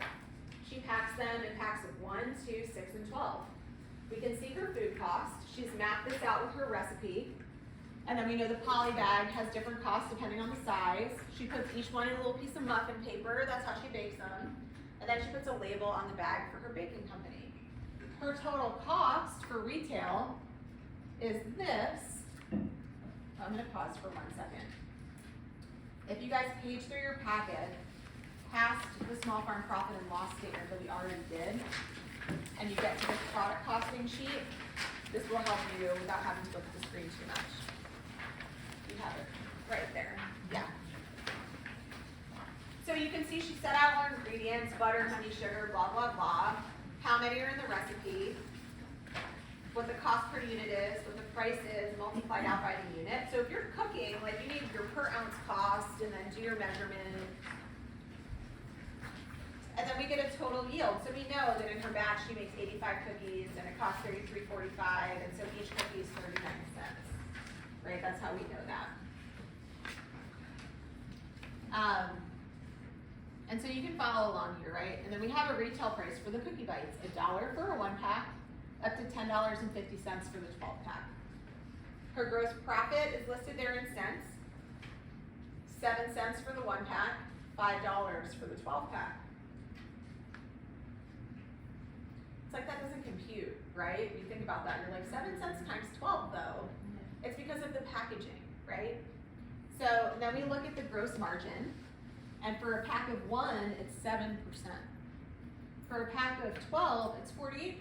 She packs them in packs of 1, 2, 6, and 12. We can see her food cost. She's mapped this out with her recipe. And then we know the poly bag has different costs depending on the size. She puts each one in a little piece of muffin paper. That's how she bakes them. And then she puts a label on the bag for her baking company. Her total cost for retail is this. I'm gonna pause for 1 second. If you guys page through your packet, past the small farm profit and loss statement that we already did, and you get to this product costing sheet, this will help you without having to look at the screen too much. You have it right there, yeah. So you can see she set out her ingredients, butter, honey, sugar, blah, blah, blah. How many are in the recipe, what the cost per unit is, what the price is, multiplied out by the unit. So if you're cooking, like you need your per ounce cost and then do your measurement. And then we get a total yield. So we know that in her batch she makes 85 cookies and it costs $33.45, and so each cookie is 39 cents. Right? That's how we know that. And so you can follow along here, right? And then we have a retail price for the cookie bites, $1 for a 1-pack, up to $10.50 for the 12-pack. Her gross profit is listed there in cents, 7 cents for the 1-pack, $5 for the 12-pack. It's like that doesn't compute, right? You think about that, you're like 7 cents times 12 though. It's because of the packaging, right? So then we look at the gross margin, and for a pack of 1, it's 7%. For a pack of 12, it's 48%.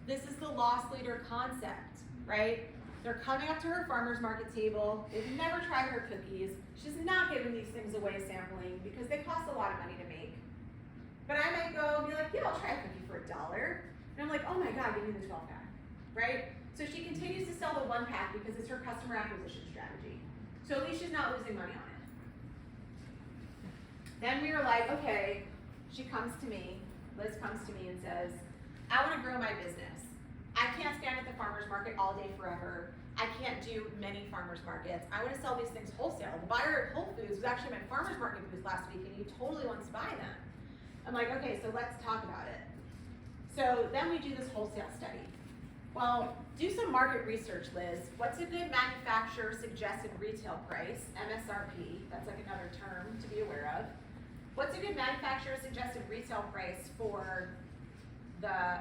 This is the loss leader concept, right? They're coming up to her farmer's market table. They've never tried her cookies. She's not giving these things away sampling because they cost a lot of money to make. But I might go and be like, yeah, I'll try a cookie for $1. And I'm like, oh my God, give me the 12 pack, right? So she continues to sell the 1 pack because it's her customer acquisition strategy. So at least she's not losing money on it. Then we were like, okay, she comes to me, Liz comes to me and says, I wanna grow my business. I can't stand at the farmer's market all day forever. I can't do many farmer's markets. I wanna sell these things wholesale. The buyer at Whole Foods was actually my farmer's market booth last week and he totally wants to buy them. I'm like, okay, so let's talk about it. So then we do this wholesale study. Well, do some market research, Liz. What's a good manufacturer suggested retail price, MSRP, that's like another term to be aware of. What's a good manufacturer suggested retail price for the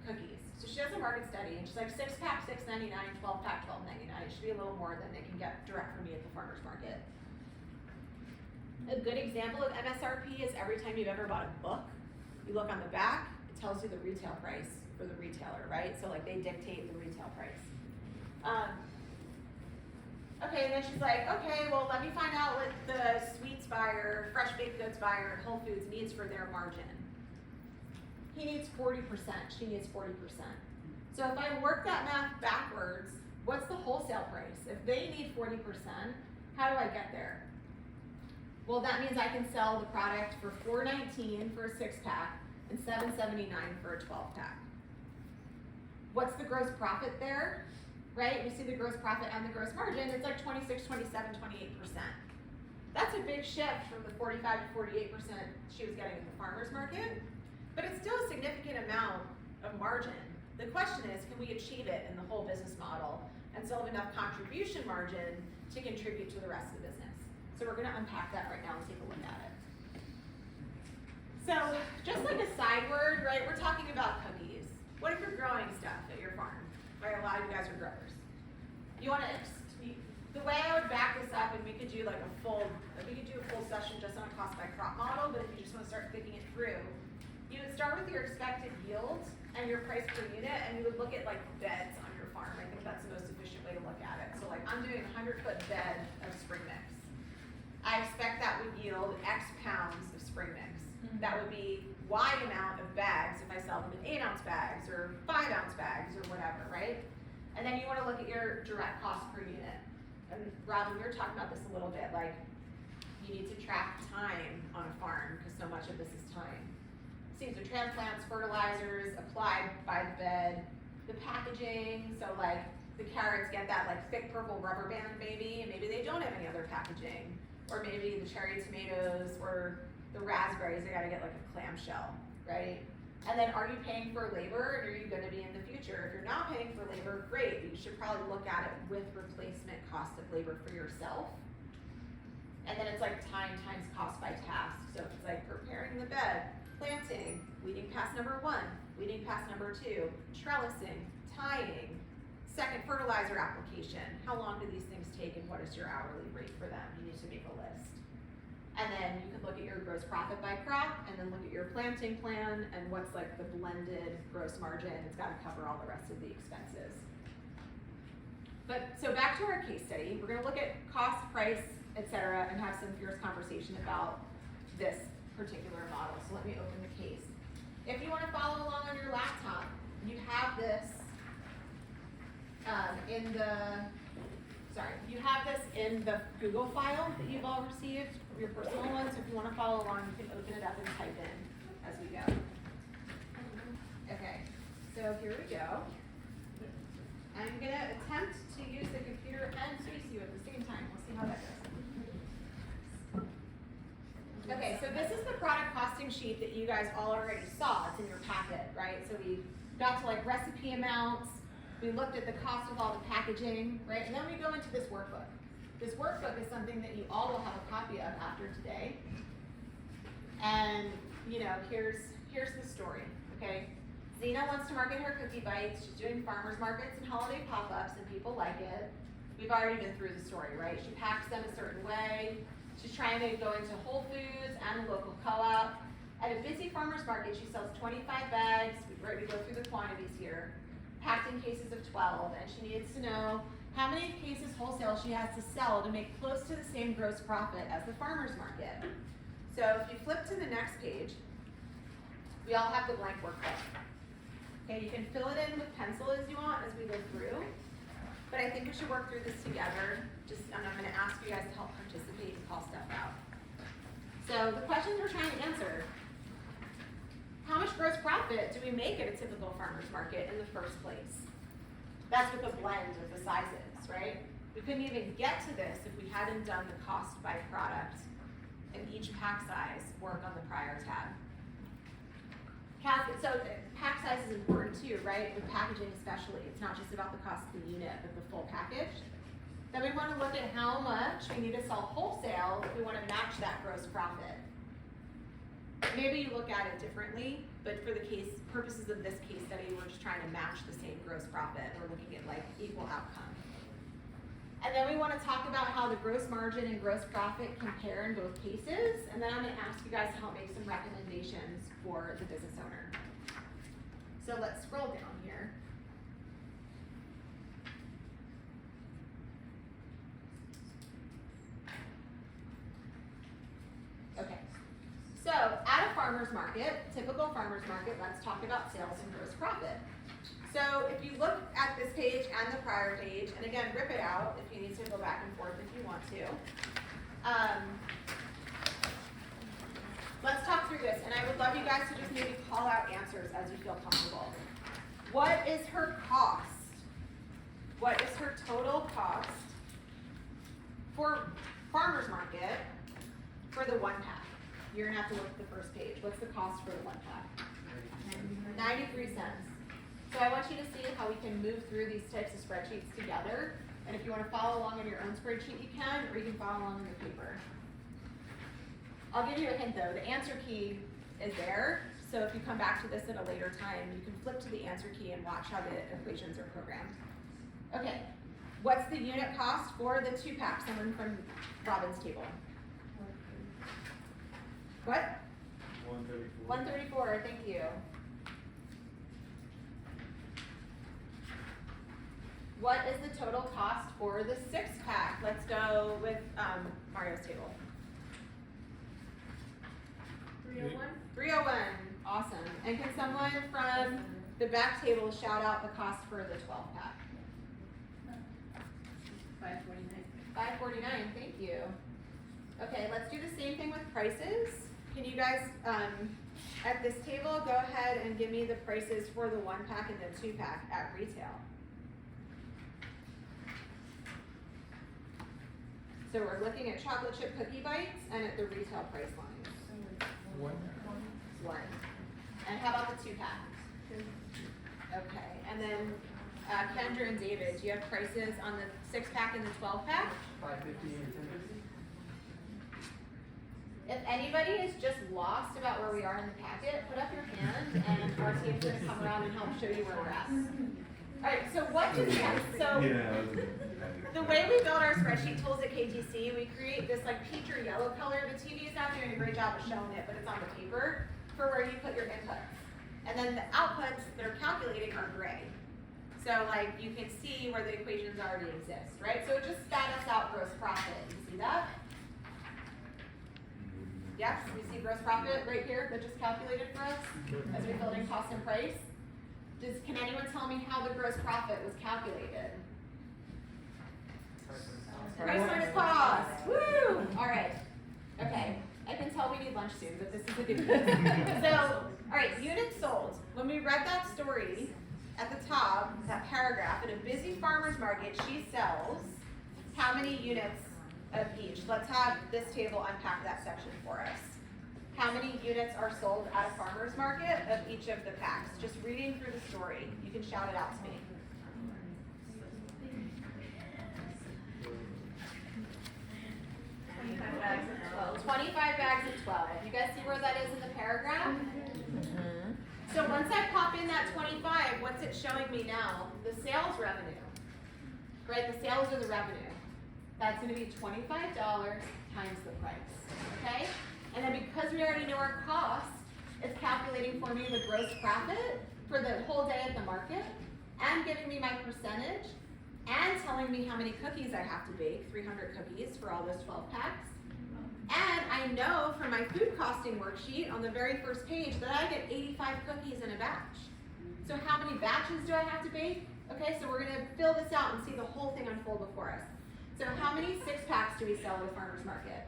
cookies? So she does a market study and she's like 6 pack $6.99, 12 pack $12.99. It should be a little more than they can get direct from me at the farmer's market. A good example of MSRP is every time you've ever bought a book, you look on the back, it tells you the retail price for the retailer, right? So like they dictate the retail price. Okay, and then she's like, okay, well let me find out what the sweets buyer, fresh baked goods buyer at Whole Foods needs for their margin. He needs 40%, she needs 40%. So if I work that math backwards, what's the wholesale price? If they need 40%, how do I get there? Well, that means I can sell the product for $4.19 for a 6-pack and $7.79 for a 12-pack. What's the gross profit there? Right? We see the gross profit and the gross margin. It's like 26, 27, 28%. That's a big shift from the 45 to 48% she was getting in the farmer's market, but it's still a significant amount of margin. The question is, can we achieve it in the whole business model and still have enough contribution margin to contribute to the rest of the business? So we're gonna unpack that right now and take a look at it. So just like a side word, right, we're talking about cookies. What if you're growing stuff at your farm? Right, a lot of you guys are growers. You wanna, the way I would back this up, and we could do like a full session just on a cost by crop model, but if you just wanna start thinking it through, you would start with your expected yield and your price per unit, and you would look at like beds on your farm. I think that's the most efficient way to look at it. So like I'm doing a 100-foot bed of spring mix. I expect that would yield X pounds of spring mix. That would be Y amount of bags if I sell them in 8-ounce bags or 5-ounce bags or whatever, right? And then you wanna look at your direct cost per unit. And Robin, we were talking about this a little bit, like you need to track time on a farm because so much of this is time. Seeds or transplants, fertilizers, applied by the bed, the packaging, so like the carrots get that like thick purple rubber band maybe, and maybe they don't have any other packaging. Or maybe the cherry tomatoes or the raspberries, they gotta get like a clamshell, right? And then are you paying for labor, or are you gonna be in the future? If you're not paying for labor, great, but you should probably look at it with replacement cost of labor for yourself. And then it's like time times cost by task. So it's like preparing the bed, planting, weeding pass number 1, weeding pass number 2, trellising, tying, second fertilizer application. How long do these things take and what is your hourly rate for them? You need to make a list. And then you can look at your gross profit by crop and then look at your planting plan and what's like the blended gross margin. It's gotta cover all the rest of the expenses. But so back to our case study, we're gonna look at cost, price, etc., and have some fierce conversation about this particular model. So let me open the case. If you wanna follow along on your laptop, you have this you have this in the Google file that you've all received, your personal one, so if you want to follow along, you can open it up and type in as we go. Okay, so here we go. I'm gonna attempt to use the computer and face you at the same time. We'll see how that goes. Okay, so this is the product costing sheet that you guys all already saw. It's in your packet, right? So we got to like recipe amounts. We looked at the cost of all the packaging, right? And then we go into this workbook. This workbook is something that you all will have a copy of after today. And, you know, here's the story, okay? Zena wants to market her cookie bites. She's doing farmers markets and holiday pop-ups and people like it. We've already been through the story, right? She packs them a certain way. She's trying to go into Whole Foods and a local co-op. At a busy farmers market, she sells 25 bags. We go through the quantities here. packed in cases of 12, and she needs to know how many cases wholesale she has to sell to make close to the same gross profit as the farmer's market. So if you flip to the next page, we all have the blank workbook. Okay, you can fill it in with pencil as you want as we go through, but I think we should work through this together. And I'm gonna ask you guys to help participate and call stuff out. So the questions we're trying to answer: how much gross profit do we make at a typical farmer's market in the first place? That's with a blend of the sizes, right? We couldn't even get to this if we hadn't done the cost by product and each pack size work on the prior tab. So pack size is important too, right? With packaging especially, it's not just about the cost of the unit, but the full package. Then we want to look at how much we need to sell wholesale if we want to match that gross profit. Maybe you look at it differently, but for the purposes of this case study, we're just trying to match the same gross profit. We're looking at like equal outcome. And then we want to talk about how the gross margin and gross profit compare in both cases. And then I'm going to ask you guys to help make some recommendations for the business owner. So let's scroll down here. Okay. So at a farmer's market, typical farmer's market, let's talk about sales and gross profit. So if you look at this page and the prior page, and again, rip it out if you need to go back and forth if you want to. Let's talk through this, and I would love you guys to just maybe call out answers as you feel comfortable. What is her cost? What is her total cost for farmer's market for the one pack? You're gonna have to look at the first page. What's the cost for the one pack? 93 cents. So I want you to see how we can move through these types of spreadsheets together. And if you want to follow along on your own spreadsheet, you can, or you can follow along on the paper. I'll give you a hint though. The answer key is there. So if you come back to this at a later time, you can flip to the answer key and watch how the equations are programmed. Okay, what's the unit cost for the 2-pack? Someone from Robin's table. What? 134. 134, thank you. What is the total cost for the 6-pack? Let's go with Mario's table. 301? 301, awesome. And can someone from the back table shout out the cost for the 12-pack? $5.49, thank you. Okay, let's do the same thing with prices. Can you guys, at this table, go ahead and give me the prices for the 1-pack and the 2-pack at retail. So we're looking at chocolate chip cookie bites and at the retail price lines. One. And how about the 2-pack? Okay, and then Kendra and David, do you have prices on the 6-pack and the 12-pack? $5.50 and $10.50. If anybody is just lost about where we are in the packet, put up your hand and our team's gonna come around and help show you where we're at. Alright, so what do we have? So the way we build our spreadsheet tools at KTC, we create this like peach or yellow color. The TV is not doing a great job of showing it, but it's on the paper for where you put your inputs. And then the outputs that are calculating are gray. So like you can see where the equations already exist, right? So it just spat us out gross profit. You see that? Yes, we see gross profit right here that just calculated for us as we filled in cost and price. Can anyone tell me how the gross profit was calculated? Price minus cost. Woo! All right. Okay. I can tell we need lunch soon, but this is a good news. So, all right, units sold. When we read that story at the top, that paragraph, at a busy farmer's market, she sells how many units of each? Let's have this table unpack that section for us. How many units are sold at a farmer's market of each of the packs? Just reading through the story. You can shout it out to me. 25 bags of 12. 25 bags of 12. You guys see where that is in the paragraph? So once I pop in that 25, what's it showing me now? The sales revenue. Right, the sales are the revenue. That's gonna be $25 times the price, okay? And then because we already know our cost, it's calculating for me the gross profit for the whole day at the market. and giving me my percentage, and telling me how many cookies I have to bake, 300 cookies for all those 12 packs. And I know from my food costing worksheet on the very first page that I get 85 cookies in a batch. So how many batches do I have to bake? Okay, so we're gonna fill this out and see the whole thing unfold before us. So how many 6-packs do we sell at a farmer's market?